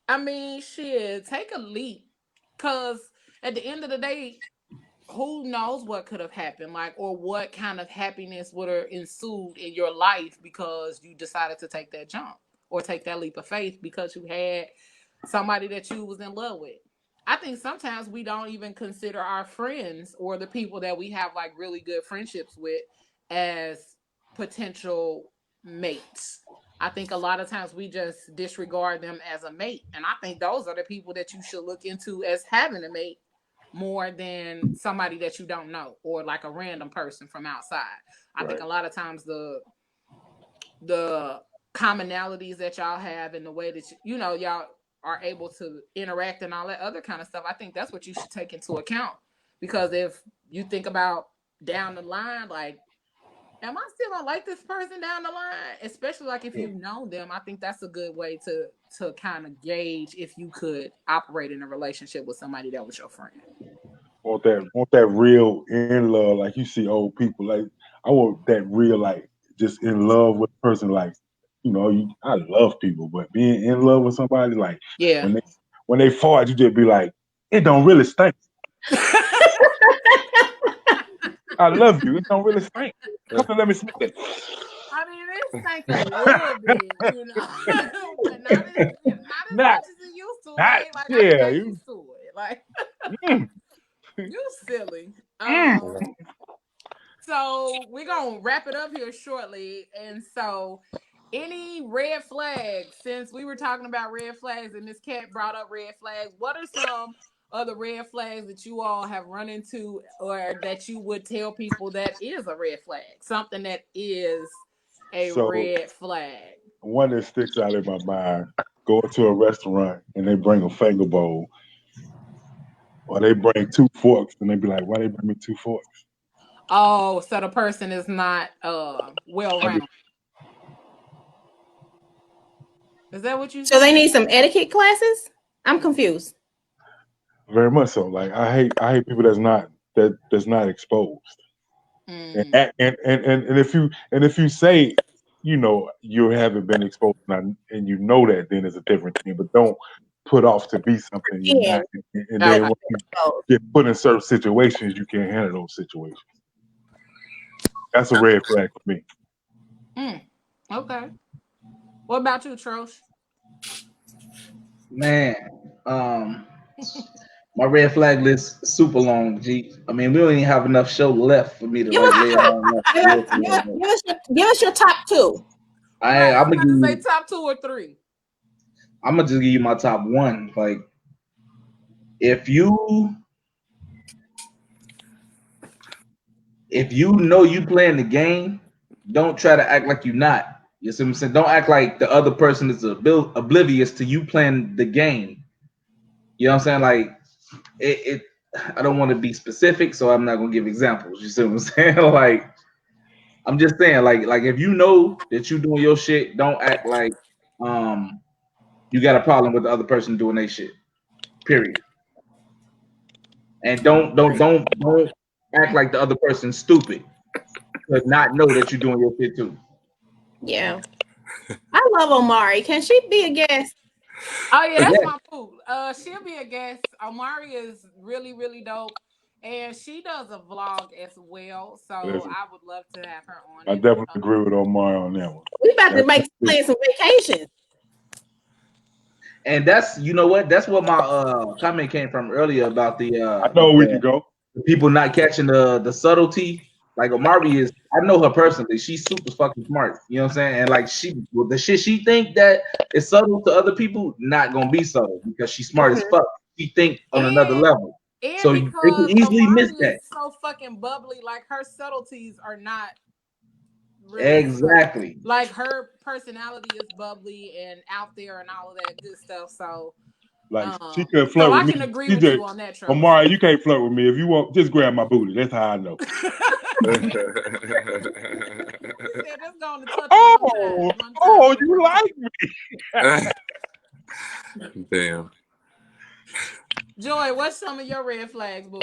D: I mean, shit, take a leap. Because at the end of the day, who knows what could have happened, like, or what kind of happiness would have ensued in your life because you decided to take that jump or take that leap of faith because you had somebody that you was in love with. I think sometimes we don't even consider our friends or the people that we have like really good friendships with as potential mates. I think a lot of times we just disregard them as a mate. And I think those are the people that you should look into as having a mate more than somebody that you don't know or like a random person from outside. I think a lot of times the commonalities that y'all have and the way that y'all are able to interact and all that other kind of stuff, I think that's what you should take into account. Because if you think about down the line, like, am I still gonna like this person down the line? Especially like if you know them, I think that's a good way to kind of gauge if you could operate in a relationship with somebody that was your friend.
E: Want that real in love, like you see old people. Like I want that real, like just in love with a person. Like I love people, but being in love with somebody, like
D: Yeah.
E: when they fart, you just be like, it don't really stink. I love you. It don't really stink. Come on, let me smell it.
D: I mean, it stank a little bit, but not as much as it used to. Like I get used to it. Like you silly. So we're gonna wrap it up here shortly. And so, any red flags? Since we were talking about red flags, and this cat brought up red flags, what are some other red flags that you all have run into, or that you would tell people that is a red flag? Something that is a red flag.
E: One that sticks out in my mind: going to a restaurant and they bring a finger bowl, or they bring 2 forks, and they be like, "Why they bring me 2 forks?"
D: Oh, so the person is not well rounded. Is that what you said?
F: So they need some etiquette classes? I'm confused.
E: Very much so. Like I hate people that's not exposed. And if you say you haven't been exposed and you know that, then it's a different thing. But don't put off to be something you're not. And then when you get put in certain situations, you can't handle those situations. That's a red flag for me.
D: Okay. What about you, Trosh?
C: Man, my red flag list is super long, G. I mean, we don't even have enough show left for me to lay on.
F: Give us your top 2.
C: I'm gonna
D: say top 2 or 3.
C: I'm gonna just give you my top 1. Like, if you know you playing the game, don't try to act like you're not. You see what I'm saying? Don't act like the other person is oblivious to you playing the game. You know what I'm saying? Like, I don't want to be specific, so I'm not gonna give examples. You see what I'm saying? Like, I'm just saying, like if you know that you're doing your shit, don't act like you got a problem with the other person doing their shit. Period. And don't act like the other person's stupid, but not know that you're doing your shit too.
F: Yeah. I love Omari. Can she be a guest?
D: Oh yeah, that's my boo. She'll be a guest. Omari is really, really dope. And she does a vlog as well. So I would love to have her on.
E: I definitely agree with Omari on that one.
F: We about to plan some vacations.
C: And that's that's what my comment came from earlier about the
E: I know we can go.
C: The people not catching the subtlety. Like Omari is, I know her personally. She's super fucking smart. You know what I'm saying? And like the shit she think that is subtle to other people, not gonna be subtle because she's smart as fuck. She think on another level.
D: And
C: So they can
D: because
C: easily miss
D: Amari is
C: that.
D: so fucking bubbly, like her subtleties are not really
C: Exactly.
D: like her personality is bubbly and out there and all of that good stuff. So
E: Like she could flirt
D: so I
E: with
D: can
E: me.
D: agree
E: She
D: with
E: just
D: you on that, Trosh.
E: Amari, you can't flirt with me. If you want, just grab my booty. That's how I know.
D: He said, let's go on the touch one time.
E: You like me.
A: Damn.
D: Joy, what's some of your red flags, boo?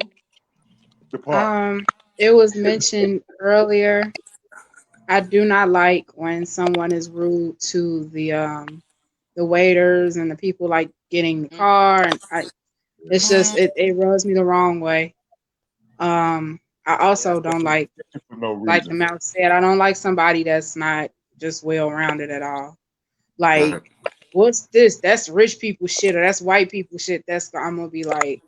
E: The part.
B: It was mentioned earlier. I do not like when someone is rude to the waiters and the people like getting the car, and it's just it rubs me the wrong way. I also don't like
E: For no
B: the
E: reason.
B: mouth said, I don't like somebody that's not just well rounded at all. Like, what's this? That's rich people shit, or that's white people shit. I'm gonna be like,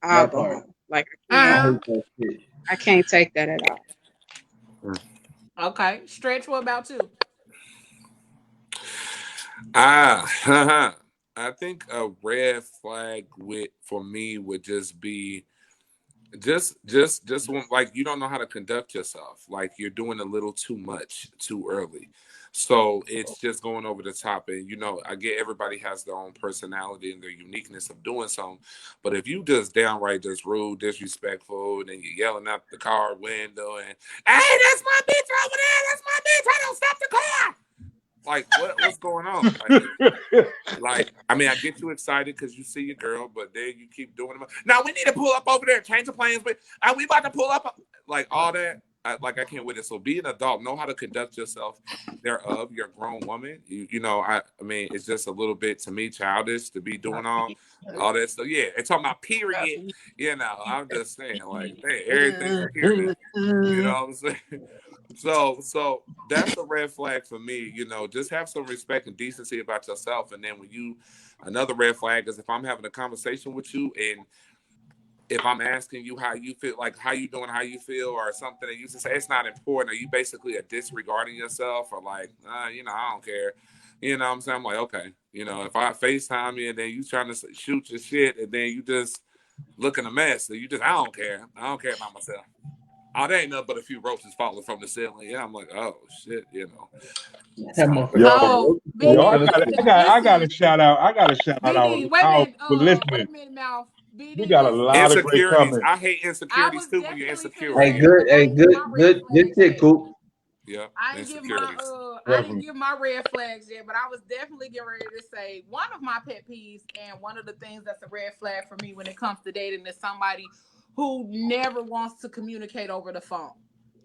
B: I'll
C: That
B: go
C: part.
B: home. Like,
C: I hate that shit.
B: I can't take that at all.
D: Okay. Stretch, what about you?
A: I think a red flag for me would just be just when, like, you don't know how to conduct yourself. Like, you're doing a little too much too early. So it's just going over the top. And, I get everybody has their own personality and their uniqueness of doing something. But if you just downright just rude, disrespectful, and then you're yelling out the car window and, hey, that's my bitch over there. That's my bitch. I don't stop the car. Like, what's going on? I mean, I get you excited because you see your girl, but then you keep doing them. Now we need to pull up over there, change the plans, but are we about to pull up? Like, all that. I can't with it. So be an adult, know how to conduct yourself thereof. You're a grown woman. I mean, it's just a little bit, to me, childish to be doing all that stuff. Yeah, it's talking about period. I'm just saying, like, man, everything's period. You know what I'm saying? So that's a red flag for me. Just have some respect and decency about yourself. And then another red flag is if I'm having a conversation with you and if I'm asking you how you feel, like how you doing, how you feel, or something, and you just say it's not important, or you basically are disregarding yourself, or like, I don't care. You know what I'm saying? I'm like, okay. If I FaceTime you and then you trying to shoot your shit and then you just looking a mess, so I don't care. I don't care about myself. Oh, there ain't nothing but a few roaches falling from the ceiling. Yeah, I'm like, oh shit,
C: That motherfucker.
D: Yo,
E: I got to shout out. I got to shout out our
D: BD, wait
E: for listening.
D: a minute, Mouth. BD,
E: We got a lot of great
A: insecurities.
E: comments.
A: I hate insecurities too when you're insecure.
C: Hey, good shit, Coop.
A: Yeah,
D: I didn't give my red flags yet, but I was definitely getting ready to say one of my pet peeves and one of the things that's a red flag for me when it comes to dating is somebody who never wants to communicate over the phone.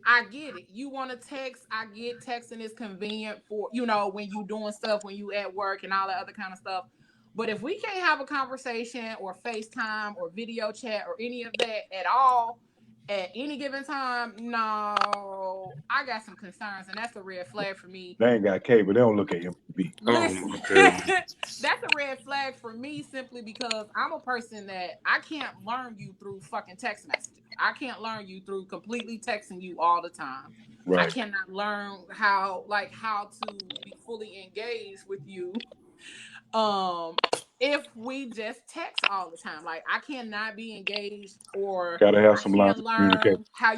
D: I get it. You want to text. I get texting is convenient for, when you doing stuff, when you at work and all that other kind of stuff. But if we can't have a conversation or FaceTime or video chat or any of that at all at any given time, no, I got some concerns, and that's a red flag for me.
E: They ain't got cable. They don't look at MTV.
D: Listen, that's a red flag for me simply because I'm a person that I can't learn you through fucking text messages. I can't learn you through completely texting you all the time. Right. I cannot learn how to be fully engaged with you if we just text all the time. Like, I cannot be engaged, or
E: gotta have some
D: lines of communication. How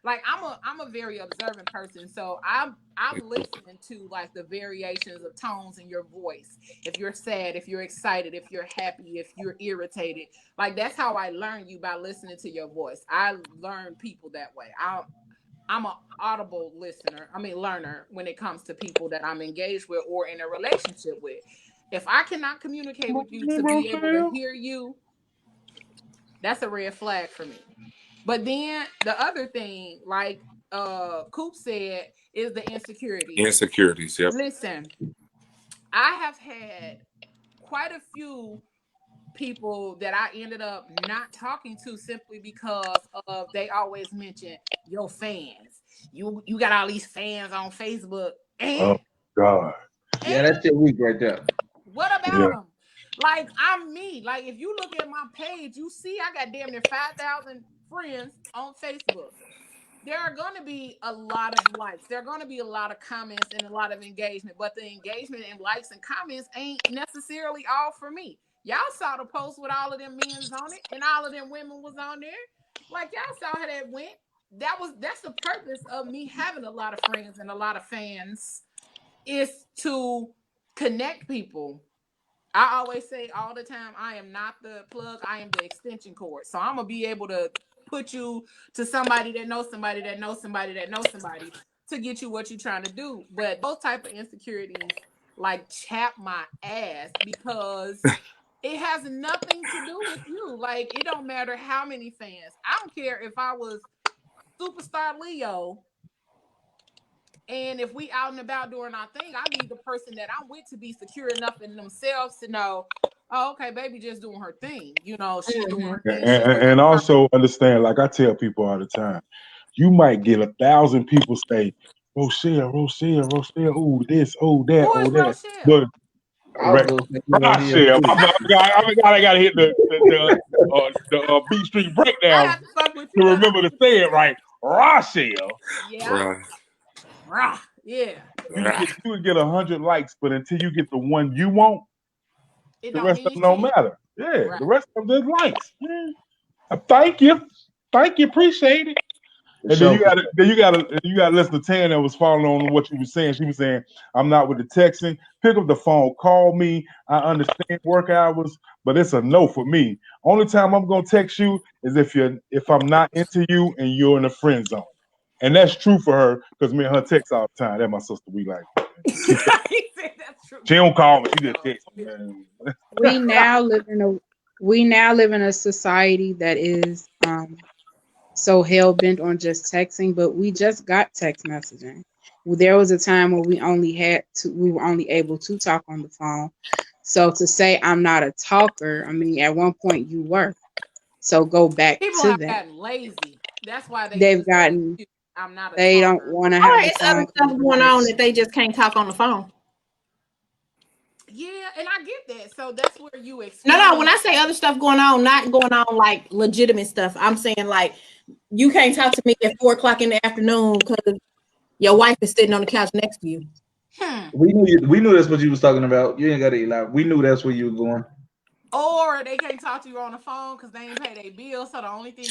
D: I'm a very observant person, so I'm listening to like the variations of tones in your voice. If you're sad, if you're excited, if you're happy, if you're irritated, like that's how I learn you, by listening to your voice. I learn people that way. I'm an audible learner when it comes to people that I'm engaged with or in a relationship with. If I cannot communicate with you to be able to hear you, that's a red flag for me. But then the other thing, like Coop said, is the insecurity.
A: Insecurities, yep.
D: Listen, I have had quite a few people that I ended up not talking to simply because of they always mention your fans. You got all these fans on Facebook.
E: Oh God.
C: Yeah, that's shit weak right there.
D: What about them? Like, I'm me. Like, if you look at my page, you see I got damn near 5,000 friends on Facebook. There are going to be a lot of likes. There are going to be a lot of comments and a lot of engagement. But the engagement and likes and comments ain't necessarily all for me. Y'all saw the post with all of them men's on it, and all of them women was on there. Like y'all saw how that went. That's the purpose of me having a lot of friends and a lot of fans, is to connect people. I always say all the time, I am not the plug, I am the extension cord. So I'm gonna be able to put you to somebody that knows somebody that knows somebody that knows somebody to get you what you're trying to do. But those type of insecurities like chap my ass, because it has nothing to do with you. Like, it don't matter how many fans. I don't care if I was superstar Leo, and if we out and about doing our thing, I need the person that I'm with to be secure enough in themselves to know, oh, okay, baby just doing her thing. You know, she's doing her thing.
E: And also understand, like I tell people all the time, you might get 1,000 people say, Rochelle, oh this, oh that,
D: Who
E: oh
D: is
E: that.
D: Rochelle?
E: But Rochelle, I gotta hit the Beat Street
D: I
E: breakdown
D: have to fuck with
E: to
D: you.
E: remember to say it right. Rochelle.
D: Yeah.
A: Right.
D: Yeah.
E: You would get 100 likes, but until you get the one you want,
D: It
E: the
D: don't
E: rest of
D: mean
E: them don't
D: shit.
E: matter. Yeah,
D: Right.
E: the rest of them just likes. Yeah. Thank you, appreciate it. And then you gotta listen to Tan that was following on what you were saying. She was saying, I'm not with the texting. Pick up the phone, call me. I understand work hours, but it's a no for me. Only time I'm gonna text you is if I'm not into you and you're in the friend zone. And that's true for her, because me and her text all the time. That's my sister. We like
D: He said that's true.
E: she don't call me, she just texts me.
B: We now live in a society that is so hell bent on just texting, but we just got text messaging. There was a time where we were only able to talk on the phone. So to say I'm not a talker, I mean, at one point you were. So go back
D: People
B: to
D: have
B: that.
D: gotten lazy. That's why
B: They've gotten.
D: I'm not a
B: They
D: talker.
B: don't want to
F: Or
B: have
F: it's other stuff going on that they just can't talk on the phone.
D: Yeah, and I get that. So that's where you
F: No. When I say other stuff going on, not going on like legitimate stuff. I'm saying like you can't talk to me at 4:00 in the afternoon because your wife is sitting on the couch next to you.
C: We knew that's what you was talking about. You ain't got to elaborate. We knew that's where you were going.
D: Or they can't talk to you on the phone because they ain't pay their bill. So the only thing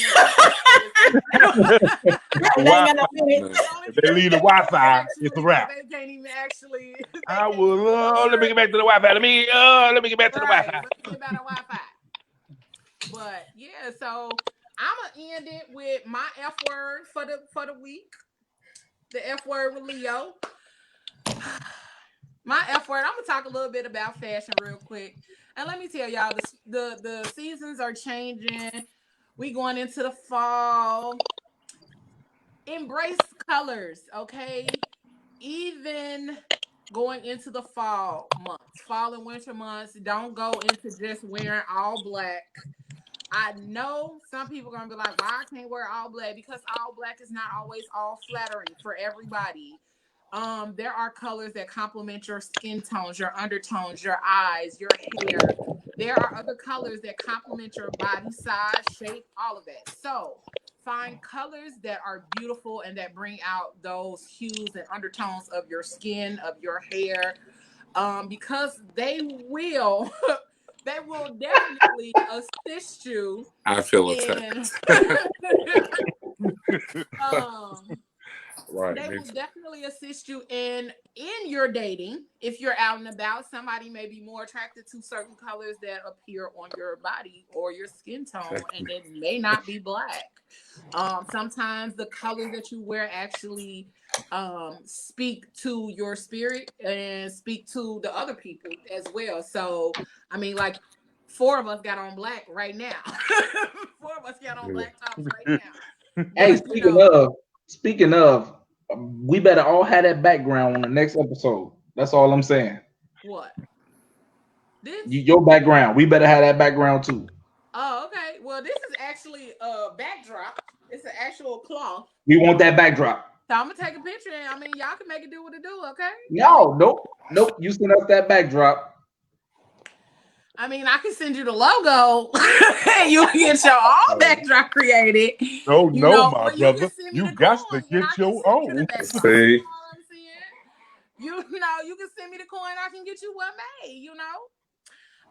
E: If they leave the Wi-Fi, it's a wrap.
D: They can't even actually.
E: I will. Let me get back to the Wi-Fi. Let me get back to the Wi-Fi.
D: Let me get back to Wi-Fi. But yeah, so I'm gonna end it with my F word for the week. The F word with Leo. My F word. I'm gonna talk a little bit about fashion real quick. And let me tell y'all, the seasons are changing. We going into the fall. Embrace colors, okay? Even going into the fall and winter months, don't go into just wearing all black. I know some people are gonna be like, "Why I can't wear all black?" Because all black is not always all flattering for everybody. There are colors that complement your skin tones, your undertones, your eyes, your hair. There are other colors that complement your body size, shape, all of that. So find colors that are beautiful and that bring out those hues and undertones of your skin, of your hair, because they will definitely assist you.
A: I feel attacked. Right.
D: They will definitely assist you in your dating. If you're out and about, somebody may be more attracted to certain colors that appear on your body or your skin tone, and it may not be black. Sometimes the colors that you wear actually speak to your spirit and speak to the other people as well. So, I mean, like 4 of us got on black right now. 4 of us got on black tops right now.
C: Hey, speaking of, we better all have that background on the next episode. That's all I'm saying.
D: What?
C: Your background. We better have that background too.
D: Oh, okay. Well, this is actually a backdrop. It's an actual cloth.
C: We want that backdrop.
D: So I'm gonna take a picture, and I mean, y'all can make it do what it do, okay?
C: Nope. You send us that backdrop.
D: I mean, I can send you the logo, and you can get your own backdrop created.
E: No, my brother. You got to get your own.
A: See?
D: You can send me the coin. I can get you one made.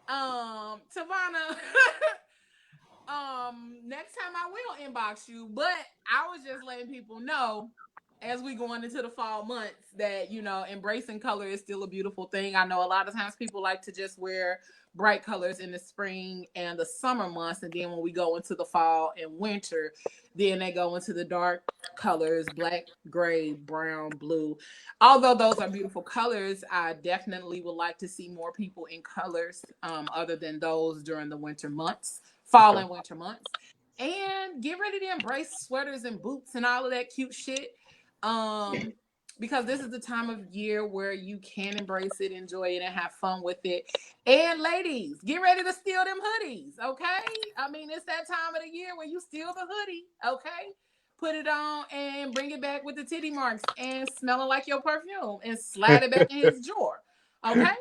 D: Tavana, next time I will inbox you, but I was just letting people know as we going into the fall months that, you know, embracing color is still a beautiful thing. I know a lot of times people like to just wear bright colors in the spring and the summer months, and then when we go into the fall and winter, then they go into the dark colors, black, gray, brown, blue. Although those are beautiful colors, I definitely would like to see more people in colors other than those during the winter months, fall and winter months. And get ready to embrace sweaters and boots and all of that cute shit. Because this is the time of year where you can embrace it, enjoy it, and have fun with it. And ladies, get ready to steal them hoodies, okay? I mean, it's that time of the year where you steal the hoodie, okay? Put it on and bring it back with the titty marks and smelling like your perfume and slide it back in his drawer, okay?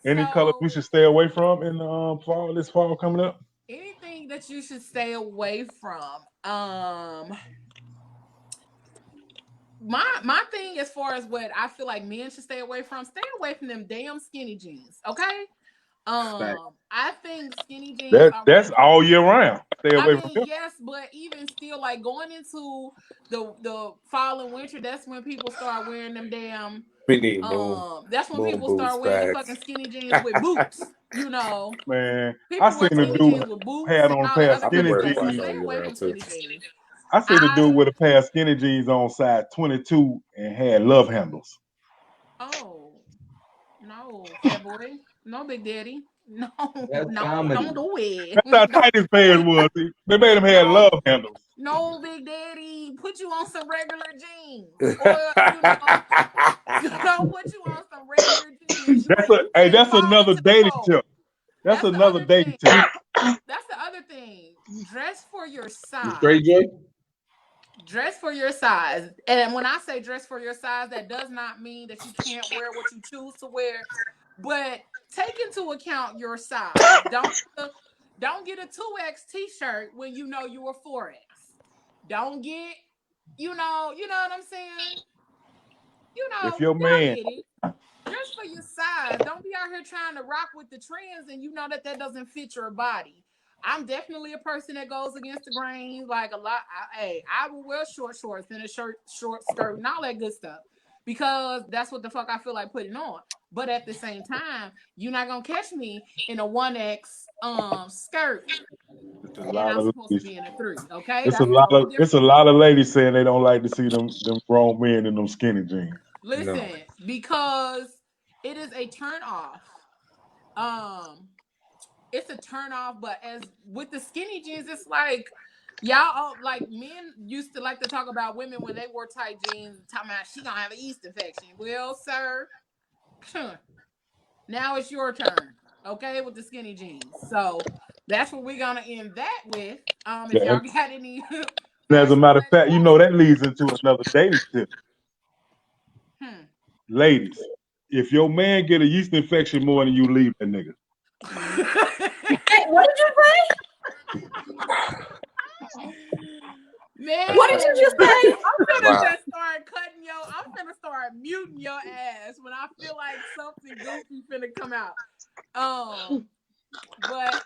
E: Any color we should stay away from in the fall? This fall coming up.
D: Anything that you should stay away from. My thing as far as what I feel like men should stay away from them damn skinny jeans, okay? I think skinny jeans
E: that's all year round. Stay away from them.
D: Yes, but even still, like going into the fall and winter, that's when people start wearing them damn that's when people start wearing the fucking skinny jeans with boots, you know.
E: Man, I seen a dude had on a pair of skinny jeans. I seen a dude with a pair of skinny jeans on size 22 and had love handles.
D: Oh, no, fat boy. No, big daddy. No, don't do it.
E: That's how tight his pants was. They made him have love handles.
D: No, big daddy. Put you on some regular jeans. Or, put you on some regular jeans.
E: That's another dating tip. That's another dating tip.
D: That's the other thing. Dress for your size.
C: Straight J?
D: Dress for your size. And when I say dress for your size, that does not mean that you can't wear what you choose to wear. But take into account your size. Don't get a 2X t-shirt when you know you were 4X. Don't get, you know what I'm saying? You know,
E: if your man
D: dress for your size. Don't be out here trying to rock with the trends and you know that doesn't fit your body. I'm definitely a person that goes against the grain. Like a lot, I will wear short shorts and a short skirt and all that good stuff because that's what the fuck I feel like putting on. But at the same time, you're not gonna catch me in a 1X skirt. And I'm supposed to be in a 3. Okay,
E: it's a lot of ladies saying they don't like to see them grown men in them skinny jeans.
D: Listen, because it is a turn off. It's a turn off, but as with the skinny jeans, it's like y'all like men used to like to talk about women when they wore tight jeans, talking about she gonna have a yeast infection. Well, sir, now it's your turn, okay, with the skinny jeans. So that's what we're gonna end that with. If y'all got any.
E: As a matter of fact, you know that leads into another dating tip. Ladies, if your man get a yeast infection more than you, leave that nigga.
F: What did you say?
D: Man,
F: what did you just say?
D: I'm gonna I'm gonna start muting your ass when I feel like something goofy finna come out. But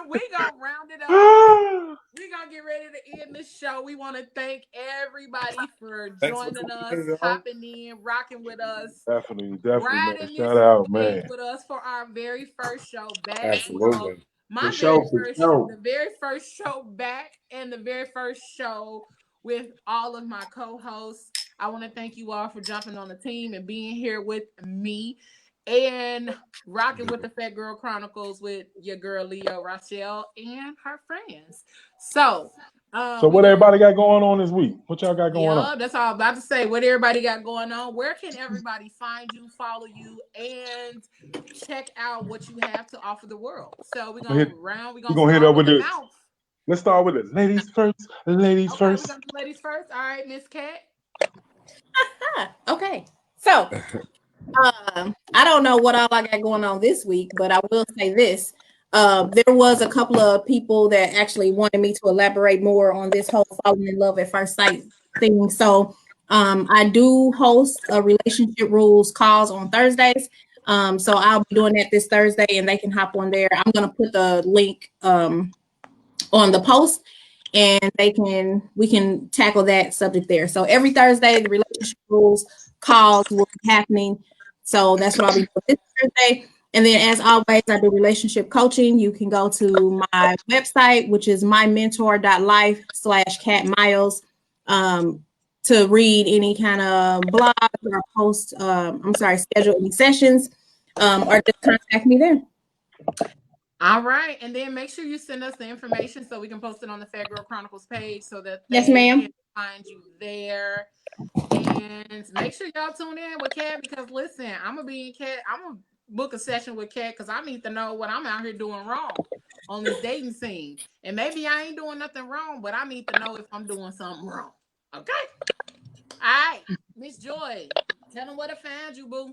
D: we gonna round it up. We gonna get ready to end this show. We want to thank everybody for joining us, hopping in, rocking with us.
E: Definitely, man. Shout out, man.
D: With us for our very first show back.
A: Absolutely.
D: The very first show back and the very first show with all of my co-hosts. I want to thank you all for jumping on the team and being here with me and rocking with the Phat Girl Chronicles with your girl Leo Rochelle and her friends. So
E: what everybody got going on this week? What y'all got going on?
D: That's all I'm about to say. What everybody got going on? Where can everybody find you, follow you, and check out what you have to offer the world? So we're gonna hit up with the mouth.
E: Let's start with it. Ladies first. Ladies first.
D: We're gonna do ladies first. All right, Miss Cat.
F: Okay. So I don't know what all I got going on this week, but I will say this. There was a couple of people that actually wanted me to elaborate more on this whole falling in love at first sight thing. So I do host a relationship rules calls on Thursdays. So I'll be doing that this Thursday, and they can hop on there. I'm gonna put the link on the post, and we can tackle that subject there. So every Thursday, the relationship rules calls will be happening. So that's what I'll be doing this Thursday. And then, as always, I do relationship coaching. You can go to my website, which is mymentor.life/Cat Miles, to read any kind of blog or post. Schedule any sessions, or just contact me there.
D: All right, and then make sure you send us the information so we can post it on the Phat Girl Chronicles page so that
F: Yes,
D: they
F: ma'am.
D: can find you there. And make sure y'all tune in with Kat, because listen, I'm gonna book a session with Kat because I need to know what I'm out here doing wrong on this dating scene. And maybe I ain't doing nothing wrong, but I need to know if I'm doing something wrong. Okay. All right, Miss Joy, tell them where to find you, boo.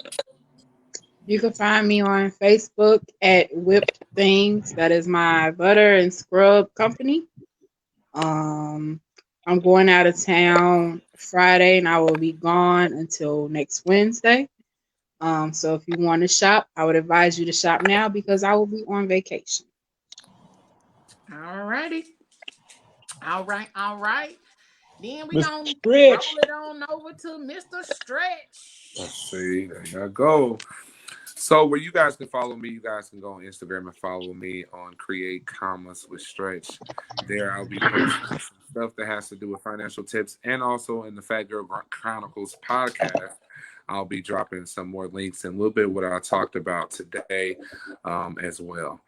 B: You can find me on Facebook at Whipped Things. That is my butter and scrub company. I'm going out of town Friday, and I will be gone until next Wednesday. So if you want to shop, I would advise you to shop now because I will be on vacation.
D: All righty. All right. Then we
E: Mr.
D: gonna
E: Stretch.
D: roll it on over to Mr. Stretch.
A: Let's see. There you go. So where you guys can follow me, you guys can go on Instagram and follow me on Create Commas with Stretch. There I'll be posting some stuff that has to do with financial tips, and also in the Phat Girl Chronicles podcast, I'll be dropping some more links and a little bit what I talked about today as well.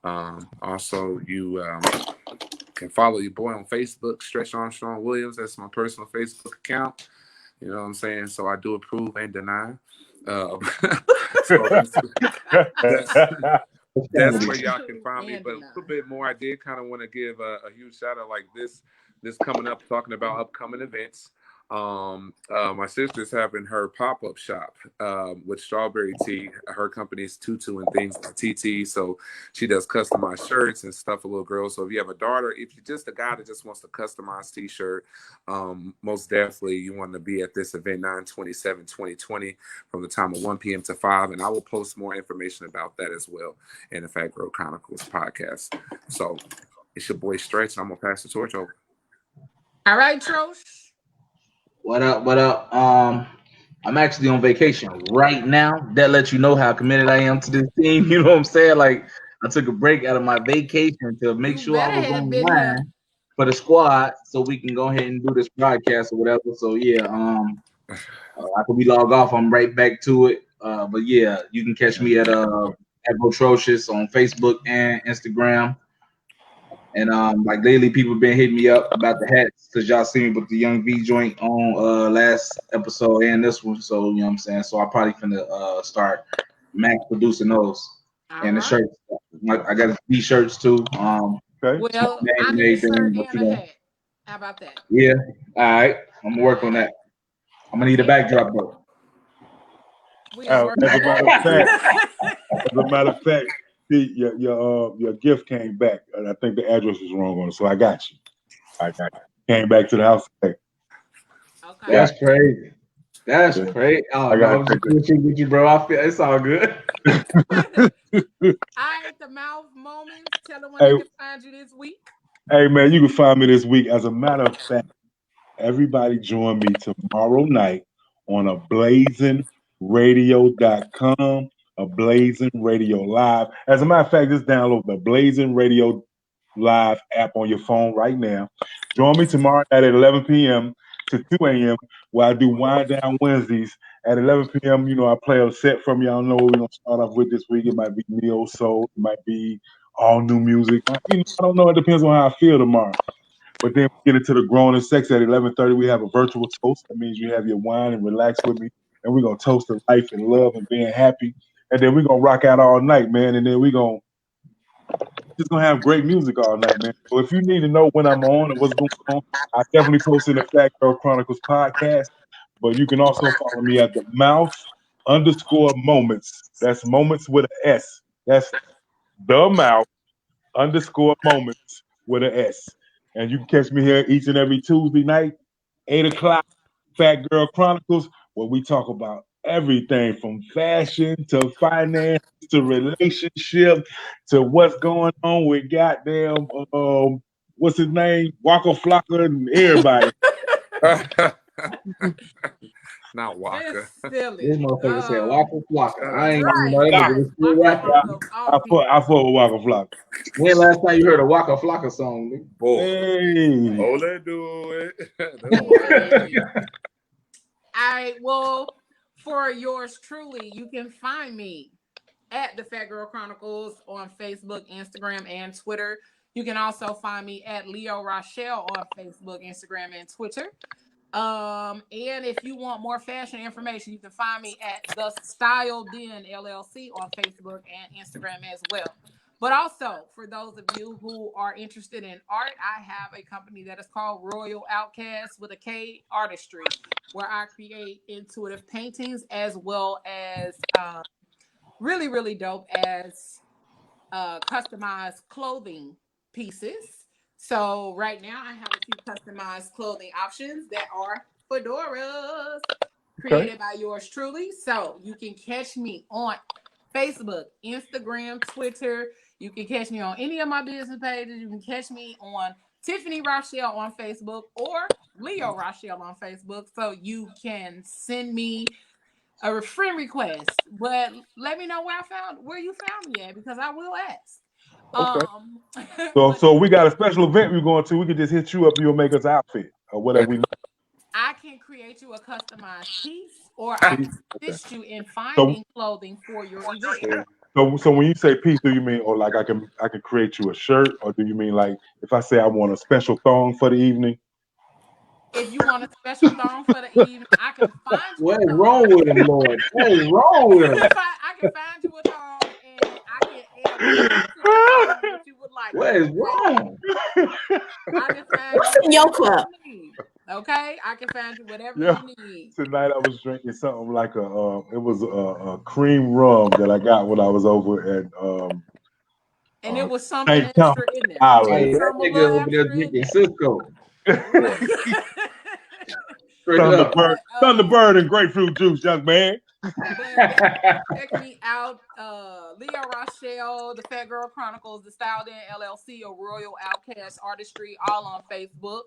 A: Also, you can follow your boy on Facebook, Stretch Armstrong Williams. That's my personal Facebook account. You know what I'm saying? So I do approve and deny. So that's where y'all can find me. But a little bit more, I did kind of want to give a huge shout out like this coming up, talking about upcoming events. My sister's having her pop-up shop with strawberry tea. Her company's Tutu and Things by TT. So she does customized shirts and stuff for little girls. So if you have a daughter, if you're just a guy that just wants to customize t-shirt, most definitely you want to be at this event 9/27/2020 from the time of 1 p.m. to 5. And I will post more information about that as well in the Phat Girl Chronicles podcast. So it's your boy Stretch, and I'm gonna pass the torch over.
D: All right, Trosh.
C: What up? I'm actually on vacation right now. That lets you know how committed I am to this team. You know what I'm saying? Like, I took a break out of my vacation to make sure I was online for the squad, so we can go ahead and do this podcast or whatever. So yeah, after we log off, I'm right back to it. But yeah, you can catch me at Atrocious on Facebook and Instagram. And like lately, people been hitting me up about the hats because y'all seen me with the Young V joint on last episode and this one. So you know what I'm saying. So I probably finna start max producing those. And the shirts. I got the t-shirts too.
D: Okay. Well, I need a shirt and a hat. How about that?
C: Yeah. All right. I'm gonna work on that. I'm gonna need a backdrop though.
E: As a matter of fact, your gift came back, and I think the address was wrong on it. So I got you. Came back to the house today.
D: Okay.
C: That's crazy. That's crazy. Oh, I got with you, bro. I feel it's all good.
D: All right, the mouth moments. Tell them where they can find you this week.
E: Hey man, you can find me this week. As a matter of fact, everybody join me tomorrow night on ablazingradio.com, a Blazing Radio Live. As a matter of fact, just download the Blazing Radio Live app on your phone right now. Join me tomorrow night at 11 p.m. to 2 a.m. where I do Wind Down Wednesdays. At 11 p.m., you know, I play a set from y'all know what we're going to start off with this week. It might be neo soul. It might be all new music. You know, I don't know. It depends on how I feel tomorrow. But then we get into the grown and sex at 11:30. We have a virtual toast. That means you have your wine and relax with me. And we're going to toast to life and love and being happy. And then we're going to rock out all night, man. And then we're going to have great music all night, man. So if you need to know when I'm on and what's going on, I definitely post in the Phat Girl Chronicles podcast. But you can also follow me at the mouth_moments. That's moments with an S. That's the mouth_moments with an S. And you can catch me here each and every Tuesday night, 8 o'clock, Phat Girl Chronicles, where we talk about everything from fashion to finance to relationship to what's going on with goddamn what's his name? Waka Flocka and everybody.
A: Not Waka.
D: It's silly.
C: This motherfucker said Waka Flocka. I ain't
D: Right,
C: even know that
D: right.
C: nigga was still rapping.
E: I fuck with Waka Flocka.
C: When last time you heard a Waka Flocka song, nigga?
A: Boy.
E: Hey.
A: Oh, let's do it.
D: All right, well, for yours truly, you can find me at the Phat Girl Chronicles on Facebook, Instagram, and Twitter. You can also find me at Leo Rochelle on Facebook, Instagram, and Twitter. And if you want more fashion information, you can find me at The Style Den LLC on Facebook and Instagram as well. But also, for those of you who are interested in art, I have a company that is called Royal Outcast with a K Artistry, where I create intuitive paintings as well as really, really dope as customized clothing pieces. So right now I have a few customized clothing options that are fedoras created by yours truly. So you can catch me on Facebook, Instagram, Twitter. You can catch me on any of my business pages. You can catch me on Tiffany Rochelle on Facebook or Leo Rochelle on Facebook. So you can send me a friend request, but let me know where you found me at, because I will ask.
E: Okay. So we got a special event we're going to. We can just hit you up. You'll make us an outfit or whatever we like.
D: I can create you a customized piece, or I can assist you in finding clothing for your event.
E: So when you say piece, do you mean, or like I can create you a shirt, or do you mean like if I say I want a special thong for the evening?
D: If you want a special thong for the evening, I can find you.
C: What is wrong with him, Lord? What is wrong with him?
D: I can find you a thong, and I can add whatever to the thong that you would like.
C: What is wrong?
D: I can find you
F: Your club.
D: Okay, I can find you whatever you need.
E: Tonight I was drinking something like it was a cream rum that I got when I was over at
D: and it was something
E: St.
D: extra in there.
C: Hey, that nigga over there drinking Cisco.
E: Thunderbird and grapefruit juice, young man.
D: Check me out, Leo Rochelle, the Phat Girl Chronicles, the Style Den LLC, or Royal Outcast Artistry, all on Facebook.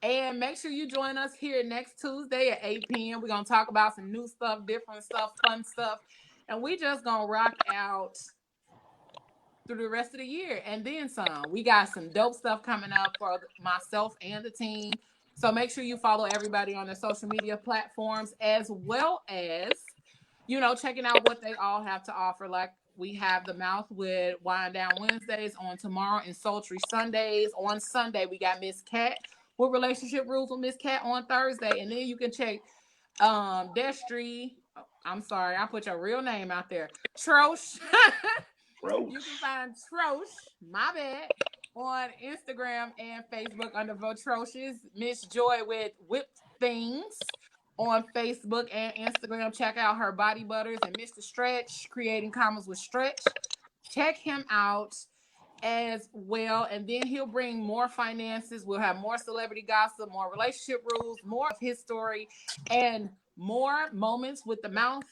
D: And make sure you join us here next Tuesday at 8 p.m. We're going to talk about some new stuff, different stuff, fun stuff. And we just going to rock out through the rest of the year and then some. We got some dope stuff coming up for myself and the team. So make sure you follow everybody on their social media platforms, as well as, checking out what they all have to offer. Like, we have the Mouth with Wind Down Wednesdays on tomorrow and Sultry Sundays. On Sunday, we got Miss Cat with Relationship Rules with Miss Cat on Thursday. And then you can check Destry. I'm sorry, I put your real name out there. Trosh. You can find Trosh, my bad, on Instagram and Facebook under Votrocious. Miss Joy with Whipped Things on Facebook and Instagram. Check out her Body Butters, and Mr. Stretch, Creating Commas with Stretch. Check him out as well, and then he'll bring more finances. We'll have more celebrity gossip, more relationship rules, more of his story, and more moments with the mouth,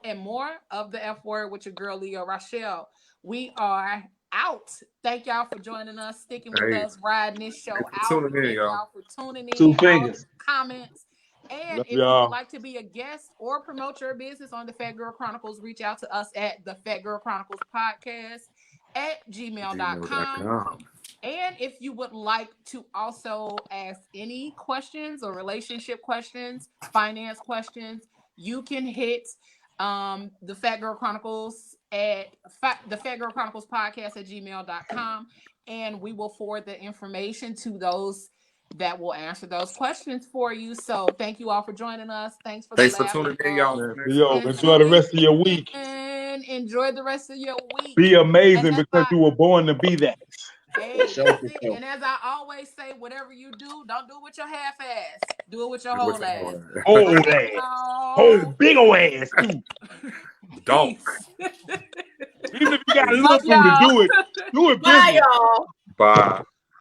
D: and more of the F word with your girl Leo Rochelle. We are out. Thank y'all for joining us, sticking with us, riding this show out. Thank y'all for tuning in.
C: 2 fingers.
D: Comments. And if you would like to be a guest or promote your business on the Phat Girl Chronicles, reach out to us at the Phat Girl Chronicles Podcast at gmail.com. And if you would like to also ask any questions or relationship questions, finance questions, you can hit the Phat Girl Chronicles at the Phat Girl Chronicles Podcast at gmail.com, and we will forward the information to those that will answer those questions for you. So thank you all for joining us. Thanks for
E: tuning in, y'all. Yo, enjoy the rest of your week.
D: And enjoy the rest of your week.
E: Be amazing, because you were born to be that.
D: Hey, that's it. And as I always say, whatever you do, don't do it with your half ass. Do it with your whole ass.
E: Whole ass. Whole big ol' ass too. Don't. Even if you got a little to do it. Do it big.
F: Bye, y'all.
A: Bye.